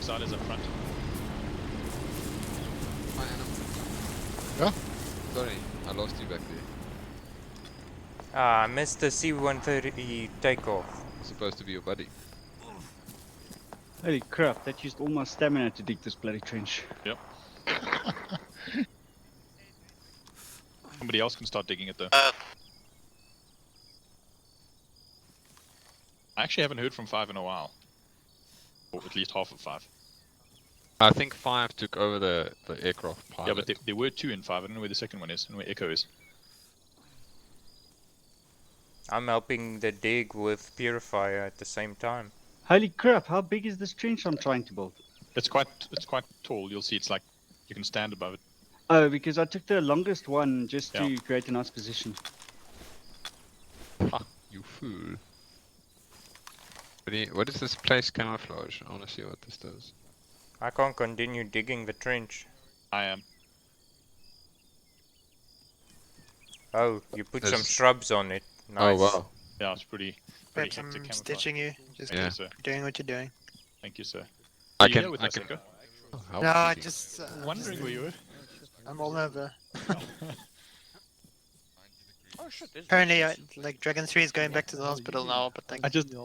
Exile's up front. Hi, Anna. Yeah? Sorry, I lost you back there. Ah, I missed the C-130 takeoff. Supposed to be your buddy. Holy crap, that used all my stamina to dig this bloody trench. Yep. Somebody else can start digging it though. I actually haven't heard from 5 in a while. Or at least half of 5. I think 5 took over the aircraft pilot. Yeah, but there were 2 in 5. I don't know where the second one is and where Echo is. I'm helping the dig with Purifier at the same time. Holy crap, how big is this trench I'm trying to build? It's quite tall. You'll see it's like you can stand above it. Oh, because I took the longest one just to Yeah. create a nice position. Ha, you fool. What is this place camouflage? I want to see what this does. I can't continue digging the trench. I am. Oh, you put some There's- shrubs on it. Nice. Oh wow. Yeah, it's pretty Perhaps hectic I'm camouflage. stitching you. Just Yeah. keep doing what you're doing. Thank you, sir. I Are you can- here with I us, can- Echo? Oh, No, I just Wondering where you were. I'm all over. Oh shit, there's Apparently, like Dragon 3 is going back to the hospital now, but like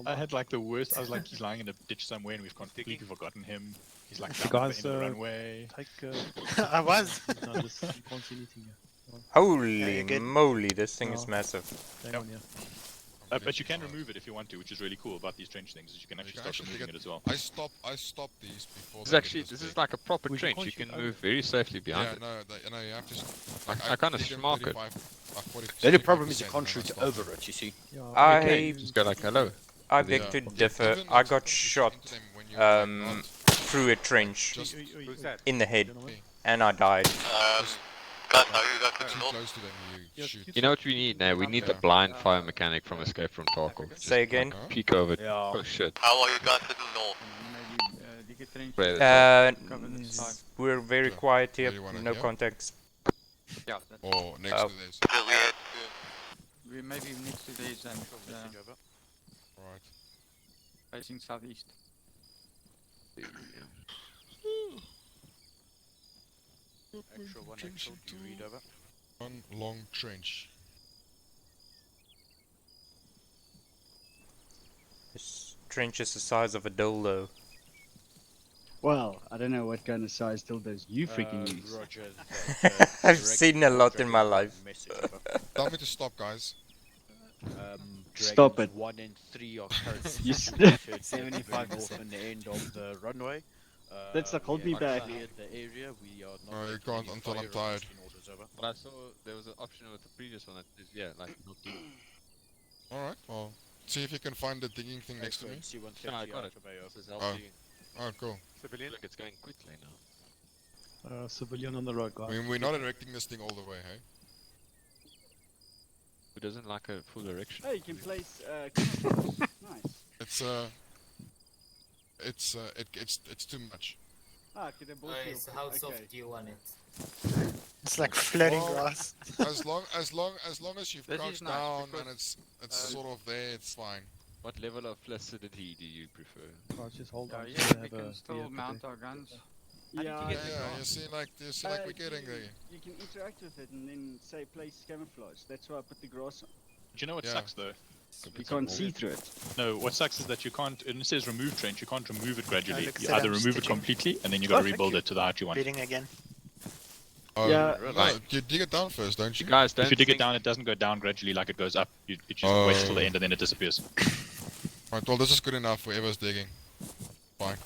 I had like the worst. I was like, he's lying in a ditch somewhere, and we've completely forgotten him. He's like You down guys in the runway. take. I was. No, this, you can't see anything here. Holy you're good. moly, this thing is Oh. massive. Hang Yep. on, yeah. But you can remove it if you want to, which is really cool about these trench things. Is you can actually start removing it as well. I stopped these before. This is they actually, get this big. is like a proper Well, you trench. can't You shoot can over move it. very safely behind Yeah, it. no, you have to. I kinda dig them smark it. 40, The only problem is you 45% can't and shoot I stop. over it, you see. I Just go like hello. I Yeah. beg to Yeah. differ. Even- I got sometimes you shot shoot them when you're like not through a trench just Who's that? in the head, and I died. Guys, are you guys too looking north? close to them. You shoot. You know what we need now? We need the blind fire mechanic from Escape from Tarkov. Just Say again? Huh? peek over. Yeah. Oh shit. How are you guys looking north? Maybe dig a trench. Where is that? Cover this side. We're very Sure. quiet Where here. do you want it, No yeah? contacts. Yeah, Or next Oh. to this. Still here. we maybe next to these and Right. facing southeast. Actual one actual, do you read over? One long trench. This trench is the size of a dildo. Well, I don't know what kind of size dildos you freaking use. Roger. I've seen a lot in my life. Tell me to stop, guys. Stop Dragons it. 1 and 3 are currently You s- situated 75 north on the end of the runway. That's like, hold we me have back. cleared the area. We are not No, you going to can't leave until I'm fire tired. in orders, over. But I saw there was an option with the previous one that is, yeah, like not to. Alright, well, see if you can find the digging thing next to me. C-130 Yeah, I got it. Alpha Bay, over. This is Oh. helping. Oh, cool. Civilian. Look, it's going quickly now. Civilian on the road, guys. We're not erecting this thing all the way, hey? Who doesn't like a full erection? Oh, you can place nice. It's too much. Ah, okay, they're both Okay, here. so how Okay. soft do you want it? it's like floating Well, grass. as long as you've This is crouched nice down because, and it's sort of there, it's fine. What level of flaccidity do you prefer? Guys, just hold on. Yeah, We we can still mount our guns. Yeah, Yeah, you see like we're getting there. You can interact with it and then say place camouflage. That's why I put the grass on. Do you know what Yeah. sucks though? You can't see through it. No, what sucks is that you can't. And it says remove trench. You can't remove it gradually. look, You said either I'm remove it stitching. completely, and then you got to Oh, thank rebuild you. it to the height you want. Reading again. Oh, Yeah. no, you dig it down first, don't you? You guys don't If you dig it think- down, it doesn't go down gradually like it goes up. It just waits till the end and then it disappears. Right, well, this is good enough for whoever's digging. Fine.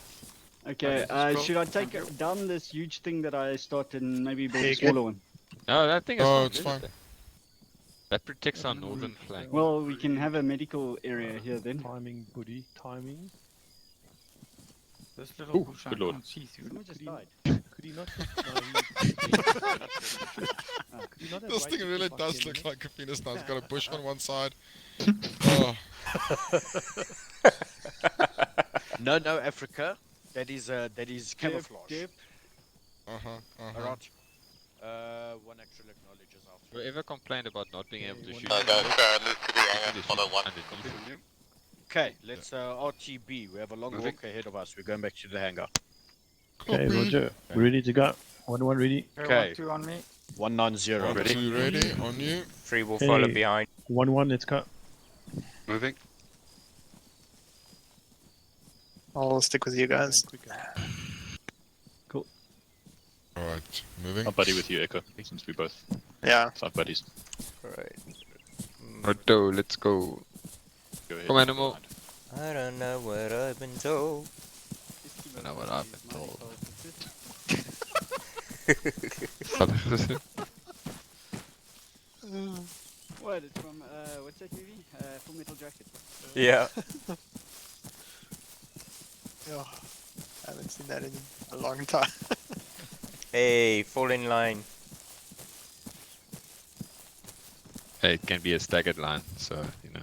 Okay, should I take down this huge thing that I started and maybe build Hey, a good. smaller one? No, that thing is Oh, not it's good, fine. is it? That protects our northern flank. Well, we can have a medical area here then. Timing, buddy, timing. This Ooh, good lord. Someone just died. Could he not? Could he not have This thing waited really for does 10 look minutes? like a penis now. It's got a bush on one side. Oh, No, Africa. That is camouflage. Dip. Alright. One actual acknowledges after. Whoever complained about not being able to shoot. Cara, move to the hangar on a 1. Okay, let's RTB. We have a long walk ahead of us. We're going back to the hangar. Okay, Roger. We're ready to go. 1-1 ready. Okay. 2 on me. 190 1, ready. 2 ready, on you. 3 will follow Hey. behind. 1-1, let's go. Moving. I'll stick with you guys. Cool. Alright, moving. I'll buddy with you, Echo, since we both Yeah. are buddies. Alright. Roto, let's go. Go ahead. Come animal. I don't know what I've been told. I don't know what I've been told. What? It's from what's that movie? Full Metal Jacket. Yeah. Oh, I haven't seen that in a long time. Hey, fall in line. Hey, it can be a staggered line, so, you know.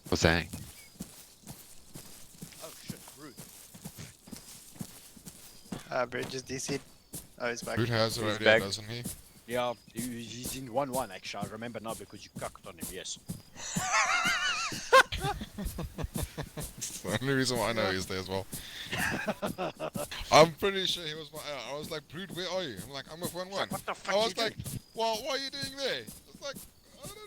What's that? Oh shit, rude. Bridge is DC'd. Oh, he's back. Root has He's already, back. doesn't he? Yeah, he's in 1-1 actually. I remember now because you cucked on him, yes. It's the only reason why I know he's there as well. I'm pretty sure he was my. I was like, Brood, where are you? I'm like, I'm with 1-1. What the fuck I was you like, well, what are you doing there? It's like, I don't know.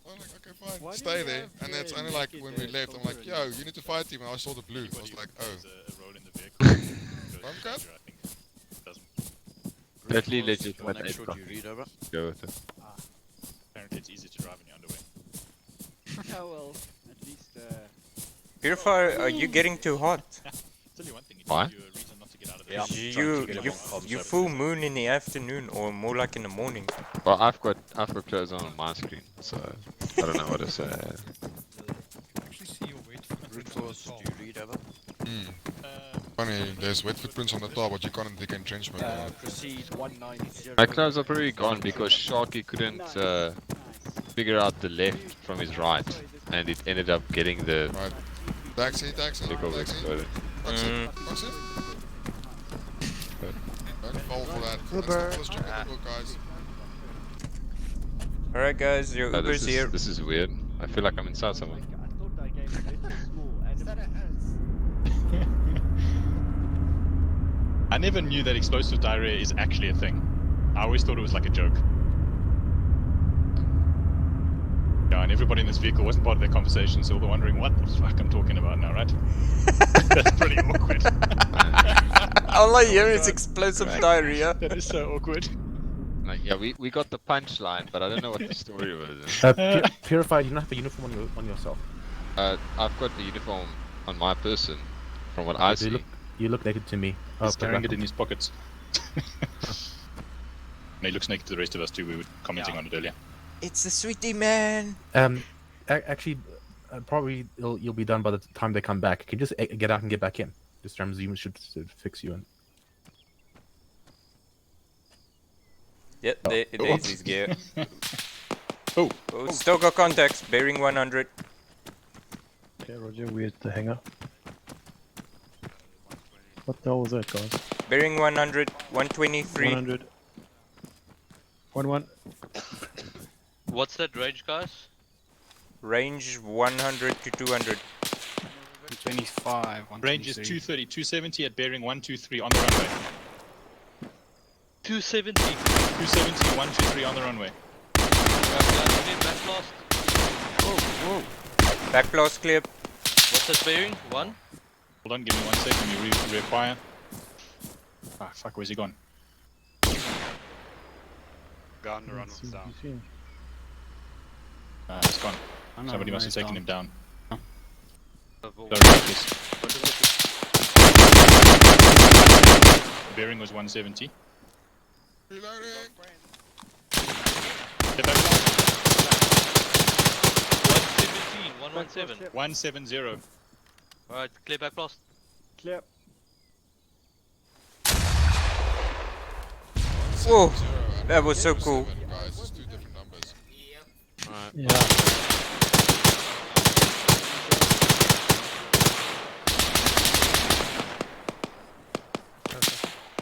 I'm like, okay, fine, Why do stay you there. have And the it's only like naked, when we left, I'm like, soldier yo, you need to fight him. And I saw the blue. I was like, oh. There's a roll in the vehicle. I'm good. I think. Doesn't. Definitely legit One with extra, Echo. do you read over? Go with it. Apparently it's easy to drive in your underwear. Oh well, at least Purifier, are you getting too hot? Tell you one thing, it Why? gives you a reason not to get out of the Yeah. house. You full moon in the afternoon or more like in the morning. Well, I've got clothes on my screen, so I don't know what to say. Actually see your weight Brute footprints force, on the do top. you read over? Funny, there's wet footprints on the top, but you can't dig entrenchment. Proceed 190. My clothes are probably gone because Sharky couldn't figure out the left from his right, and it ended up getting the Right. Taxi. vehicle exploded. Taxi. Don't fall for that. Let's check the book, guys. Alright guys, your Oh, Uber's here. this is weird. I feel like I'm inside someone. I thought I gave it a small animal. I never knew that explosive diarrhea is actually a thing. I always thought it was like a joke. Yeah, and everybody in this vehicle wasn't part of their conversation, so they're wondering what the fuck I'm talking about now, right? That's pretty awkward. All I hear is explosive diarrhea. That is so awkward. Like, yeah, we got the punchline, but I don't know what the story was. Purify, you don't have a uniform on yourself. I've got the uniform on my person, from what I see. You look naked to me. He's carrying it in his pockets. And he looks naked to the rest of us too, we were commenting on it earlier. It's the sweetie man. Actually, probably you'll be done by the time they come back. Can you just get out and get back in? Just Ramsey should fix you in. Yep, there's his gear. Oh, still got contacts, bearing 100. Okay, Roger, we're at the hangar. What the hell was that, guys? Bearing 100, 123. 100. 1-1. What's that range, guys? Range 100 to 200. 125, range is 230, 270 at bearing 123 on the runway. 270. 270, 123 on the runway. Back blast. Whoa. Back blast clear. What's that bearing? 1? Hold on, give me 1 second, let me reacquire. Ah, fuck, where's he gone? Gone, the run was down. He's gone. Oh, no, Somebody must have he's taken down. him down. Oh. Bearing was 170. Reloading. Get back down. 117, 117. 170. Alright, clear back blast. Clear. Whoa, that was so cool. Guys, it's 2 different numbers. Alright. Yeah.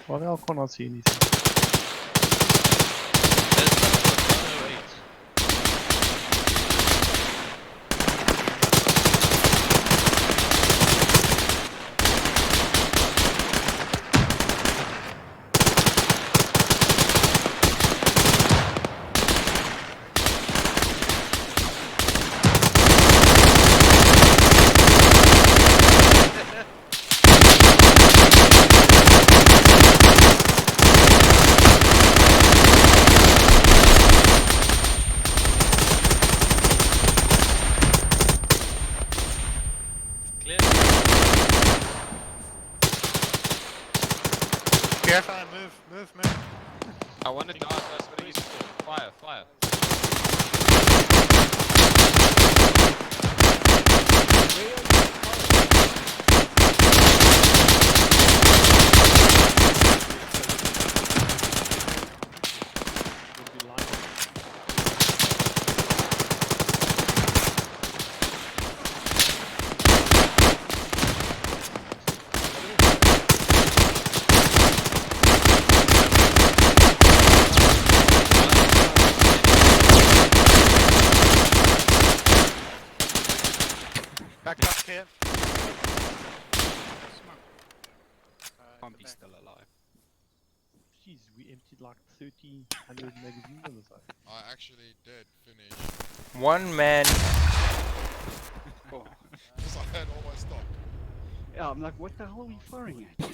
Why the hell can't I see anything? Careful, move. I want to die, that's what I used to do. Fire. Back up here. Can't be still alive. Jeez, we emptied like 1,300 magazines on the side. I actually did finish. One man. Because I had all my stock. Yeah, I'm like, what the hell are we firing at?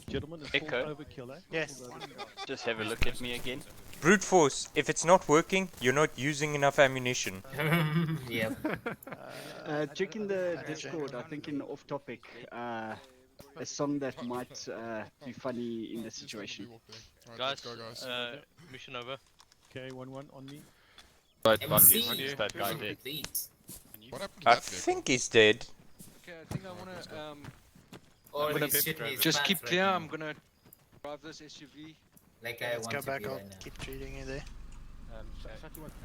Gentlemen, it's Echo. called overkill, eh? Yes. Just have a look at me again. Brute force. If it's not working, you're not using enough ammunition. Yep. Checking the Discord, I think in off topic, a song that might be funny in the situation. Guys, mission over. Okay, 1-1 on me. But MC, is that guy dead? please. What happened to I that vehicle? think he's dead. Okay, I think I wanna Or I'm gonna he's shitting his just pants keep right clear. now. I'm gonna drive this SUV. Like I Let's want go to back. be I'll right now. keep treating you there.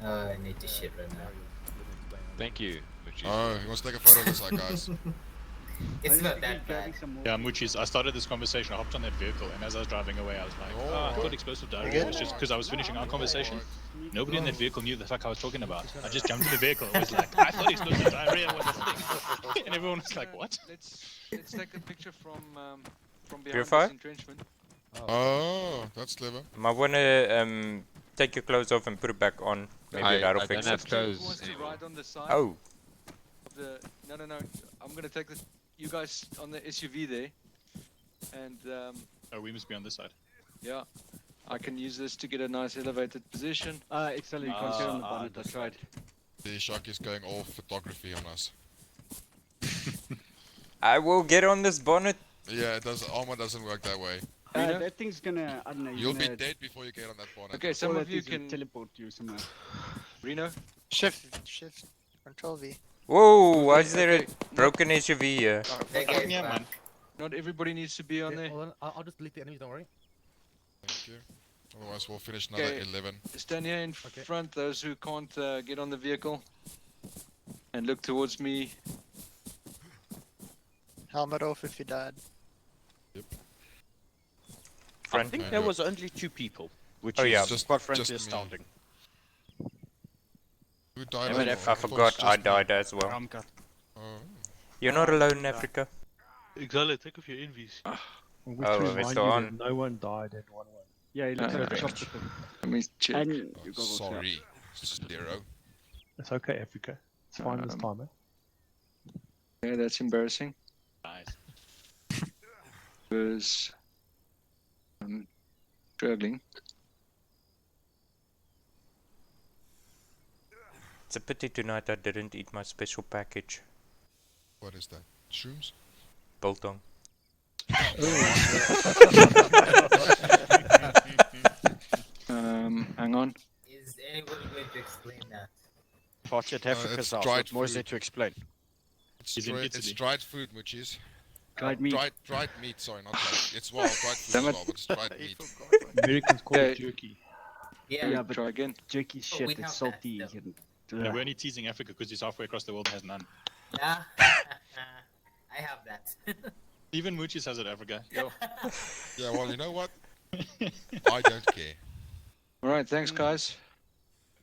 I need to shit right now. Thank you, Muchi. Oh, he wants to take a photo of this, guys. It's not that bad. Yeah, Muchis, I started this conversation, I hopped on that vehicle, and as I was driving away, I was like, I've got explosive diarrhea. It was just because I was finishing our conversation. Nobody in that vehicle knew the fuck I was talking about. I just jumped in the vehicle. It was like, I thought explosive diarrhea was a thing. And everyone was like, what? Let's take a picture from behind Purify? this entrenchment. Oh, that's clever. Might wanna take your clothes off and put it back on. Maybe that'll fix don't it. have clothes Wants to anymore. ride on the side Oh. of the... No. I'm gonna take this. You guys on the SUV there, and Oh, we must be on this side. yeah, I can use this to get a nice elevated position. Excellent, you can't get on the bonnet, I tried. The shark is going all photography on us. I will get on this bonnet. Yeah, it does. Armor doesn't work that way. That thing's gonna, I don't know, You'll be gonna- dead before you get on that bonnet. Okay, some all of that you is will can teleport you somewhere. Reno. Shift. Control V. Whoa, why is there okay. a broken SUV here? That guy's Yeah, back. man. Not everybody needs to be on there. Hold on, I'll just delete the enemies, don't worry. Thank you. Otherwise, we'll finish another Okay. 11. Stand here in front, those who can't get on the vehicle, and look towards me. Helmet off if you died. I think there was only 2 people, which Oh, is yeah. quite frankly just me. astounding. Who died? I forgot I died as well. Oh. You're not alone in Africa. Exile, take off your envies. We Oh, to well, remind it's you on. that no one died at 1-1. Yeah, he looks like a Correct. chopper thing. Let me check. And you got also- Sorry. 0. It's okay, Africa. It's fine this time, eh? Yeah, that's embarrassing. Nice. Because I'm struggling. It's a pity tonight I didn't eat my special package. What is that? Shrooms? Biltong. Hang on. Is anybody going to explain that? Party at Africa's it's house. dried What more is food. there to explain? It's, He's in it's Italy. dried food, Muchis. Dried meat. Dried meat, sorry, not dried. It's well, dried food Damn as it. well, but it's dried meat. Americans call it Okay. jerky. Yeah, but Try again. jerky shit, we it's have salty. that, and- No, we're only teasing Africa because he's halfway across the world and has none. Ah, I have that. Even Muchis has it, Africa. Yo. Yeah, well, you know what? I don't care. All right, thanks, guys.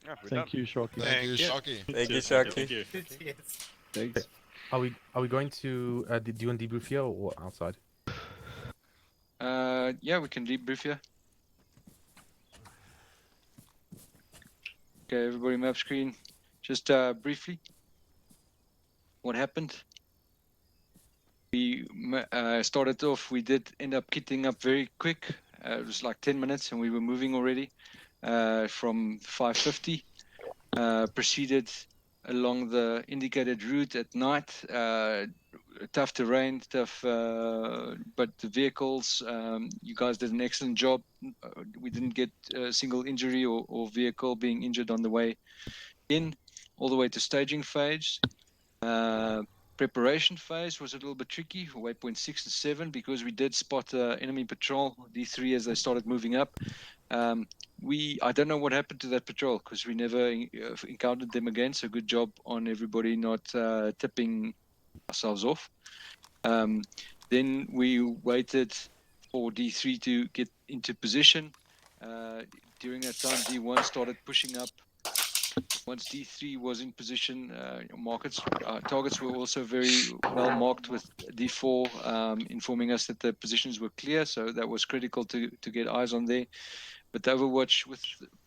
Yeah, we're Thank you, Sharky. Thank you, Yeah. Sharky. Thank you, Cheers, Sharky. Thank you. Yes. Thanks. Are we going to do you want debrief here or outside? Yeah, we can debrief here. Okay, everybody, map screen. Just briefly, what happened? We started off. We did end up kitting up very quick. It was like 10 minutes, and we were moving already from 550. Proceeded along the indicated route at night. tough terrain, tough, but the vehicles, you guys did an excellent job. We didn't get a single injury or vehicle being injured on the way in, all the way to staging phase. Preparation phase was a little bit tricky for waypoint 6 and 7 because we did spot enemy patrol, D3, as they started moving up. I don't know what happened to that patrol because we never encountered them again. So good job on everybody not tipping ourselves off. Then we waited for D3 to get into position. During that time, D1 started pushing up. Once D3 was in position, targets were also very well marked with D4 informing us that the positions were clear. So that was critical to get eyes on there. But the Overwatch, with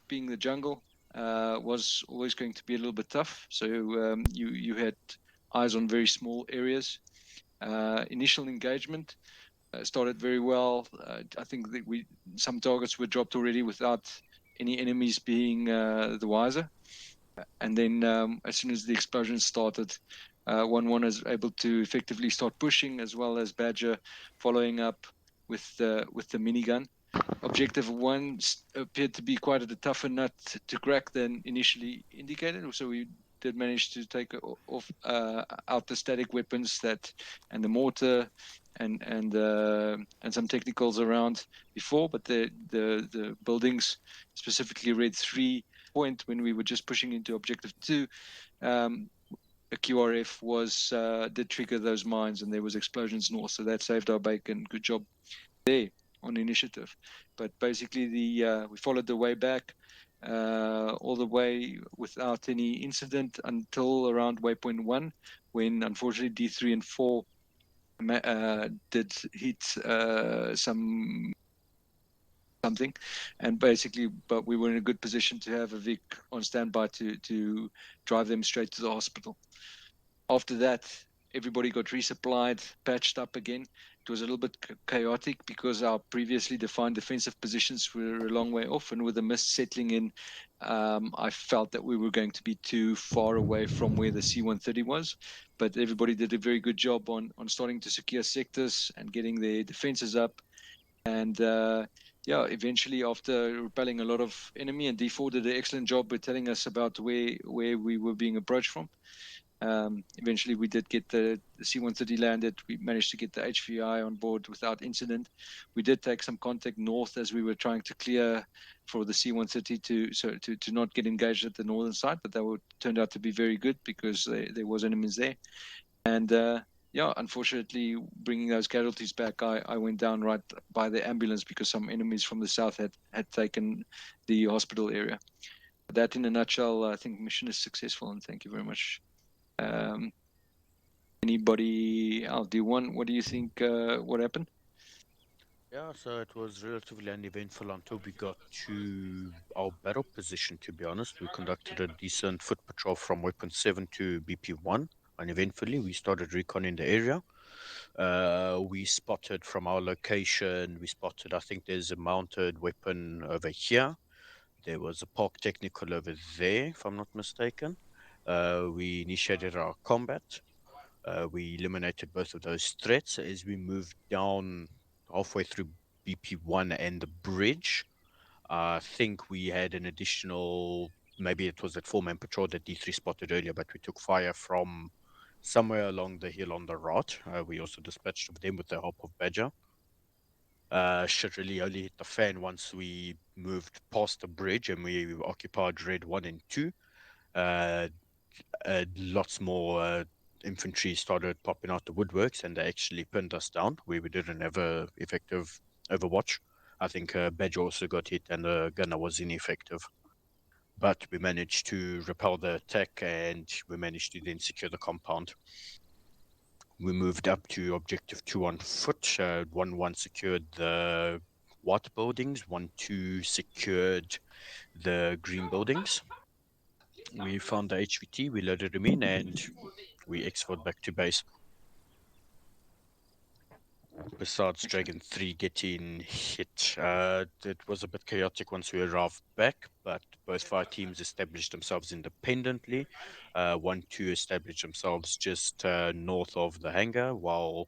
being the jungle, was always going to be a little bit tough. So you had eyes on very small areas. Initial engagement started very well. I think that some targets were dropped already without any enemies being the wiser. And then as soon as the explosion started, 1-1 is able to effectively start pushing, as well as Badger following up with the minigun. Objective 1 appeared to be quite a tougher nut to crack than initially indicated. So we did manage to take off out the static weapons and the mortar and some technicals around before, but the buildings, specifically Red 3 point, when we were just pushing into objective 2, a QRF did trigger those mines, and there was explosions north, so that saved our bacon. Good job there on initiative. But basically we followed the way back all the way without any incident until around waypoint 1, when unfortunately D3 and 4 did hit something, and basically, but we were in a good position to have a Vic on standby to drive them straight to the hospital. After that, everybody got resupplied, patched up again. It was a little bit chaotic because our previously defined defensive positions were a long way off, and with the mist settling in, I felt that we were going to be too far away from where the C-130 was. But everybody did a very good job on starting to secure sectors and getting their defenses up. And eventually, after repelling a lot of enemy, and D4 did an excellent job with telling us about where we were being approached from. Eventually, we did get the C-130 landed. We managed to get the HVI on board without incident. We did take some contact north as we were trying to clear for the C-130 to not get engaged at the northern side, but that turned out to be very good because there was enemies there. And unfortunately, bringing those casualties back, I went down right by the ambulance because some enemies from the south had taken the hospital area. That, in a nutshell, I think mission is successful, and thank you very much. Anybody else? What do you think? What happened? Yeah, so it was relatively uneventful until we got to our battle position, to be honest. We conducted a decent foot patrol from waypoint 7 to BP1, and eventually we started reconning the area. We spotted from our location, I think there's a mounted weapon over here. There was a park technical over there, if I'm not mistaken. We initiated our combat. We eliminated both of those threats. As we moved down halfway through BP1 and the bridge, I think we had an additional, maybe it was that 4-man patrol that D3 spotted earlier, but we took fire from somewhere along the hill on the right. We also dispatched of them with the help of Badger. Shit really only hit the fan once we moved past the bridge and we occupied Red 1 and 2. Lots more infantry started popping out the woodworks, and they actually pinned us down where we didn't have a effective Overwatch. I think Badger also got hit and the gunner was ineffective. But we managed to repel the attack, and we managed to then secure the compound. We moved up to objective 2 on foot. 1-1 secured the white buildings. 1-2 secured the green buildings. We found the HVT, we loaded them in, and we exfiled back to base. besides Dragon 3 getting hit. It was a bit chaotic once we arrived back, but both fire teams established themselves independently. 1-2 established themselves just north of the hangar, while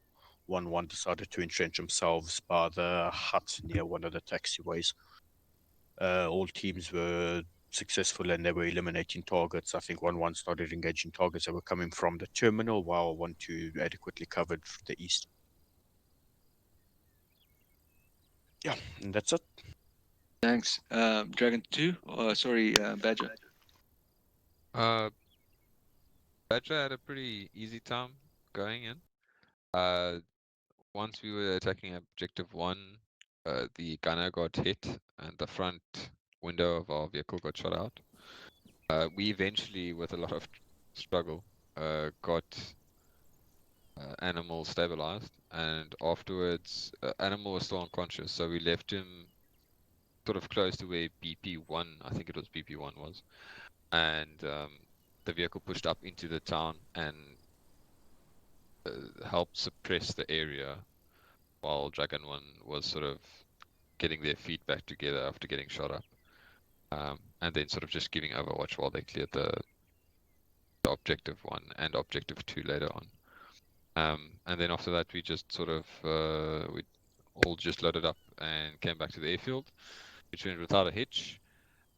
1-1 decided to entrench themselves by the hut near one of the taxiways. All teams were successful and they were eliminating targets. I think 1-1 started engaging targets that were coming from the terminal, while 1-2 adequately covered the east. Yeah, and that's it. Thanks. Dragon 2? Sorry, Badger. Badger had a pretty easy time going in. Once we were attacking objective 1, the gunner got hit and the front window of our vehicle got shot out. We eventually, with a lot of struggle, got Animal stabilized, and afterwards Animal was still unconscious, so we left him sort of close to where BP1, I think it was BP1 was, and the vehicle pushed up into the town and helped suppress the area while Dragon 1 was sort of getting their feet back together after getting shot up, and then sort of just giving Overwatch while they cleared the objective 1 and objective 2 later on. And then after that we just sort of we all just loaded up and came back to the airfield, which went without a hitch.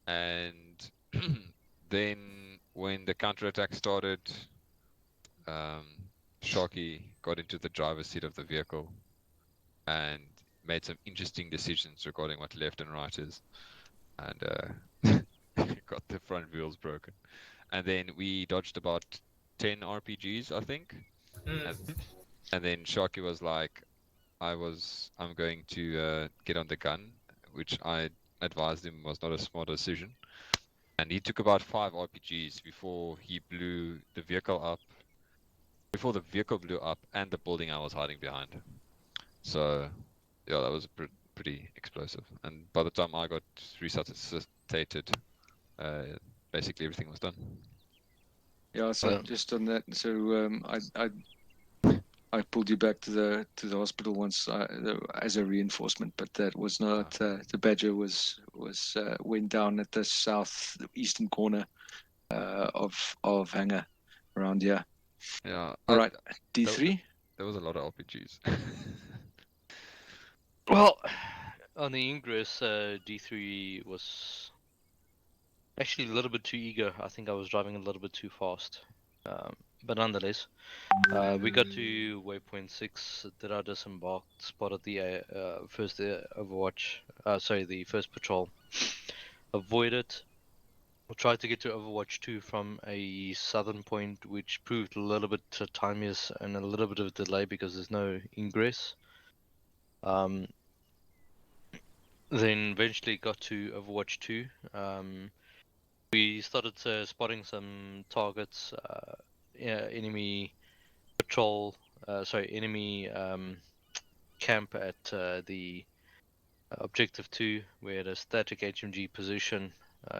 And then when the counterattack started, Sharky got into the driver's seat of the vehicle and made some interesting decisions regarding what left and right is, and got the front wheels broken. And then we dodged about 10 RPGs, I think. And then Sharky was like, I'm going to get on the gun, which I advised him was not a smart decision. And he took about 5 RPGs before he blew the vehicle up, before the vehicle blew up and the building I was hiding behind. So, yeah, that was pretty explosive. And by the time I got resuscitated, basically everything was done. Yeah, so just on that, so I pulled you back to the hospital once as a reinforcement, but that was not the Badger went down at the southeastern corner of hangar around here. Yeah. All right, D3. There was a lot of RPGs. Well, on the ingress, D3 was actually a little bit too eager. I think I was driving a little bit too fast. But nonetheless, we got to Waypoint 6, did our disembark, spotted the first Overwatch, the first patrol, avoided, tried to get to Overwatch 2 from a southern point, which proved a little bit timious and a little bit of a delay because there's no ingress. Then eventually got to Overwatch 2. We started spotting some targets, enemy patrol, enemy camp at the objective 2. We had a static HMG position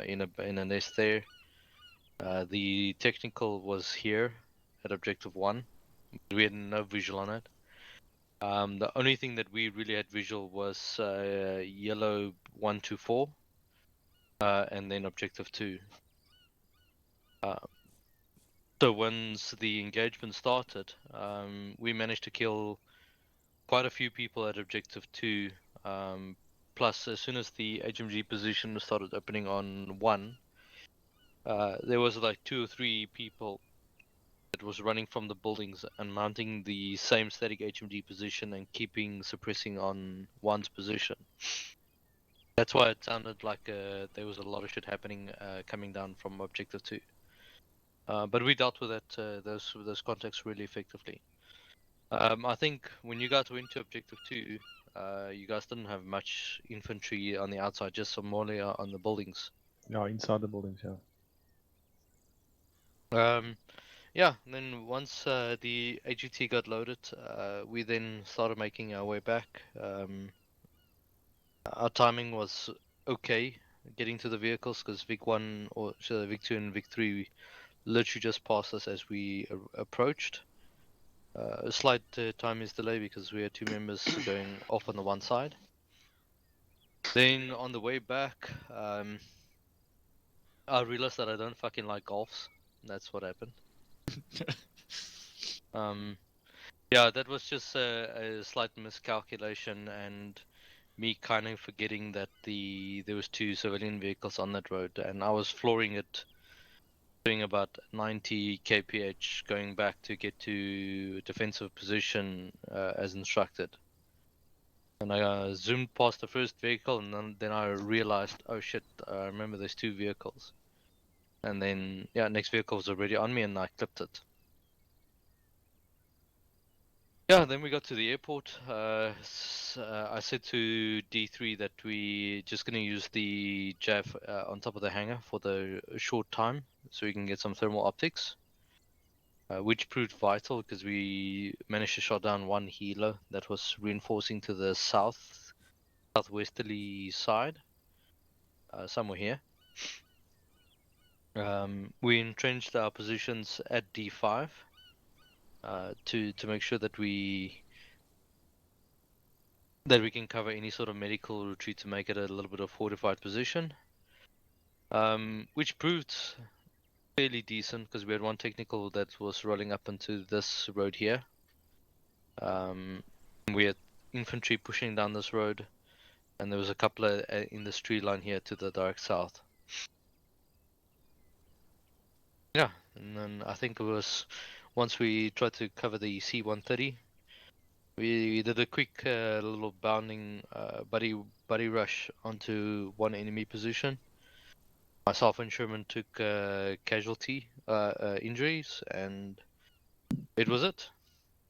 in a nest there. The technical was here at objective 1. We had no visual on it. The only thing that we really had visual was yellow 124 and then objective 2. So once the engagement started, we managed to kill quite a few people at objective 2. Plus, as soon as the HMG position started opening on 1, there was like 2 or 3 people that was running from the buildings and mounting the same static HMG position and suppressing on 1's position. That's why it sounded like there was a lot of shit happening coming down from objective 2. But we dealt with that, those contacts really effectively. I think when you guys went to objective 2, you guys didn't have much infantry on the outside, just some more on the buildings. Yeah, inside the buildings, yeah. Yeah, and then once the AGT got loaded, we then started making our way back. Our timing was okay getting to the vehicles because Vic 1 or Vic 2 and Vic 3 literally just passed us as we approached. A slight time is delay because we had 2 members going off on the one side. Then on the way back, I realized that I don't fucking like golfs. That's what happened. Yeah, that was just a slight miscalculation and me kind of forgetting that there was 2 civilian vehicles on that road, and I was flooring it, doing about 90 kph, going back to get to defensive position as instructed. And I zoomed past the first vehicle, and then I realized, oh shit, I remember there's 2 vehicles. And then, yeah, next vehicle was already on me, and I clipped it. Yeah, then we got to the airport. I said to D3 that we just gonna use the JAV on top of the hangar for the short time, so we can get some thermal optics, which proved vital because we managed to shot down 1 helo that was reinforcing to the southwesterly side, somewhere here. We entrenched our positions at D5 to make sure that we can cover any sort of medical retreat to make it a little bit of fortified position, which proved fairly decent because we had 1 technical that was rolling up into this road here. We had infantry pushing down this road, and there was a couple of in this tree line here to the direct south. Yeah, and then I think it was once we tried to cover the C-130, we did a quick little bounding buddy rush onto 1 enemy position. Myself and Sherman took casualty injuries, and it was it.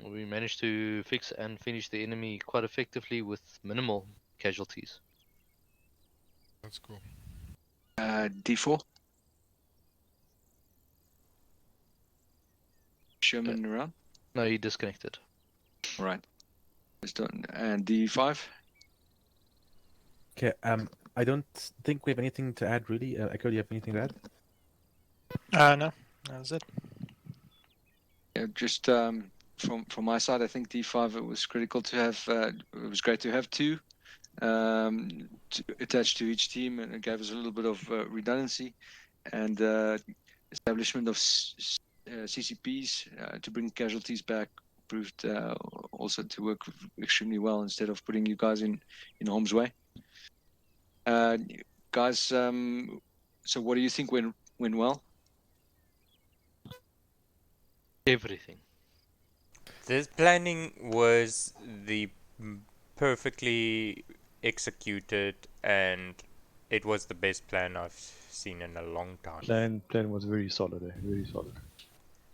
We managed to fix and finish the enemy quite effectively with minimal casualties. That's cool. D4. Sherman around? No, he disconnected. Right. And D5? Okay, I don't think we have anything to add, really. Echo, do you have anything to add? No, that was it. Yeah, just from my side, I think D5, it was critical to have, it was great to have 2 attached to each team, and it gave us a little bit of redundancy, and establishment of CCPs to bring casualties back proved also to work extremely well instead of putting you guys in harm's way. Guys, so what do you think went well? Everything. This planning was the perfectly executed, and it was the best plan I've seen in a long time. Plan was very solid, very solid.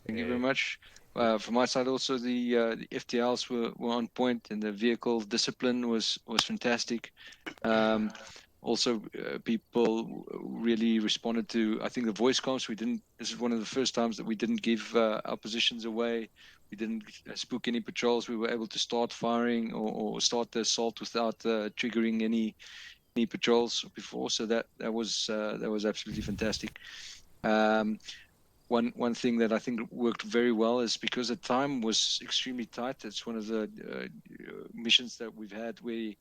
Thank you very much. From my side, also the FTLs were on point, and the vehicle discipline was fantastic. Also, people really responded to, I think, the voice comms. This is one of the first times that we didn't give our positions away. We didn't spook any patrols. We were able to start firing or start the assault without triggering any patrols before. So that was absolutely fantastic. One thing that I think worked very well is because the time was extremely tight. It's one of the missions that we've had where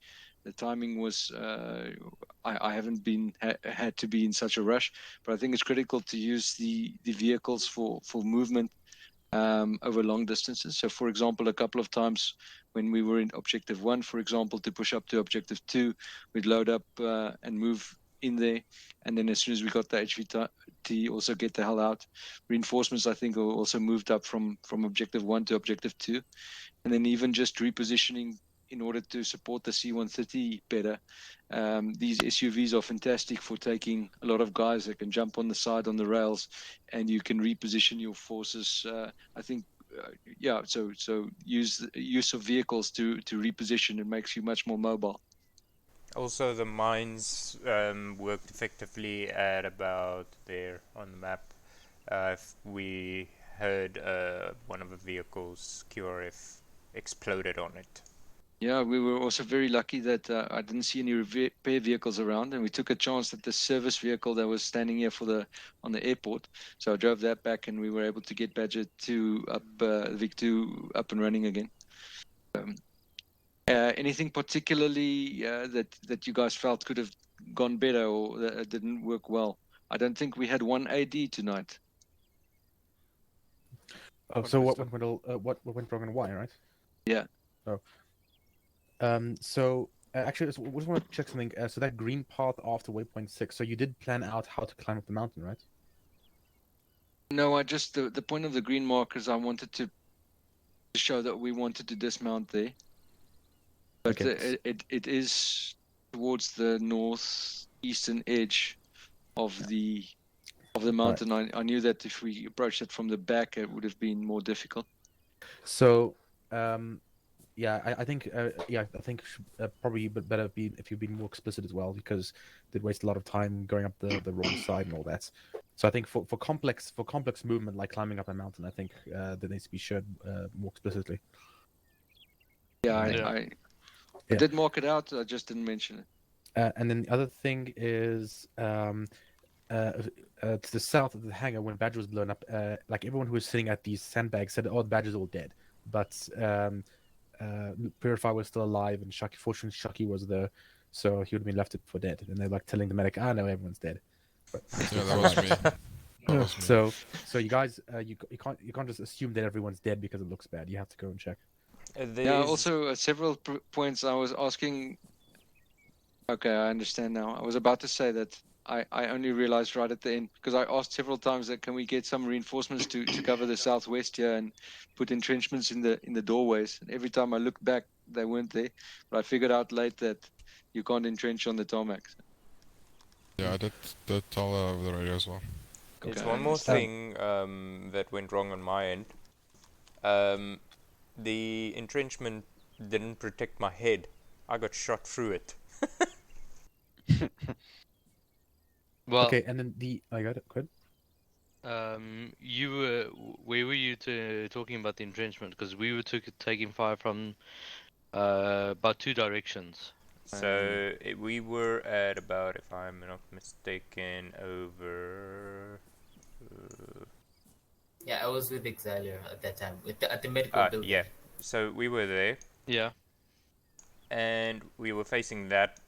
the timing was I haven't had to be in such a rush, but I think it's critical to use the vehicles for movement over long distances. So, for example, a couple of times when we were in Objective 1, for example, to push up to Objective 2, we'd load up and move in there, and then as soon as we got the HVT, also get the hell out. Reinforcements, I think, also moved up from Objective 1 to Objective 2, and then even just repositioning in order to support the C-130 better. These SUVs are fantastic for taking a lot of guys that can jump on the side on the rails, and you can reposition your forces. I think, yeah. So use of vehicles to reposition, it makes you much more mobile. Also, the mines worked effectively at about there on the map. We heard one of the vehicles, QRF, exploded on it. Yeah, we were also very lucky that I didn't see any repair vehicles around, and we took a chance that the service vehicle that was standing here on the airport. So I drove that back, and we were able to get Badger 2 up, Vic 2 up and running again. Anything particularly that you guys felt could have gone better or that didn't work well? I don't think we had one AD tonight. Oh, so what went wrong and why, right? Yeah. Oh. So actually, I just want to check something. So that green path after Waypoint 6. So you did plan out how to climb up the mountain, right? No, I just the point of the green markers. I wanted to show that we wanted to dismount there, but Okay. it is towards the northeastern edge of the mountain. I knew that if we approached it from the back, it would have been more difficult. So, yeah, I think, I think probably better be if you've been more explicit as well, because they'd waste a lot of time going up the wrong side and all that. So I think for complex movement like climbing up a mountain, I think that needs to be shared more explicitly. Yeah, I did mark it out. I just didn't mention it. And then the other thing is to the south of the hangar, when Badger was blown up, like everyone who was sitting at these sandbags said, "Oh, the Badger's all dead." But Purify was still alive, and fortunately Shucky was there, so he would have been left for dead. And they're like telling the medic, "Ah, no, everyone's dead." But Yeah, that was me. That was me. So you guys, you can't just assume that everyone's dead because it looks bad. You have to go and check. Yeah. Also, several points I was asking. Okay, I understand now. I was about to say that I only realized right at the end, because I asked several times that can we get some reinforcements to cover the southwest here and put entrenchments in the doorways. And every time I looked back, they weren't there. But I figured out late that you can't entrench on the tarmac. Yeah, I did tell over the radio as well. There's one more thing that went wrong on my end. The entrenchment didn't protect my head. I got shot through it. Well, okay, and then I got it. Good. You were where were you talking about the entrenchment? Because we were taking fire from about 2 directions. So we were at about, if I'm not mistaken, over. Yeah, I was with Exiler at that time, at the medical building. Yeah, so we were there. Yeah. And we were facing that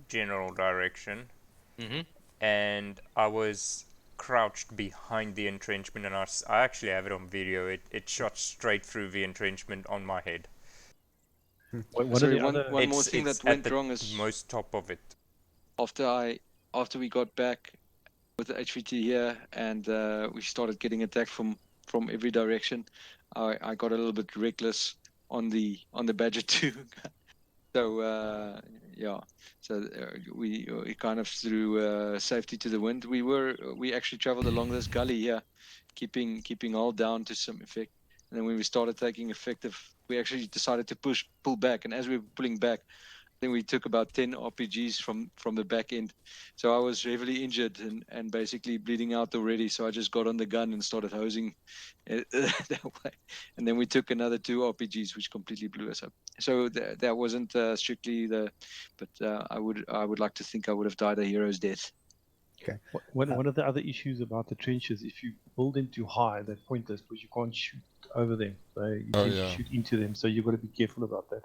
general direction. Mm-hmm. And I was crouched behind the entrenchment, and I actually have it on video. It shot straight through the entrenchment on my head. One more thing that went wrong is most top of it. After we got back with the HVT here and we started getting attacked from every direction, I got a little bit reckless on the Badger 2. So yeah, so we kind of threw safety to the wind. We actually traveled along this gully here, keeping all down to some effect. And then when we started taking effective, we actually decided to pull back. And as we were pulling back, I think we took about 10 RPGs from the back end. So I was heavily injured and basically bleeding out already. So I just got on the gun and started hosing that way. And then we took another 2 RPGs, which completely blew us up. So that wasn't strictly but I would like to think I would have died a hero's death. Okay. One of the other issues about the trenches, if you build them too high, they're pointless because you can't shoot over them. So you can shoot into them. So you've got to be careful about that.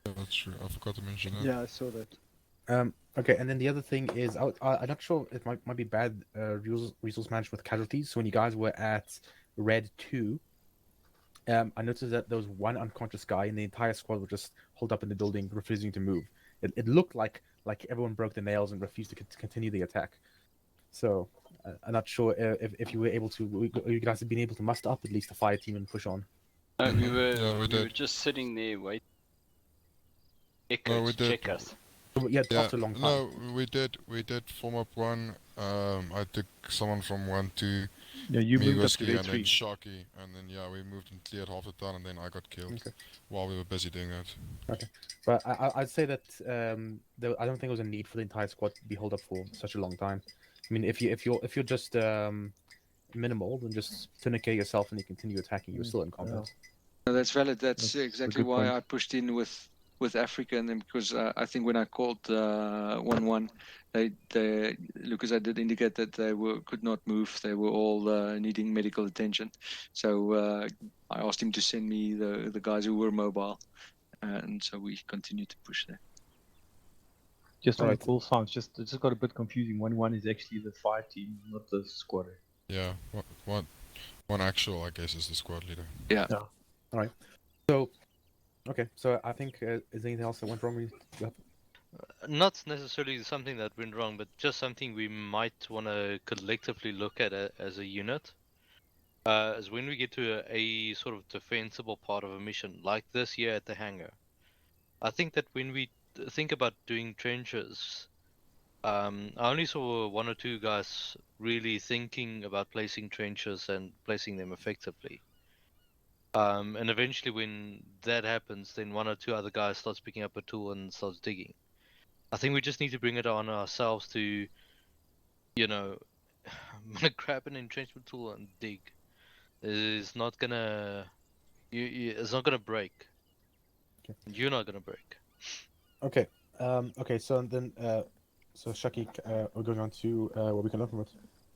Yeah, that's true. I forgot to mention that. Yeah, I saw that. Okay, and then the other thing is, I'm not sure, it might be bad resource management with casualties. So when you guys were at Red 2, I noticed that there was one unconscious guy, and the entire squad was just holed up in the building, refusing to move. It looked like everyone broke their nails and refused to continue the attack. So I'm not sure if you were able to, you guys have been able to muster up at least a fire team and push on. No, we were just sitting there waiting. No, Check us. Yeah, after a long time. No, we did form up one. I took someone from 1 to you moved up to and Red then 3. Sharky, and then we moved and cleared half the town, and then I got killed while we were busy doing that. Okay, but I'd say that I don't think there was a need for the entire squad to be holed up for such a long time. I mean, if you're just minimal, then just tourniquet yourself and you continue attacking. You're still in combat. No, that's valid. That's exactly why I pushed in with with Africa, and then because I think when I called 1-1, Lucas, I did indicate that they could not move. They were all needing medical attention. So I asked him to send me the guys who were mobile, and so we continued to push there. Just on the call signs, it just got a bit confusing. 1-1 is actually the fire team, not the squad. Yeah, one actual, I guess, is the squad leader. Yeah. All right. So, okay. So I think is there anything else that went wrong with you? Not necessarily something that went wrong, but just something we might want to collectively look at as a unit. As when we get to a sort of defensible part of a mission, like this here at the hangar, I think that when we think about doing trenches, I only saw 1 or 2 guys really thinking about placing trenches and placing them effectively. And eventually when that happens, then 1 or 2 other guys starts picking up a tool and starts digging. I think we just need to bring it on ourselves to, you know, grab an entrenchment tool and dig. It's not gonna, it's not gonna break. Okay. You're not gonna break. Okay. Okay. So then, so Shaki, we're going on to what we can learn from it.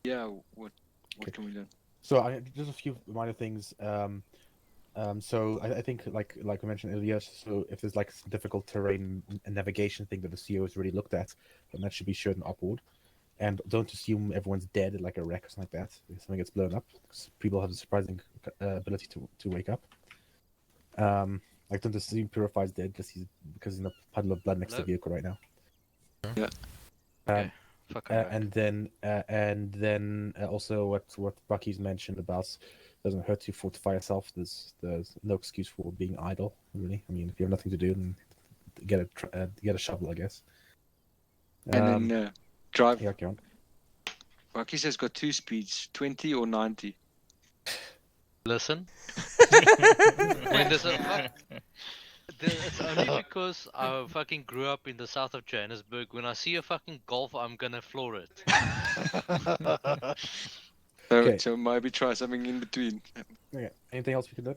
Yeah. What can we learn? So just a few minor things. So I think like we mentioned earlier, so if there's like some difficult terrain and navigation thing that the CEO has already looked at, then that should be shown upward. And don't assume everyone's dead like a wreck or something like that. If something gets blown up, because people have a surprising ability to wake up. Like don't assume Purify's dead because he's in a puddle of blood next to the vehicle right now. Yeah. And then also what Bucky's mentioned about doesn't hurt to fortify yourself. There's no excuse for being idle, really. I mean, if you have nothing to do, then get a shovel, I guess. And then drive. Yeah, okay. Bucky says got 2 speeds, 20 or 90. Listen. When there's a it's only because I fucking grew up in the south of Johannesburg. When I see a fucking Golf, I'm gonna floor it. So maybe try something in between. Okay. Anything else we could do?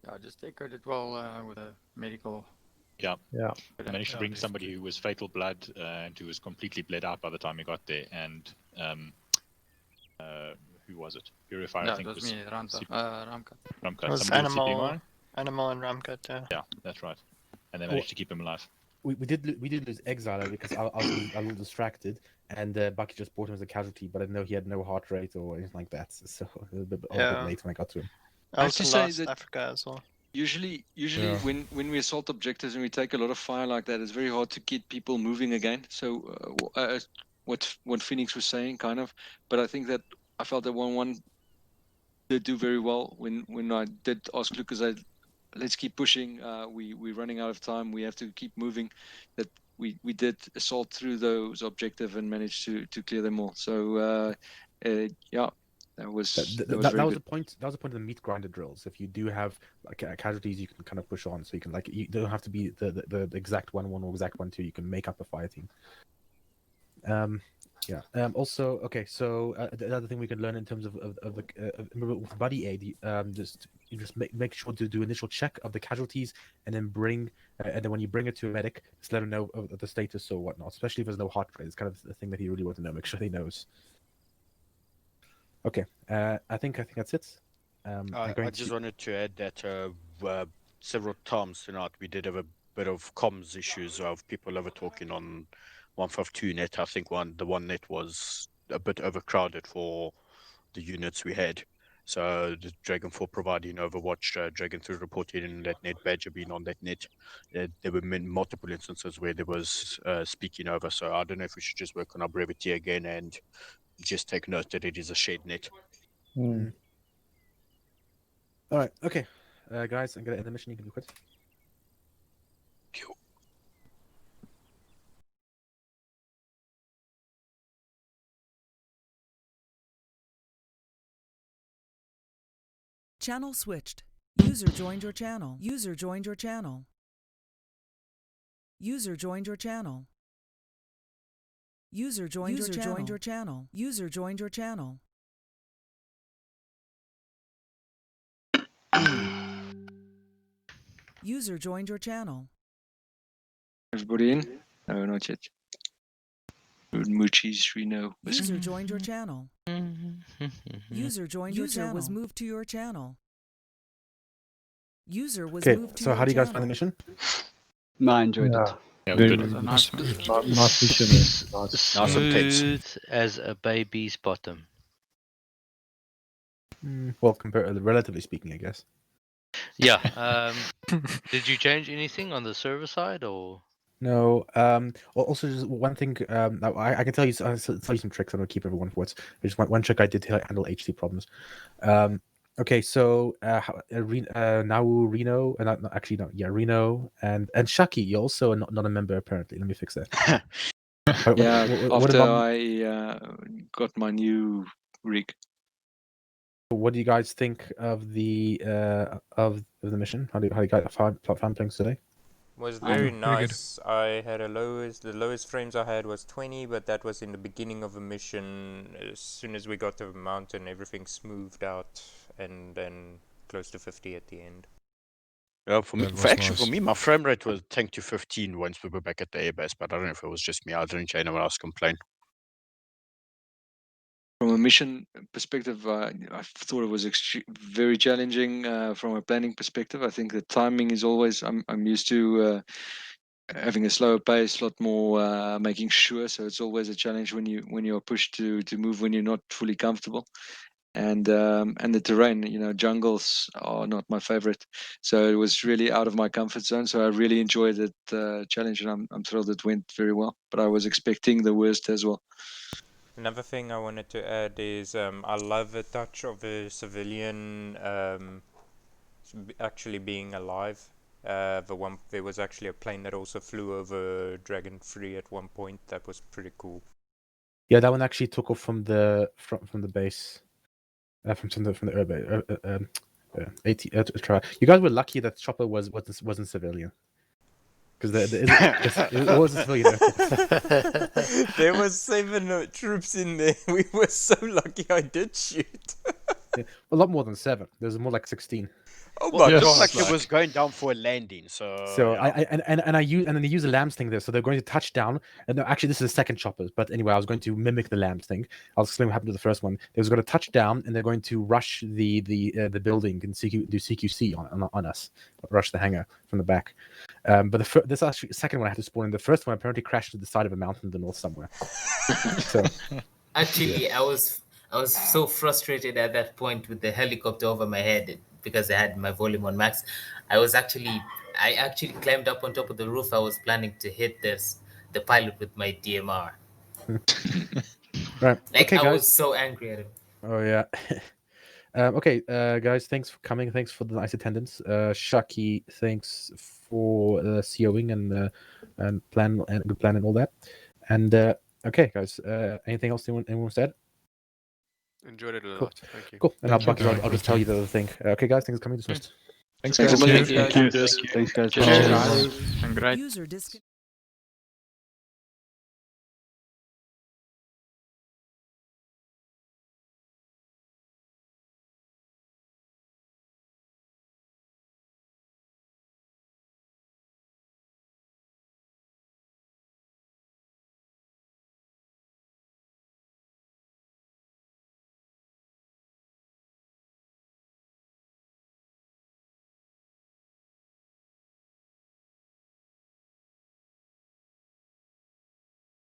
Yeah, just decorated well with a medical. Yeah. Yeah. I managed to bring somebody who was fatal blood and who was completely bled out by the time he got there. And who was it? Purifier, I think it was me, Ramka. Ramka. It was Animal and Ramka, yeah. Yeah, that's right. And they managed to keep him alive. We did lose Exiler because I was a little distracted, and Bucky just brought him as a casualty, but I didn't know he had no heart rate or anything like that, so it was a bit late when I got to him. I also lost Africa as well. Usually when we assault objectives and we take a lot of fire like that, it's very hard to get people moving again. So what Phoenix was saying, kind of, but I think that I felt that 1-1 did do very well when I did ask Lucas, let's keep pushing. We're running out of time. We have to keep moving. That we did assault through those objectives and managed to clear them all. So yeah, that was the point. That was the point of the meat grinder drills. If you do have like casualties, you can kind of push on. So you can you don't have to be the exact 1-1 or exact 1-2. You can make up a fire team. Yeah. Also, okay. So the other thing we can learn in terms of with buddy aid, just make sure to do initial check of the casualties, and then when you bring it to a medic, just let him know of the status or whatnot. Especially if there's no heart rate, it's kind of the thing that he really wants to know. Make sure he knows. Okay. I think that's it. I just wanted to add that several times tonight we did have a bit of comms issues of people over talking on 152 net. I think the one net was a bit overcrowded for the units we had. So the Dragon 4 providing Overwatch, Dragon 3 reported in that net, Badger being on that net. There were multiple instances where there was speaking over. So I don't know if we should just work on our brevity again and just take note that it is a shared net. All right. Okay, guys, I'm gonna end the mission. You can quit. Channel switched. User joined your channel. User joined your channel. User joined your channel. User joined your channel. User joined your channel. User joined your channel. Everybody in? No, not yet. Moochies, Reno. User joined your channel. User joined your channel. Was moved to your channel. User was moved to so your how do you guys channel. find the mission? I enjoyed it. Yeah, Very good. nice mission. Nice. Smooth as a baby's bottom. Well, relatively speaking, I guess. Yeah. Did you change anything on the server side, or? No. Also, just one thing. I can tell you some tricks. I'm gonna keep everyone for it. There's one trick I did to handle HD problems. Okay, so now Reno, Reno and Shaki. You're also not a member apparently. Let me fix that. After I got my new rig. What do you guys think of the mission? How do you guys find things today? Was very nice. I had the lowest frames I had was 20, but that was in the beginning of a mission. As soon as we got to the mountain, everything smoothed out, and then close to 50 at the end. Yeah, for me, my frame rate was tanked to 15 once we were back at the airbase, but I don't know if it was just me. I didn't hear anyone else complain. From a mission perspective, I thought it was very challenging. From a planning perspective, I think the timing is always. I'm used to having a slower pace, a lot more making sure. So it's always a challenge when you're pushed to move when you're not fully comfortable. And the terrain, jungles are not my favorite. So it was really out of my comfort zone. So I really enjoyed that challenge, and I'm thrilled it went very well. But I was expecting the worst as well. Another thing I wanted to add is I love the touch of a civilian actually being alive. There was actually a plane that also flew over Dragon 3 at one point. That was pretty cool. Yeah, that one actually took off from the base, from the you guys were lucky that chopper wasn't civilian. Because it was a civilian. There was 7 troops in there. We were so lucky I did shoot. Yeah, a lot more than 7. There's more like 16. Oh Well, my it god! looked like it was going down for a landing. So I use a lambs thing there. So they're going to touch down. And no, actually, this is the second choppers. But anyway, I was going to mimic the lambs thing. I'll explain what happened to the first one. They was going to touch down, and they're going to rush the building and do CQC on us, rush the hangar from the back. But this actually the second one I had to spawn in. The first one apparently crashed to the side of a mountain in the north somewhere. So actually, I was so frustrated at that point with the helicopter over my head because I had my volume on max. I actually climbed up on top of the roof. I was planning to hit the pilot with my DMR. Right. Like Okay, I guys. was so angry at him. Oh yeah. Okay, guys, thanks for coming. Thanks for the nice attendance. Shaki, thanks for COing and plan and good plan and all that. And okay, guys, anything else anyone wants to add? Enjoyed it a Cool. lot. Thank you. Cool. And I'll just tell you the other thing. Okay, guys, thanks for coming. Dismissed. Thanks, guys. guys. Thanks, guys. User disconnect.